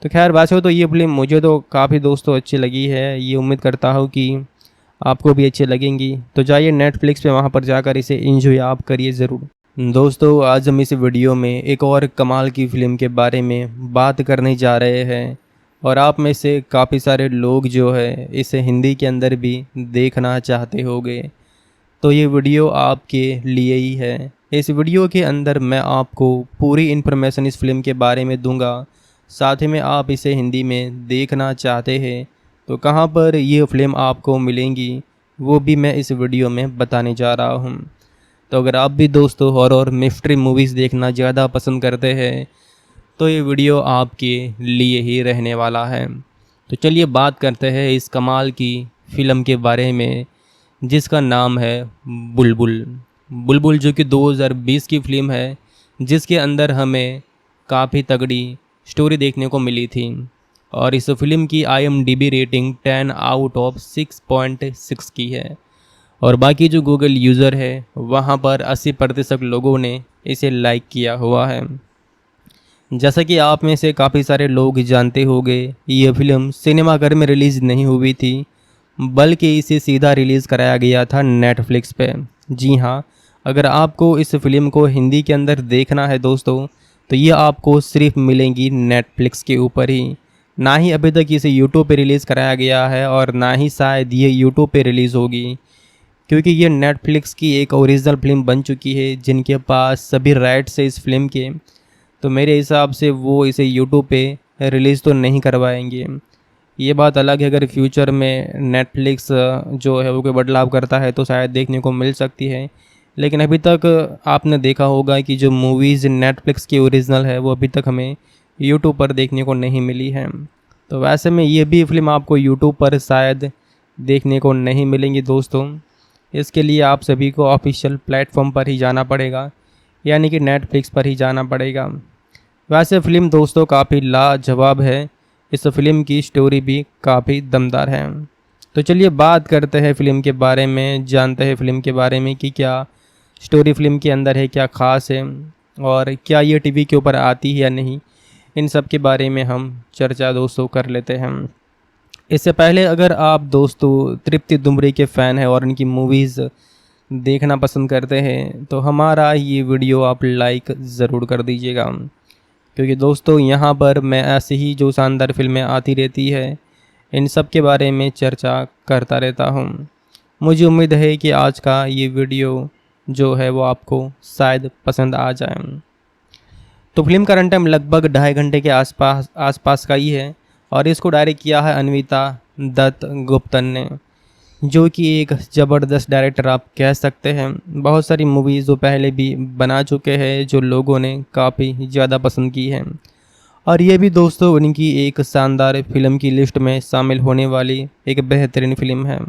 तो खैर बात हो, तो ये फिल्म मुझे तो काफ़ी दोस्तों अच्छी लगी है। ये उम्मीद करता हूँ कि आपको भी अच्छी लगेंगी। तो जाइए नेटफ्लिक्स पे, वहाँ पर जाकर इसे एंजॉय आप करिए ज़रूर। दोस्तों आज हम इस वीडियो में एक और कमाल की फ़िल्म के बारे में बात करने जा रहे हैं, और आप में से काफ़ी सारे लोग जो है इसे हिंदी के अंदर भी देखना चाहते होंगे, तो ये वीडियो आपके लिए ही है। इस वीडियो के अंदर मैं आपको पूरी इन्फॉर्मेशन इस फिल्म के बारे में दूंगा। साथ ही में आप इसे हिंदी में देखना चाहते हैं तो कहां पर ये फिल्म आपको मिलेंगी वो भी मैं इस वीडियो में बताने जा रहा हूं। तो अगर आप भी दोस्तों हॉरर मिस्ट्री मूवीज़ देखना ज़्यादा पसंद करते हैं तो ये वीडियो आपके लिए ही रहने वाला है। तो चलिए बात करते हैं इस कमाल की फ़िल्म के बारे में, जिसका नाम है बुलबुल। बुलबुल जो कि 2020 की फिल्म है, जिसके अंदर हमें काफ़ी तगड़ी स्टोरी देखने को मिली थी। और इस फिल्म की IMDb रेटिंग 10/6.6 की है, और बाकी जो गूगल यूज़र है वहाँ पर 80% लोगों ने इसे लाइक किया हुआ है। जैसा कि आप में से काफ़ी सारे लोग जानते होंगे, ये फिल्म सिनेमाघर में रिलीज़ नहीं हुई थी, बल्कि इसे सीधा रिलीज़ कराया गया था नेटफ्लिक्स पे। जी हाँ, अगर आपको इस फिल्म को हिंदी के अंदर देखना है दोस्तों तो ये आपको सिर्फ मिलेंगी नेटफ्लिक्स के ऊपर ही। ना ही अभी तक इसे यूट्यूब पे रिलीज़ कराया गया है और ना ही शायद ये यूट्यूब पे रिलीज़ होगी, क्योंकि ये नेटफ्लिक्स की एक ओरिजिनल फ़िल्म बन चुकी है जिनके पास सभी राइट्स है इस फिल्म के। तो मेरे हिसाब से वो इसे यूट्यूब पे रिलीज़ तो नहीं करवाएंगे। ये बात अलग है, अगर फ्यूचर में नेटफ्लिक्स जो है वो कोई बदलाव करता है तो शायद देखने को मिल सकती है। लेकिन अभी तक आपने देखा होगा कि जो मूवीज़ नेटफ्लिक्स की ओरिजिनल है वो अभी तक हमें यूट्यूब पर देखने को नहीं मिली है। तो वैसे में ये भी फिल्म आपको यूट्यूब पर शायद देखने को नहीं मिलेंगी दोस्तों। इसके लिए आप सभी को ऑफिशियल प्लेटफॉर्म पर ही जाना पड़ेगा, यानी कि नेटफ्लिक्स पर ही जाना पड़ेगा। वैसे फ़िल्म दोस्तों काफ़ी लाजवाब है, इस फिल्म की स्टोरी भी काफ़ी दमदार है। तो चलिए बात करते हैं फ़िल्म के बारे में, जानते हैं फ़िल्म के बारे में कि क्या स्टोरी फ़िल्म के अंदर है, क्या ख़ास है और क्या ये टीवी के ऊपर आती है या नहीं। इन सब के बारे में हम चर्चा दोस्तों कर लेते हैं। इससे पहले अगर आप दोस्तों तृप्ति दुमरी के फ़ैन हैं और इनकी मूवीज़ देखना पसंद करते हैं तो हमारा ये वीडियो आप लाइक ज़रूर कर दीजिएगा, क्योंकि दोस्तों यहाँ पर मैं ऐसे ही जो शानदार फिल्में आती रहती है इन सब के बारे में चर्चा करता रहता हूँ। मुझे उम्मीद है कि आज का ये वीडियो जो है वो आपको शायद पसंद आ जाए। तो फिल्म का रन टाइम लगभग 2.5 घंटे के आसपास का ही है और इसको डायरेक्ट किया है अन्विता दत्त गुप्तन ने, जो कि एक ज़बरदस्त डायरेक्टर आप कह सकते हैं। बहुत सारी मूवीज़ वो पहले भी बना चुके हैं जो लोगों ने काफ़ी ज़्यादा पसंद की हैं, और ये भी दोस्तों उनकी एक शानदार फिल्म की लिस्ट में शामिल होने वाली एक बेहतरीन फिल्म है।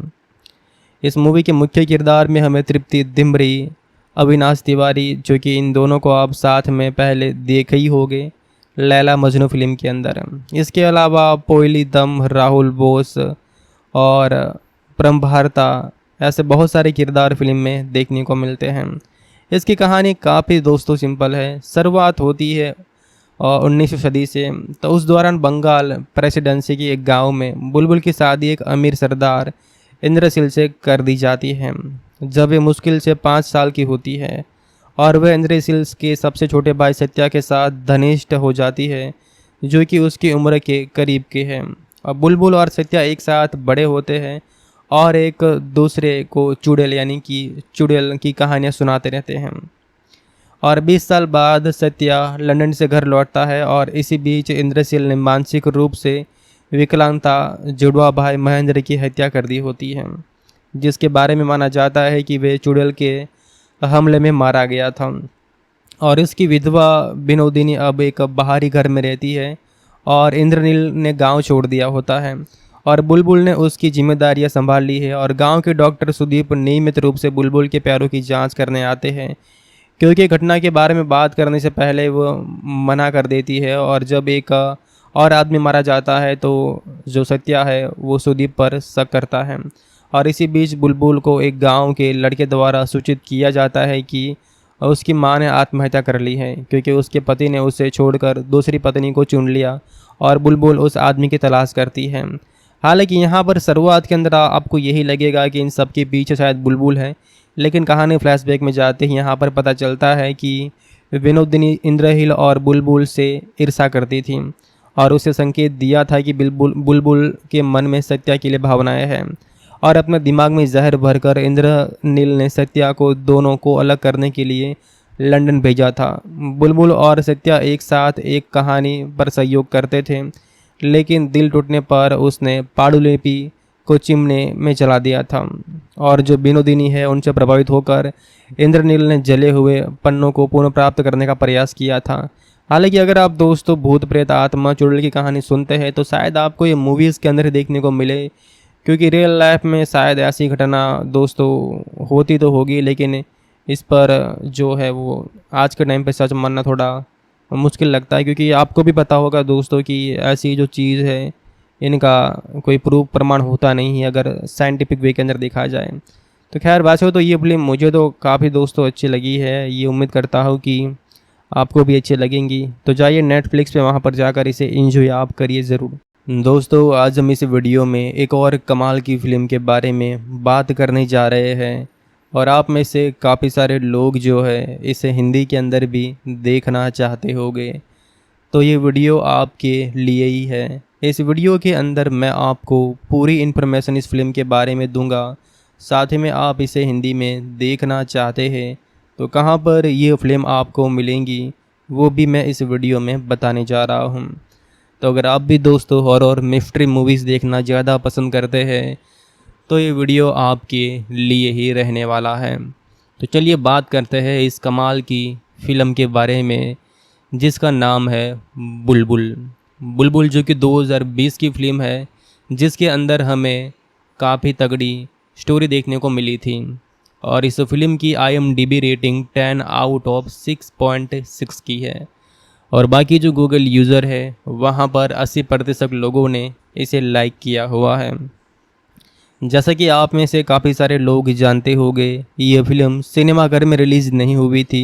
इस मूवी के मुख्य किरदार में हमें तृप्ति दिमरी, अविनाश तिवारी, जो कि इन दोनों को आप साथ में पहले देखे ही होंगे लैला मजनू फिल्म के अंदर। इसके अलावा पोयली दम, राहुल बोस और प्रमभारता, ऐसे बहुत सारे किरदार फिल्म में देखने को मिलते हैं। इसकी कहानी काफ़ी दोस्तों सिंपल है। शुरुआत होती है 19वीं सदी से। तो उस दौरान बंगाल प्रेसिडेंसी के एक गांव में बुलबुल की शादी एक अमीर सरदार इंद्रशील से कर दी जाती है जब वे मुश्किल से 5 साल की होती है, और वह इंद्रशील के सबसे छोटे भाई सत्या के साथ घनिष्ठ हो जाती है, जो कि उसकी उम्र के करीब के हैं। अब बुलबुल और सत्या एक साथ बड़े होते हैं और एक दूसरे को चुड़ैल यानी कि चुड़ैल की कहानियाँ सुनाते रहते हैं। और 20 साल बाद सत्या लंदन से घर लौटता है और इसी बीच इंद्रशील ने मानसिक रूप से विकलांगता जुड़वा भाई महेंद्र की हत्या कर दी होती है, जिसके बारे में माना जाता है कि वे चुड़ैल के हमले में मारा गया था। और इसकी विधवा विनोदिनी अब एक बाहरी घर में रहती है और इंद्रनील ने गांव छोड़ दिया होता है और बुलबुल ने उसकी जिम्मेदारियां संभाल ली है। और गांव के डॉक्टर सुदीप नियमित रूप से बुलबुल के पैरों की जांच करने आते हैं, क्योंकि घटना के बारे में बात करने से पहले वो मना कर देती है। और जब एक और आदमी मारा जाता है तो जो सत्या है वो सुदीप पर शक करता है। और इसी बीच बुलबुल को एक गांव के लड़के द्वारा सूचित किया जाता है कि उसकी मां ने आत्महत्या कर ली है, क्योंकि उसके पति ने उसे छोड़कर दूसरी पत्नी को चुन लिया। और बुलबुल उस आदमी की तलाश करती है। हालांकि यहाँ पर शुरुआत के अंदर आपको यही लगेगा कि इन सब के पीछे शायद बुलबुल है, लेकिन कहानी फ्लैशबैक में जाते ही यहाँ पर पता चलता है कि विनोदिनी इंद्रहील और बुलबुल से ईर्षा करती थी और उसे संकेत दिया था कि बुलबुल के मन में सत्या के लिए भावनाएं हैं, और अपने दिमाग में जहर भरकर इंद्रनील ने सत्या को दोनों को अलग करने के लिए लंदन भेजा था। बुलबुल और सत्या एक साथ एक कहानी पर सहयोग करते थे, लेकिन दिल टूटने पर उसने पांडुलिपि को चिमने में जला दिया था। और जो विनोदिनी है उनसे प्रभावित होकर इंद्रनील ने जले हुए पन्नों को पुनः प्राप्त करने का प्रयास किया था। हालांकि अगर आप दोस्तों भूत प्रेत आत्मा चुड़ैल की कहानी सुनते हैं तो शायद आपको ये मूवीज़ के अंदर देखने को मिले, क्योंकि रियल लाइफ में शायद ऐसी घटना दोस्तों होती तो होगी, लेकिन इस पर जो है वो आज के टाइम पे सच मानना थोड़ा मुश्किल लगता है, क्योंकि आपको भी पता होगा दोस्तों कि ऐसी जो चीज़ है इनका कोई प्रूफ प्रमाण होता नहीं है अगर साइंटिफिक वे के अंदर देखा जाए। तो खैर वैसे हो तो ये फिल्म मुझे तो काफ़ी दोस्तों अच्छी लगी है, ये उम्मीद करता हूँ कि आपको भी अच्छी लगेंगी। तो जाइए नेटफ्लिक्स पे, वहाँ पर जाकर इसे एंजॉय आप करिए ज़रूर। दोस्तों आज हम इस वीडियो में एक और कमाल की फ़िल्म के बारे में बात करने जा रहे हैं, और आप में से काफ़ी सारे लोग जो है इसे हिंदी के अंदर भी देखना चाहते होंगे, तो ये वीडियो आपके लिए ही है। इस वीडियो के अंदर मैं आपको पूरी इन्फॉर्मेशन इस फिल्म के बारे में दूंगा। साथ ही में आप इसे हिंदी में देखना चाहते हैं तो कहां पर ये फिल्म आपको मिलेंगी वो भी मैं इस वीडियो में बताने जा रहा हूं। तो अगर आप भी दोस्तों हॉरर मिस्ट्री मूवीज़ देखना ज़्यादा पसंद करते हैं तो ये वीडियो आपके लिए ही रहने वाला है। तो चलिए बात करते हैं इस कमाल की फ़िल्म के बारे में जिसका नाम है बुलबुल। बुलबुल जो कि 2020 की फ़िल्म है जिसके अंदर हमें काफ़ी तगड़ी स्टोरी देखने को मिली थी और इस फिल्म की IMDb रेटिंग 10 आउट ऑफ 6.6 की है और बाकी जो गूगल यूज़र है वहाँ पर 80% लोगों ने इसे लाइक किया हुआ है। जैसा कि आप में से काफ़ी सारे लोग जानते होंगे ये फिल्म सिनेमाघर में रिलीज़ नहीं हुई थी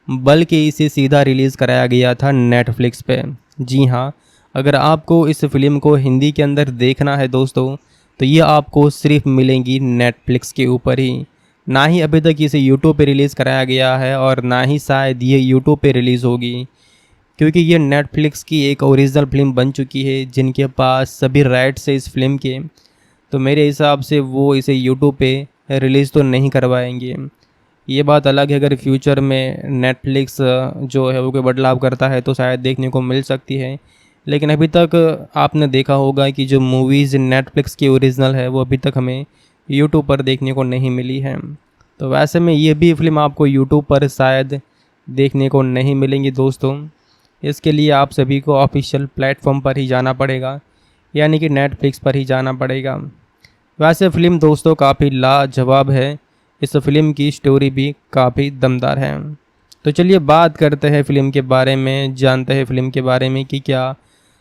बल्कि इसे सीधा रिलीज़ कराया गया था नेटफ्लिक्स पे। जी हाँ, अगर आपको इस फिल्म को हिंदी के अंदर देखना है दोस्तों तो ये आपको सिर्फ मिलेंगी नेटफ्लिक्स के ऊपर ही। ना ही अभी तक इसे यूट्यूब पे रिलीज़ कराया गया है और ना ही शायद ये यूट्यूब पे रिलीज़ होगी क्योंकि ये नेटफ्लिक्स की एक ओरिजिनल फिल्म बन चुकी है जिनके पास सभी राइट्स है इस फिल्म के। तो मेरे हिसाब से वो इसे यूट्यूब पे रिलीज़ तो नहीं करवाएंगे। ये बात अलग है अगर फ्यूचर में नेटफ्लिक्स जो है वो कोई बदलाव करता है तो शायद देखने को मिल सकती है, लेकिन अभी तक आपने देखा होगा कि जो मूवीज़ नेटफ्लिक्स की ओरिजिनल है वो अभी तक हमें यूट्यूब पर देखने को नहीं मिली है। तो वैसे में ये भी फिल्म आपको यूट्यूब पर शायद देखने को नहीं मिलेंगी दोस्तों। इसके लिए आप सभी को ऑफिशियल प्लेटफॉर्म पर ही जाना पड़ेगा, यानी कि नेटफ्लिक्स पर ही जाना पड़ेगा। वैसे फ़िल्म दोस्तों काफ़ी लाजवाब है, इस फिल्म की स्टोरी भी काफ़ी दमदार है। तो चलिए बात करते हैं फ़िल्म के बारे में, जानते हैं फ़िल्म के बारे में कि क्या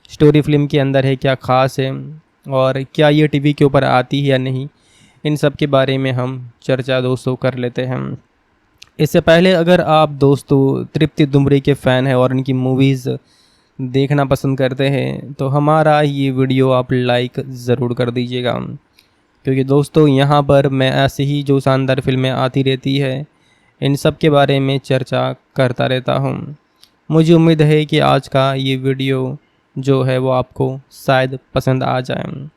स्टोरी फिल्म के अंदर है, क्या ख़ास है और क्या ये टीवी के ऊपर आती है या नहीं। इन सब के बारे में हम चर्चा दोस्तों कर लेते हैं। इससे पहले अगर आप दोस्तों तृप्ति दुमरी के फ़ैन हैं और इनकी मूवीज़ देखना पसंद करते हैं तो हमारा ये वीडियो आप लाइक ज़रूर कर दीजिएगा, क्योंकि दोस्तों यहाँ पर मैं ऐसे ही जो शानदार फिल्में आती रहती है इन सब के बारे में चर्चा करता रहता हूँ। मुझे उम्मीद है कि आज का ये वीडियो जो है वो आपको शायद पसंद आ जाए।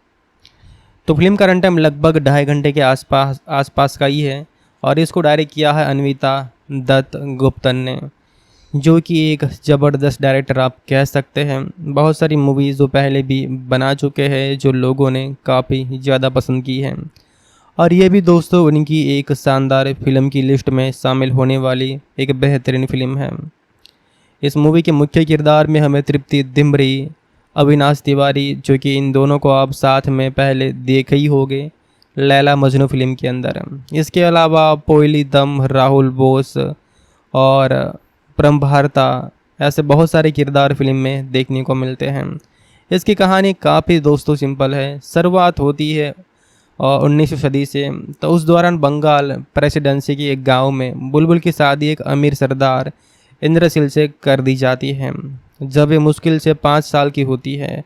तो फिल्म का रन टाइम लगभग 2.5 घंटे के आसपास का ही है और इसको डायरेक्ट किया है अन्विता दत्त गुप्तन ने, जो कि एक ज़बरदस्त डायरेक्टर आप कह सकते हैं। बहुत सारी मूवीज़ जो पहले भी बना चुके हैं जो लोगों ने काफ़ी ज़्यादा पसंद की हैं और ये भी दोस्तों उनकी एक शानदार फिल्म की लिस्ट में शामिल होने वाली एक बेहतरीन फिल्म है। इस मूवी के मुख्य किरदार में हमें तृप्ति दिमरी, अविनाश तिवारी, जो कि इन दोनों को आप साथ में पहले देखे ही होंगे लैला मजनू फिल्म के अंदर। इसके अलावा पोयली दम, राहुल बोस और प्रमभारता ऐसे बहुत सारे किरदार फिल्म में देखने को मिलते हैं। इसकी कहानी काफ़ी दोस्तों सिंपल है। शुरुआत होती है 19वीं सदी से। तो उस दौरान बंगाल प्रेसिडेंसी के एक गांव में बुलबुल की शादी एक अमीर सरदार इंद्रशील से कर दी जाती है जब वे मुश्किल से 5 साल की होती है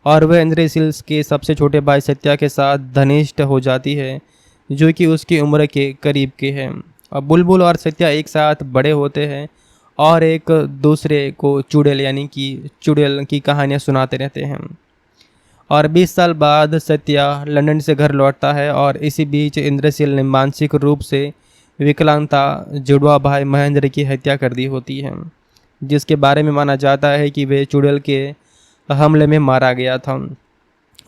और वह इंद्रशील के सबसे छोटे भाई सत्या के साथ घनिष्ठ हो जाती है, जो कि उसकी उम्र के करीब के हैं। अब बुलबुल और सत्या एक साथ बड़े होते हैं और एक दूसरे को चुड़ैल यानी कि चुड़ैल की कहानियाँ सुनाते रहते हैं। और 20 साल बाद सत्या लंदन से घर लौटता है और इसी बीच इंद्रशील ने मानसिक रूप से विकलांगता जुड़वा भाई महेंद्र की हत्या कर दी होती है, जिसके बारे में माना जाता है कि वे चुड़ैल के हमले में मारा गया था।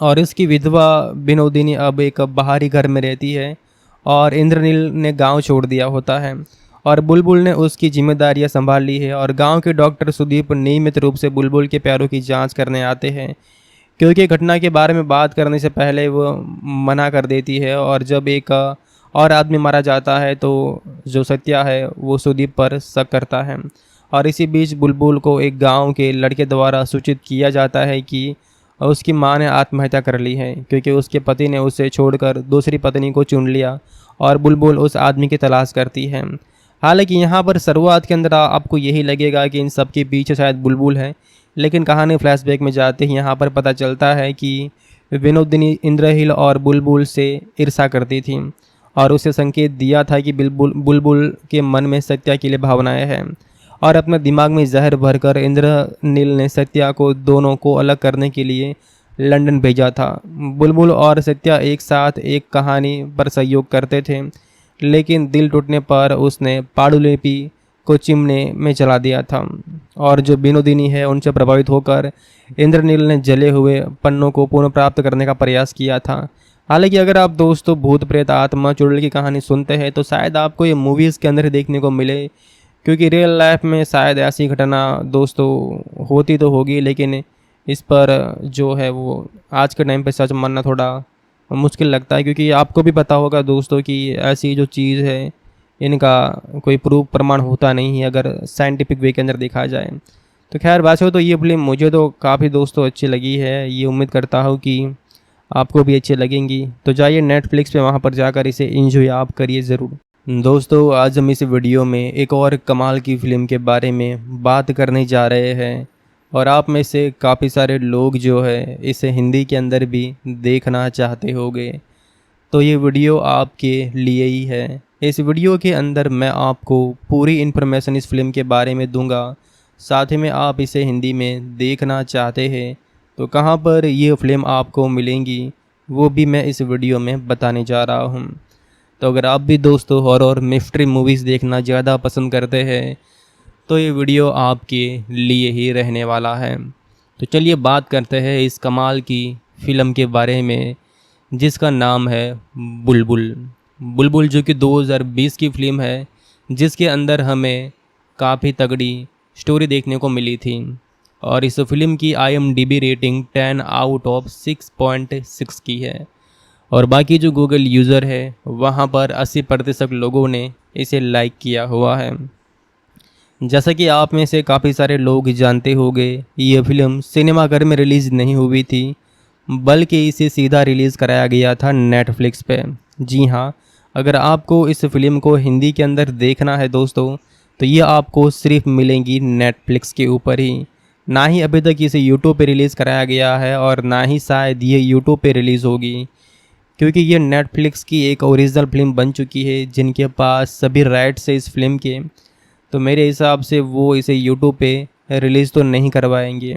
और इसकी विधवा विनोदिनी अब एक बाहरी घर में रहती है और इंद्रनील ने गांव छोड़ दिया होता है और बुलबुल ने उसकी जिम्मेदारियां संभाल ली है। और गांव के डॉक्टर सुदीप नियमित रूप से बुलबुल के पैरों की जांच करने आते हैं, क्योंकि घटना के बारे में बात करने से पहले वो मना कर देती है। और जब एक और आदमी मारा जाता है तो जो सत्या है वो सुदीप पर शक करता है। और इसी बीच बुलबुल को एक गांव के लड़के द्वारा सूचित किया जाता है कि उसकी मां ने आत्महत्या कर ली है, क्योंकि उसके पति ने उसे छोड़कर दूसरी पत्नी को चुन लिया और बुलबुल उस आदमी की तलाश करती है। हालांकि यहाँ पर शुरुआत के अंदर आपको यही लगेगा कि इन सब के पीछे शायद बुलबुल है, लेकिन कहानी फ्लैशबैक में जाते ही यहाँ पर पता चलता है कि विनोदिनी इंद्रहील और बुलबुल से ईर्षा करती थी और उसे संकेत दिया था कि बुलबुल के मन में सत्या के लिए भावनाएं हैं और अपने दिमाग में जहर भरकर इंद्रनील ने सत्या को दोनों को अलग करने के लिए लंदन भेजा था। बुलबुल और सत्या एक साथ एक कहानी पर सहयोग करते थे, लेकिन दिल टूटने पर उसने पांडुलिपि को चिमने में चला दिया था। और जो विनोदिनी है उनसे प्रभावित होकर इंद्रनील ने जले हुए पन्नों को पुनः प्राप्त करने का प्रयास किया था। हालांकि अगर आप दोस्तों भूत प्रेत आत्मा चुड़ैल की कहानी सुनते हैं तो शायद आपको ये मूवीज़ के अंदर ही देखने को मिले, क्योंकि रियल लाइफ में शायद ऐसी घटना दोस्तों होती तो होगी, लेकिन इस पर जो है वो आज के टाइम पे सच मानना थोड़ा मुश्किल लगता है, क्योंकि आपको भी पता होगा दोस्तों कि ऐसी जो चीज़ है इनका कोई प्रूफ प्रमाण होता नहीं है अगर साइंटिफिक वे के अंदर देखा जाए। तो खैर वैसे तो ये फिल्म मुझे तो काफ़ी दोस्तों अच्छी लगी है, ये उम्मीद करता हूँ कि आपको भी अच्छी लगेंगी। तो जाइए नेटफ्लिक्स पे वहाँ पर जाकर इसे एंजॉय आप करिए ज़रूर। दोस्तों आज हम इस वीडियो में एक और कमाल की फ़िल्म के बारे में बात करने जा रहे हैं, और आप में से काफ़ी सारे लोग जो है इसे हिंदी के अंदर भी देखना चाहते होंगे, तो ये वीडियो आपके लिए ही है। इस वीडियो के अंदर मैं आपको पूरी इन्फॉर्मेशन इस फिल्म के बारे में दूंगा, साथ ही में आप इसे हिंदी में देखना चाहते हैं तो कहाँ पर ये फिल्म आपको मिलेंगी वो भी मैं इस वीडियो में बताने जा रहा हूँ। तो अगर आप भी दोस्तों हॉरर मिस्ट्री मूवीज़ देखना ज़्यादा पसंद करते हैं तो ये वीडियो आपके लिए ही रहने वाला है। तो चलिए बात करते हैं इस कमाल की फ़िल्म के बारे में जिसका नाम है बुलबुल। बुलबुल जो कि 2020 की फ़िल्म है, जिसके अंदर हमें काफ़ी तगड़ी स्टोरी देखने को मिली थी, और इस फिल्म की IMDb रेटिंग 10 आउट ऑफ 6.6 की है, और बाकी जो गूगल यूज़र है वहाँ पर 80% लोगों ने इसे लाइक किया हुआ है। जैसा कि आप में से काफ़ी सारे लोग जानते होंगे, ये फिल्म सिनेमाघर में रिलीज़ नहीं हुई थी, बल्कि इसे सीधा रिलीज़ कराया गया था नेटफ्लिक्स पे। जी हाँ, अगर आपको इस फिल्म को हिंदी के अंदर देखना है दोस्तों तो ये आपको सिर्फ मिलेंगी नेटफ्लिक्स के ऊपर ही, ना ही अभी तक इसे यूट्यूब पे रिलीज़ कराया गया है और ना ही शायद ये यूट्यूब पे रिलीज़ होगी, क्योंकि ये नेटफ्लिक्स की एक ओरिजिनल फिल्म बन चुकी है जिनके पास सभी राइट्स है इस फिल्म के। तो मेरे हिसाब से वो इसे यूट्यूब पे रिलीज़ तो नहीं करवाएंगे।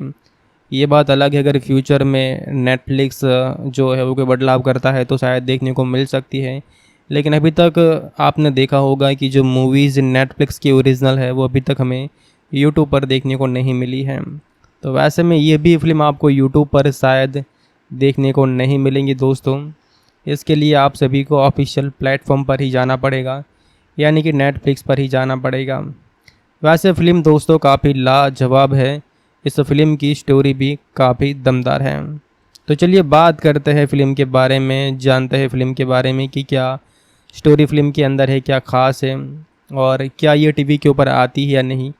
ये बात अलग है अगर फ्यूचर में नेटफ्लिक्स जो है वो कोई बदलाव करता है तो शायद देखने को मिल सकती है, लेकिन अभी तक आपने देखा होगा कि जो मूवीज़ नेटफ्लिक्स की ओरिजिनल है वो अभी तक हमें यूट्यूब पर देखने को नहीं मिली है। तो वैसे में ये भी फिल्म आपको यूट्यूब पर शायद देखने को नहीं मिलेंगी दोस्तों। इसके लिए आप सभी को ऑफिशियल प्लेटफॉर्म पर ही जाना पड़ेगा, यानी कि नेटफ्लिक्स पर ही जाना पड़ेगा। वैसे फ़िल्म दोस्तों काफ़ी लाजवाब है, इस फिल्म की स्टोरी भी काफ़ी दमदार है। तो चलिए बात करते हैं फ़िल्म के बारे में, जानते हैं फ़िल्म के बारे में कि क्या स्टोरी फिल्म के अंदर है, क्या ख़ास है, और क्या ये टीवी के ऊपर आती है या नहीं।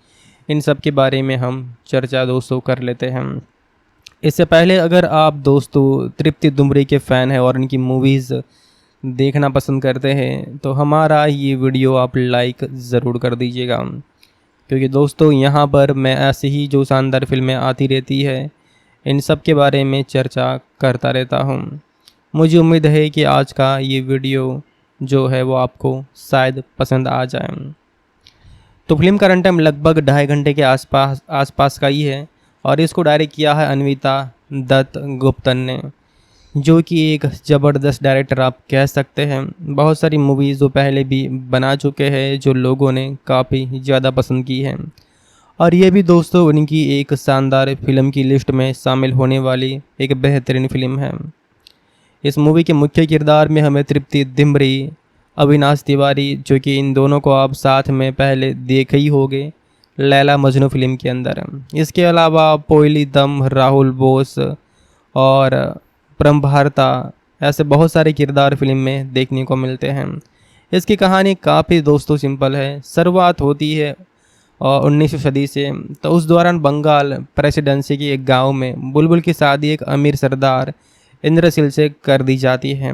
इन सब के बारे में हम चर्चा दोस्तों कर लेते हैं। इससे पहले अगर आप दोस्तों तृप्ति दुमरी के फ़ैन हैं और इनकी मूवीज़ देखना पसंद करते हैं तो हमारा ये वीडियो आप लाइक ज़रूर कर दीजिएगा, क्योंकि दोस्तों यहाँ पर मैं ऐसे ही जो शानदार फिल्में आती रहती है इन सब के बारे में चर्चा करता रहता हूँ। मुझे उम्मीद है कि आज का ये वीडियो जो है वो आपको शायद पसंद आ जाए। तो फिल्म का रन टाइम लगभग 2.5 घंटे के आसपास का ही है, और इसको डायरेक्ट किया है अन्विता दत्त गुप्तन ने, जो कि एक ज़बरदस्त डायरेक्टर आप कह सकते हैं। बहुत सारी मूवीज़ जो पहले भी बना चुके हैं जो लोगों ने काफ़ी ज़्यादा पसंद की हैं, और ये भी दोस्तों उनकी एक शानदार फिल्म की लिस्ट में शामिल होने वाली एक बेहतरीन फिल्म है। इस मूवी के मुख्य किरदार में हमें तृप्ति दिमरी, अविनाश तिवारी, जो कि इन दोनों को आप साथ में पहले देखे ही होंगे लैला मजनू फिल्म के अंदर। इसके अलावा पोयली दम, राहुल बोस और प्रमभारता, ऐसे बहुत सारे किरदार फिल्म में देखने को मिलते हैं। इसकी कहानी काफ़ी दोस्तों सिंपल है। शुरुआत होती है 19वीं सदी से। तो उस दौरान बंगाल प्रेसिडेंसी के एक गांव में बुलबुल की शादी एक अमीर सरदार इंद्रशील से कर दी जाती है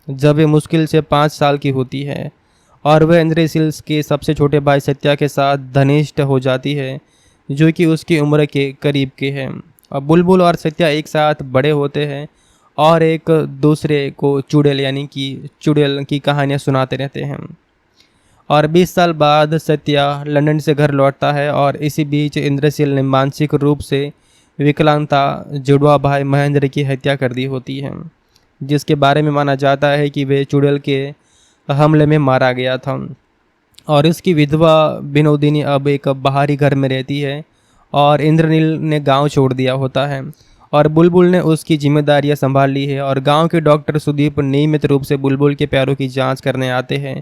जब वे मुश्किल से 5 साल की होती है, और वह इंद्रशील के सबसे छोटे भाई सत्या के साथ घनिष्ठ हो जाती है, जो कि उसकी उम्र के करीब के हैं। अब बुलबुल और सत्या एक साथ बड़े होते हैं और एक दूसरे को चुड़ैल यानी कि चुड़ैल की कहानियाँ सुनाते रहते हैं। और 20 साल बाद सत्या लंदन से घर लौटता है, और इसी बीच इंद्रशील ने मानसिक रूप से विकलांगता जुड़वा भाई महेंद्र की हत्या कर दी होती है, जिसके बारे में माना जाता है कि वे चुड़ैल के हमले में मारा गया था। और इसकी विधवा विनोदिनी अब एक बाहरी घर में रहती है और इंद्रनील ने गांव छोड़ दिया होता है और बुलबुल ने उसकी जिम्मेदारियां संभाल ली है। और गांव के डॉक्टर सुदीप नियमित रूप से बुलबुल के पैरों की जांच करने आते हैं,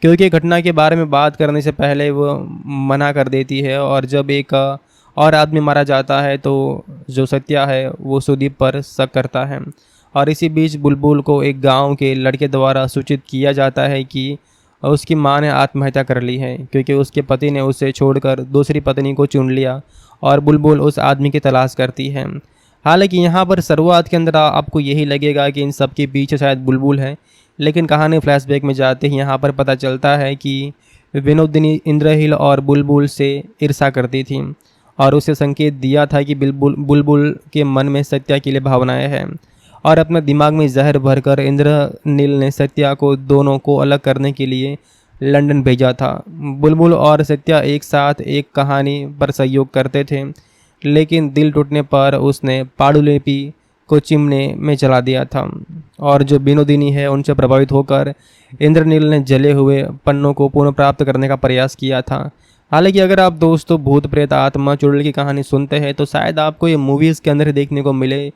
क्योंकि घटना के बारे में बात करने से पहले वो मना कर देती है। और जब एक और आदमी मारा जाता है तो जो सत्या है वो सुदीप पर शक करता है। और इसी बीच बुलबुल को एक गांव के लड़के द्वारा सूचित किया जाता है कि उसकी मां ने आत्महत्या कर ली है, क्योंकि उसके पति ने उसे छोड़कर दूसरी पत्नी को चुन लिया। और बुलबुल उस आदमी की तलाश करती है। हालांकि यहाँ पर शुरुआत के अंदर आपको यही लगेगा कि इन सब के पीछे शायद बुलबुल है, लेकिन कहानी फ्लैशबैक में जाते ही यहाँ पर पता चलता है कि विनोदिनी इंद्रनील और बुलबुल से ईर्ष्या करती थी और उसे संकेत दिया था कि बुलबुल के मन में सत्या के लिए भावनाएं हैं। और अपने दिमाग में जहर भरकर इंद्रनील ने सत्या को दोनों को अलग करने के लिए लंदन भेजा था। बुलबुल और सत्या एक साथ एक कहानी पर सहयोग करते थे, लेकिन दिल टूटने पर उसने पांडुलिपि को चिमने में चला दिया था। और जो विनोदिनी है उनसे प्रभावित होकर इंद्रनील ने जले हुए पन्नों को पुनः प्राप्त करने का प्रयास किया था। हालांकि अगर आप दोस्तों भूत प्रेत आत्मा चुड़ैल की कहानी सुनते हैं तो शायद आपको ये मूवीज़ के अंदर देखने को मिले,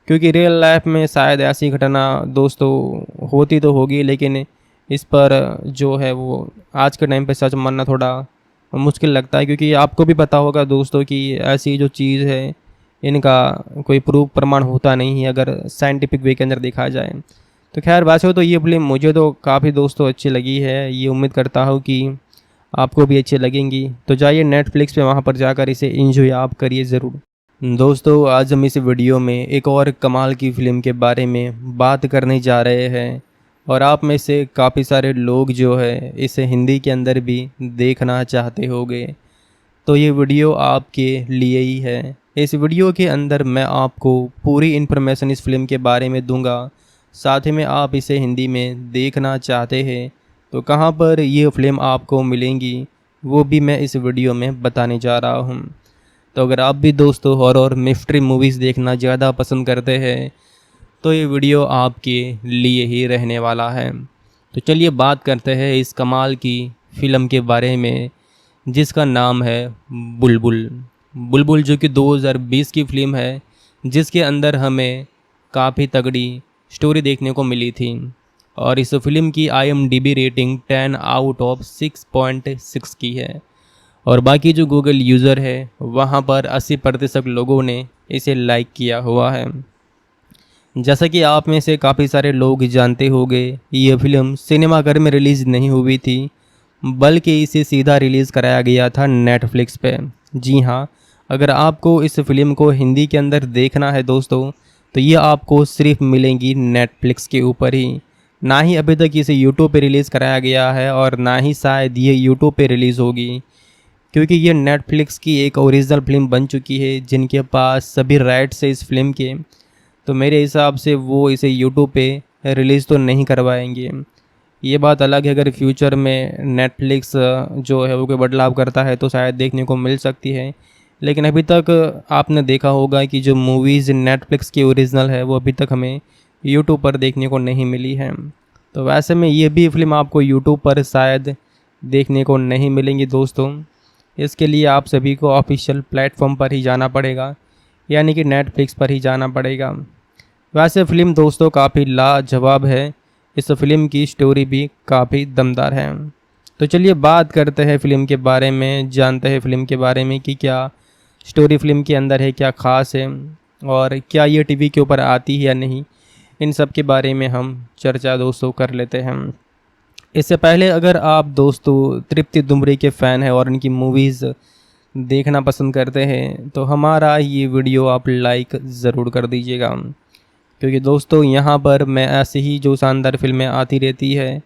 क्योंकि रियल लाइफ में शायद ऐसी घटना दोस्तों होती तो होगी, लेकिन इस पर जो है वो आज के टाइम पे सच मानना थोड़ा मुश्किल लगता है। क्योंकि आपको भी पता होगा दोस्तों कि ऐसी जो चीज़ है इनका कोई प्रूफ प्रमाण होता नहीं है अगर साइंटिफिक वे के अंदर देखा जाए। तो खैर वैसे तो ये फिल्म मुझे तो काफ़ी दोस्तों अच्छी लगी है, ये उम्मीद करता हूँ कि आपको भी अच्छी लगेंगी। तो जाइए नेटफ्लिक्स पे वहाँ पर जाकर इसे एंजॉय आप करिए ज़रूर। दोस्तों आज हम इस वीडियो में एक और कमाल की फ़िल्म के बारे में बात करने जा रहे हैं, और आप में से काफ़ी सारे लोग जो है इसे हिंदी के अंदर भी देखना चाहते होंगे, तो ये वीडियो आपके लिए ही है। इस वीडियो के अंदर मैं आपको पूरी इन्फॉर्मेशन इस फिल्म के बारे में दूंगा, साथ ही में आप इसे हिंदी में देखना चाहते हैं तो कहाँ पर ये फिल्म आपको मिलेंगी वो भी मैं इस वीडियो में बताने जा रहा हूँ। तो अगर आप भी दोस्तों हॉरर मिस्ट्री मूवीज़ देखना ज़्यादा पसंद करते हैं तो ये वीडियो आपके लिए ही रहने वाला है। तो चलिए बात करते हैं इस कमाल की फ़िल्म के बारे में जिसका नाम है बुलबुल। बुलबुल जो कि 2020 की फ़िल्म है, जिसके अंदर हमें काफ़ी तगड़ी स्टोरी देखने को मिली थी। और इस फिल्म की IMDb रेटिंग 10 आउट ऑफ 6.6 की है। और बाकी जो गूगल यूज़र है वहाँ पर 80% लोगों ने इसे लाइक किया हुआ है। जैसा कि आप में से काफ़ी सारे लोग जानते होंगे, ये फिल्म सिनेमाघर में रिलीज़ नहीं हुई थी, बल्कि इसे सीधा रिलीज़ कराया गया था नेटफ्लिक्स पे। जी हाँ, अगर आपको इस फिल्म को हिंदी के अंदर देखना है दोस्तों तो ये आपको सिर्फ मिलेंगी नेटफ्लिक्स के ऊपर ही। ना ही अभी तक इसे यूट्यूब पे रिलीज़ कराया गया है और ना ही शायद ये यूट्यूब पे रिलीज़ होगी, क्योंकि ये नेटफ्लिक्स की एक ओरिजिनल फिल्म बन चुकी है जिनके पास सभी राइट्स है इस फिल्म के। तो मेरे हिसाब से वो इसे यूट्यूब पे रिलीज़ तो नहीं करवाएंगे। ये बात अलग है, अगर फ्यूचर में नेटफ्लिक्स जो है वो कोई बदलाव करता है तो शायद देखने को मिल सकती है, लेकिन अभी तक आपने देखा होगा कि जो मूवीज़ नेटफ्लिक्स की ओरिजिनल है वो अभी तक हमें यूट्यूब पर देखने को नहीं मिली है। तो वैसे में ये भी फिल्म आपको यूट्यूब पर शायद देखने को नहीं मिलेंगी दोस्तों। इसके लिए आप सभी को ऑफिशियल प्लेटफॉर्म पर ही जाना पड़ेगा, यानी कि नेटफ्लिक्स पर ही जाना पड़ेगा। वैसे फ़िल्म दोस्तों काफ़ी लाजवाब है, इस फिल्म की स्टोरी भी काफ़ी दमदार है। तो चलिए बात करते हैं फ़िल्म के बारे में, जानते हैं फ़िल्म के बारे में कि क्या स्टोरी फिल्म के अंदर है, क्या ख़ास है और क्या ये टीवी के ऊपर आती है या नहीं। इन सब के बारे में हम चर्चा दोस्तों कर लेते हैं। इससे पहले अगर आप दोस्तों तृप्ति दुमरी के फ़ैन हैं और इनकी मूवीज़ देखना पसंद करते हैं तो हमारा ये वीडियो आप लाइक ज़रूर कर दीजिएगा, क्योंकि दोस्तों यहाँ पर मैं ऐसे ही जो शानदार फिल्में आती रहती है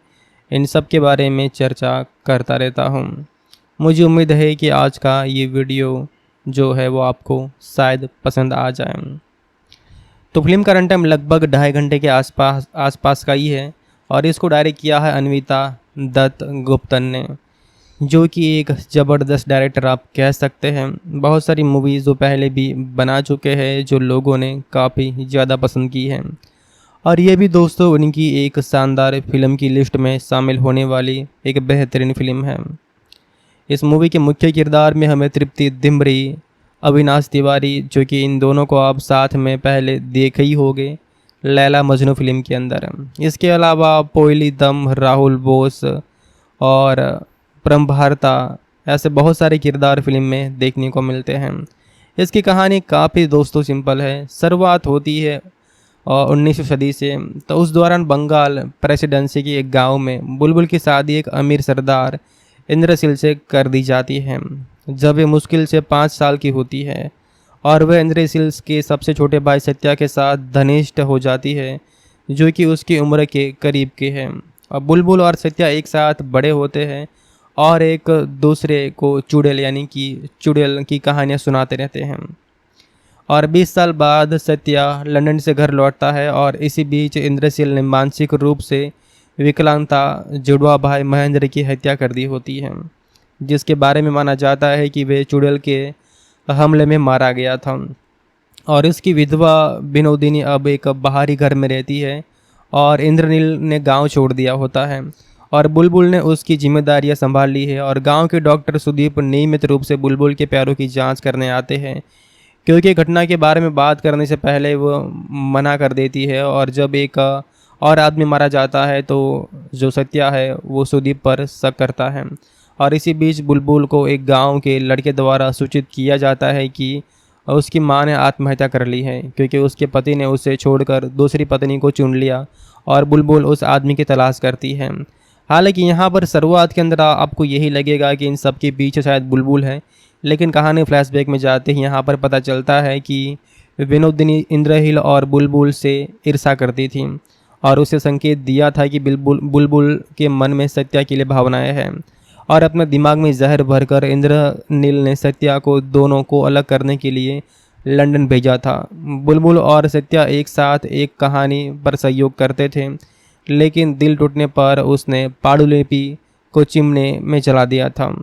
इन सब के बारे में चर्चा करता रहता हूँ। मुझे उम्मीद है कि आज का ये वीडियो जो है वो आपको शायद पसंद आ जाए। तो फिल्म का रन टाइम लगभग 2.5 घंटे के आसपास का ही है और इसको डायरेक्ट किया है अन्विता दत्त गुप्तन ने। जो कि एक ज़बरदस्त डायरेक्टर आप कह सकते हैं। बहुत सारी मूवीज़ जो पहले भी बना चुके हैं जो लोगों ने काफ़ी ज़्यादा पसंद की हैं, और ये भी दोस्तों उनकी एक शानदार फिल्म की लिस्ट में शामिल होने वाली एक बेहतरीन फिल्म है। इस मूवी के मुख्य किरदार में हमें तृप्ति डिमरी, अविनाश तिवारी, जो कि इन दोनों को आप साथ में पहले देखे ही होंगे लैला मजनू फिल्म के अंदर। इसके अलावा पोयली दम, राहुल बोस और प्रमभारता, ऐसे बहुत सारे किरदार फिल्म में देखने को मिलते हैं। इसकी कहानी काफ़ी दोस्तों सिंपल है। शुरुआत होती है और 19वीं सदी से। तो उस दौरान बंगाल प्रेसिडेंसी के एक गांव में बुलबुल की शादी एक अमीर सरदार इंद्रशील से कर दी जाती है जब वे मुश्किल से 5 साल की होती है, और वह इंद्रशील के सबसे छोटे भाई सत्या के साथ घनिष्ठ हो जाती है, जो कि उसकी उम्र के करीब के हैं। अब बुलबुल और सत्या एक साथ बड़े होते हैं और एक दूसरे को चुड़ैल यानी कि चुड़ैल की कहानियाँ सुनाते रहते हैं। और 20 साल बाद सत्या लंदन से घर लौटता है, और इसी बीच इंद्रशील ने मानसिक रूप से विकलांगता जुड़वा भाई महेंद्र की हत्या कर दी होती है, जिसके बारे में माना जाता है कि वे चुड़ैल के हमले में मारा गया था। और इसकी विधवा विनोदिनी अब एक बाहरी घर में रहती है, और इंद्रनील ने गांव छोड़ दिया होता है, और बुलबुल ने उसकी जिम्मेदारियां संभाल ली है। और गांव के डॉक्टर सुदीप नियमित रूप से बुलबुल के पैरों की जांच करने आते हैं, क्योंकि घटना के बारे में बात करने से पहले वो मना कर देती है। और जब एक और आदमी मारा जाता है तो जो सत्या है वो सुदीप पर शक करता है। और इसी बीच बुलबुल को एक गांव के लड़के द्वारा सूचित किया जाता है कि उसकी मां ने आत्महत्या कर ली है, क्योंकि उसके पति ने उसे छोड़कर दूसरी पत्नी को चुन लिया, और बुलबुल उस आदमी की तलाश करती है। हालांकि यहाँ पर शुरुआत के अंदर आपको यही लगेगा कि इन सब के पीछे शायद बुलबुल है, लेकिन कहानी फ्लैशबैक में जाते ही यहाँ पर पता चलता है कि विनोदिनी इंद्रहील और बुलबुल से ईर्षा करती थी, और उसे संकेत दिया था कि बुलबुल के मन में सत्या के लिए भावनाएं हैं, और अपने दिमाग में जहर भरकर इंद्रनील ने सत्या को दोनों को अलग करने के लिए लंदन भेजा था। बुलबुल और सत्या एक साथ एक कहानी पर सहयोग करते थे, लेकिन दिल टूटने पर उसने पांडुलिपि को चिमने में चला दिया था,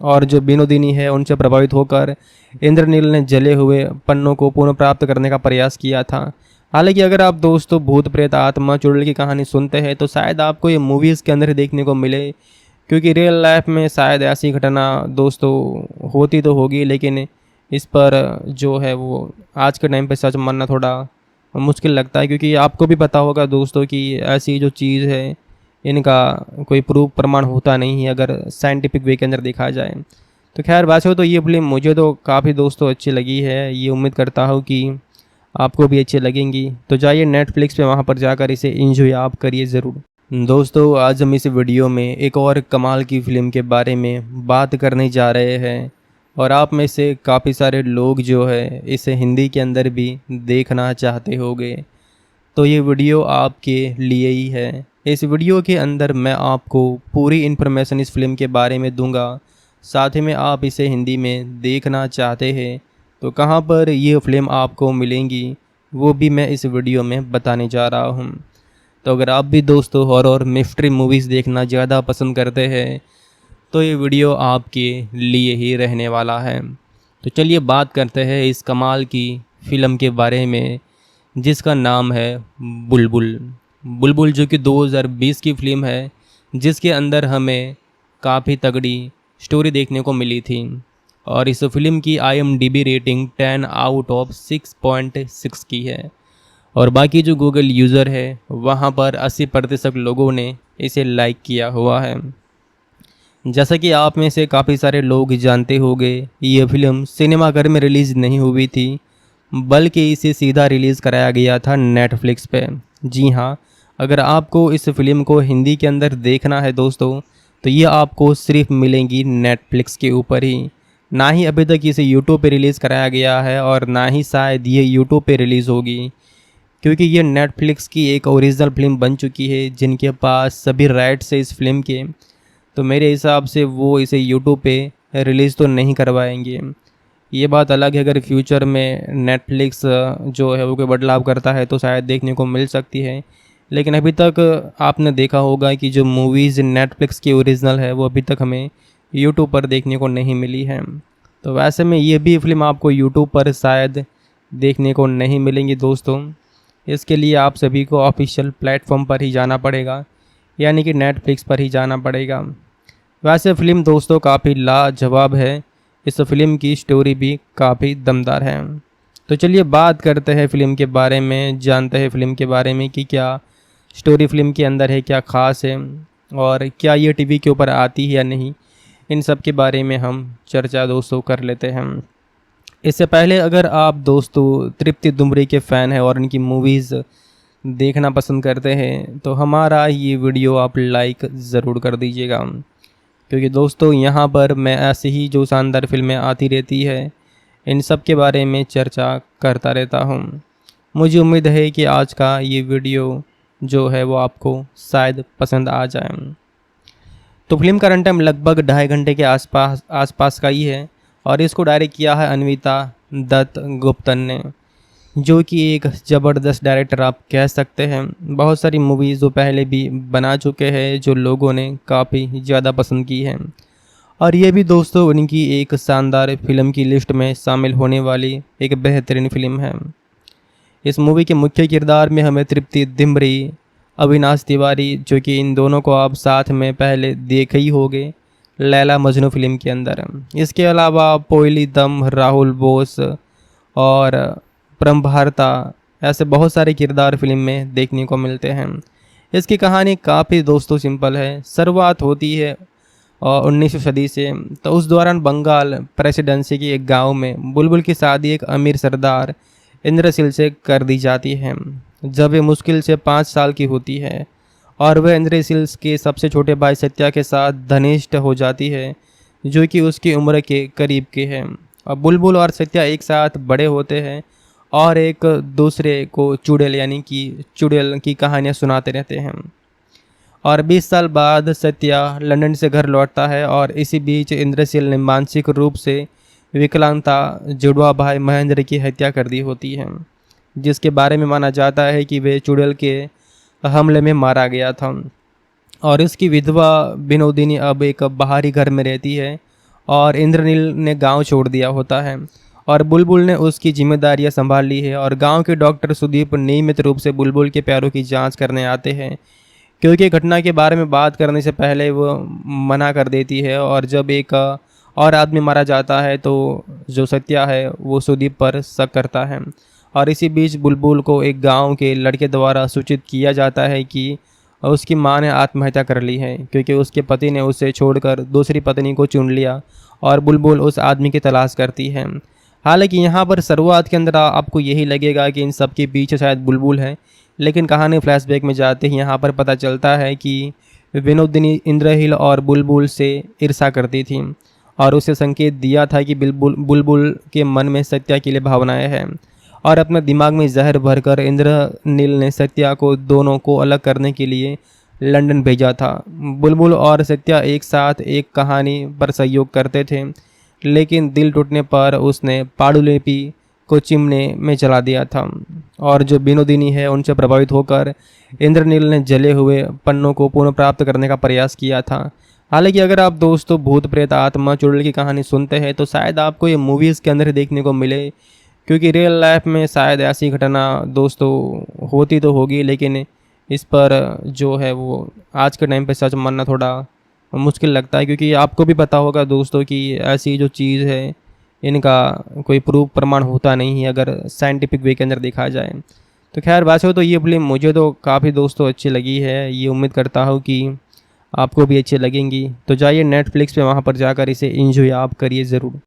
और जो विनोदिनी है उनसे प्रभावित होकर इंद्रनील ने जले हुए पन्नों को पुनः प्राप्त करने का प्रयास किया था। हालांकि अगर आप दोस्तों भूत प्रेत आत्मा चुड़ैल की कहानी सुनते हैं तो शायद आपको ये मूवीज़ के अंदर देखने को मिले, क्योंकि रियल लाइफ में शायद ऐसी घटना दोस्तों होती तो होगी, लेकिन इस पर जो है वो आज के टाइम पे सच मानना थोड़ा मुश्किल लगता है, क्योंकि आपको भी पता होगा दोस्तों कि ऐसी जो चीज़ है इनका कोई प्रूफ प्रमाण होता नहीं है अगर साइंटिफिक वे के अंदर देखा जाए। तो खैर वैसे तो ये फिल्म मुझे तो काफ़ी दोस्तों अच्छी लगी है, ये उम्मीद करता हूँ कि आपको भी अच्छी लगेंगी। तो जाइए नेटफ्लिक्स पे वहाँ पर जाकर इसे एंजॉय आप करिए ज़रूर। दोस्तों आज हम इस वीडियो में एक और कमाल की फ़िल्म के बारे में बात करने जा रहे हैं, और आप में से काफ़ी सारे लोग जो है इसे हिंदी के अंदर भी देखना चाहते होंगे, तो ये वीडियो आपके लिए ही है। इस वीडियो के अंदर मैं आपको पूरी इन्फॉर्मेशन इस फिल्म के बारे में दूंगा, साथ ही में आप इसे हिंदी में देखना चाहते हैं तो कहां पर ये फिल्म आपको मिलेंगी वो भी मैं इस वीडियो में बताने जा रहा हूं। तो अगर आप भी दोस्तों हॉरर मिस्ट्री मूवीज़ देखना ज़्यादा पसंद करते हैं तो ये वीडियो आपके लिए ही रहने वाला है। तो चलिए बात करते हैं इस कमाल की फ़िल्म के बारे में जिसका नाम है बुलबुल। बुलबुल जो कि 2020 की फिल्म है, जिसके अंदर हमें काफ़ी तगड़ी स्टोरी देखने को मिली थी, और इस फिल्म की IMDb रेटिंग 10 आउट ऑफ 6.6 की है, और बाकी जो गूगल यूज़र है वहाँ पर 80% लोगों ने इसे लाइक किया हुआ है। जैसा कि आप में से काफ़ी सारे लोग जानते होंगे, ये फिल्म सिनेमाघर में रिलीज़ नहीं हुई थी, बल्कि इसे सीधा रिलीज़ कराया गया था नेटफ्लिक्स पे। जी हाँ, अगर आपको इस फिल्म को हिंदी के अंदर देखना है दोस्तों तो ये आपको सिर्फ मिलेंगी नेटफ्लिक्स के ऊपर ही। ना ही अभी तक इसे यूट्यूब पे रिलीज़ कराया गया है, और ना ही शायद ये यूट्यूब पे रिलीज़ होगी, क्योंकि ये नेटफ्लिक्स की एक ओरिजिनल फिल्म बन चुकी है जिनके पास सभी राइट्स है इस फिल्म के। तो मेरे हिसाब से वो इसे यूट्यूब पे रिलीज़ तो नहीं करवाएंगे। ये बात अलग है अगर फ्यूचर में नेटफ्लिक्स जो है वो कोई बदलाव करता है तो शायद देखने को मिल सकती है, लेकिन अभी तक आपने देखा होगा कि जो मूवीज़ नेटफ्लिक्स की ओरिजिनल है वो अभी तक हमें यूट्यूब पर देखने को नहीं मिली है। तो वैसे में ये भी फ़िल्म आपको यूट्यूब पर शायद देखने को नहीं मिलेंगी दोस्तों। इसके लिए आप सभी को ऑफिशियल प्लेटफॉर्म पर ही जाना पड़ेगा, यानी कि नेटफ्लिक्स पर ही जाना पड़ेगा। वैसे फ़िल्म दोस्तों काफ़ी लाजवाब है। इस फिल्म की स्टोरी भी काफ़ी दमदार है। तो चलिए बात करते हैं फ़िल्म के बारे में, जानते हैं फ़िल्म के बारे में कि क्या स्टोरी फ़िल्म के अंदर है, क्या ख़ास है और क्या ये टीवी के ऊपर आती है या नहीं। इन सब के बारे में हम चर्चा दोस्तों कर लेते हैं। इससे पहले अगर आप दोस्तों तृप्ति दुमरी के फ़ैन हैं और उनकी मूवीज़ देखना पसंद करते हैं तो हमारा ये वीडियो आप लाइक ज़रूर कर दीजिएगा, क्योंकि दोस्तों यहाँ पर मैं ऐसे ही जो शानदार फिल्में आती रहती है इन सब के बारे में चर्चा करता रहता हूँ। मुझे उम्मीद है कि आज का ये वीडियो जो है वो आपको शायद पसंद आ जाए। तो फिल्म का रन टाइम लगभग 2.5 घंटे के आसपास का ही है और इसको डायरेक्ट किया है अन्विता दत्त गुप्तन ने, जो कि एक ज़बरदस्त डायरेक्टर आप कह सकते हैं। बहुत सारी मूवीज़ जो पहले भी बना चुके हैं जो लोगों ने काफ़ी ज़्यादा पसंद की हैं, और ये भी दोस्तों उनकी एक शानदार फिल्म की लिस्ट में शामिल होने वाली एक बेहतरीन फिल्म है। इस मूवी के मुख्य किरदार में हमें तृप्ति दिमरी, अविनाश तिवारी, जो कि इन दोनों को आप साथ में पहले देखे ही होंगे लैला मजनू फिल्म के अंदर। इसके अलावा पोयली दम, राहुल बोस और प्रमभारता, ऐसे बहुत सारे किरदार फिल्म में देखने को मिलते हैं। इसकी कहानी काफ़ी दोस्तों सिंपल है। शुरुआत होती है 19वीं सदी से। तो उस दौरान बंगाल प्रेसिडेंसी के एक गांव में बुलबुल की शादी एक अमीर सरदार इंद्रशील से कर दी जाती है जब वे मुश्किल से 5 साल की होती है, और वह इंद्रशील के सबसे छोटे भाई सत्या के साथ घनिष्ठ हो जाती है, जो कि उसकी उम्र के करीब के हैं। अब बुलबुल और सत्या एक साथ बड़े होते हैं और एक दूसरे को चुड़ैल यानी कि चुड़ैल की कहानियाँ सुनाते रहते हैं। और 20 साल बाद सत्या लंदन से घर लौटता है और इसी बीच इंद्रशील ने मानसिक रूप से विकलांगता जुड़वा भाई महेंद्र की हत्या कर दी होती है, जिसके बारे में माना जाता है कि वे चुड़ैल के हमले में मारा गया था। और इसकी विधवा विनोदिनी अब एक बाहरी घर में रहती है और इंद्रनील ने गांव छोड़ दिया होता है और बुलबुल ने उसकी जिम्मेदारियां संभाल ली है। और गांव के डॉक्टर सुदीप नियमित रूप से बुलबुल के पैरों की जांच करने आते हैं, क्योंकि घटना के बारे में बात करने से पहले वो मना कर देती है। और जब एक और आदमी मारा जाता है तो जो सत्या है वो सुदीप पर शक करता है। और इसी बीच बुलबुल को एक गांव के लड़के द्वारा सूचित किया जाता है कि उसकी मां ने आत्महत्या कर ली है, क्योंकि उसके पति ने उसे छोड़कर दूसरी पत्नी को चुन लिया। और बुलबुल उस आदमी की तलाश करती है। हालांकि यहाँ पर शुरुआत के अंदर आपको यही लगेगा कि इन सब के पीछे शायद बुलबुल है, लेकिन कहानी फ्लैशबैक में जाते ही यहाँ पर पता चलता है कि विनोदिनी इंद्रहील और बुलबुल से ईर्ष्या करती थी और उसे संकेत दिया था कि बुलबुल के मन में सत्या के लिए भावनाएं हैं, और अपने दिमाग में जहर भरकर इंद्रनील ने सत्या को दोनों को अलग करने के लिए लंदन भेजा था। बुलबुल और सत्या एक साथ एक कहानी पर सहयोग करते थे, लेकिन दिल टूटने पर उसने पांडुलिपि को चिमने में चला दिया था। और जो विनोदिनी है उनसे प्रभावित होकर इंद्रनील ने जले हुए पन्नों को पुनः प्राप्त करने का प्रयास किया था। हालांकि अगर आप दोस्तों भूत प्रेत आत्मा चुड़ैल की कहानी सुनते हैं तो शायद आपको ये मूवीज़ के अंदर देखने को मिले, क्योंकि रियल लाइफ में शायद ऐसी घटना दोस्तों होती तो होगी, लेकिन इस पर जो है वो आज के टाइम पे सच मानना थोड़ा मुश्किल लगता है, क्योंकि आपको भी पता होगा दोस्तों कि ऐसी जो चीज़ है इनका कोई प्रूफ प्रमाण होता नहीं है अगर साइंटिफिक वे के अंदर देखा जाए। तो खैर वैसे हो तो ये फिल्म मुझे तो काफ़ी दोस्तों अच्छी लगी है। ये उम्मीद करता हूँ कि आपको भी अच्छी लगेंगी। तो जाइए नेटफ्लिक्स पे, वहाँ पर जाकर इसे एंजॉय आप करिए ज़रूर।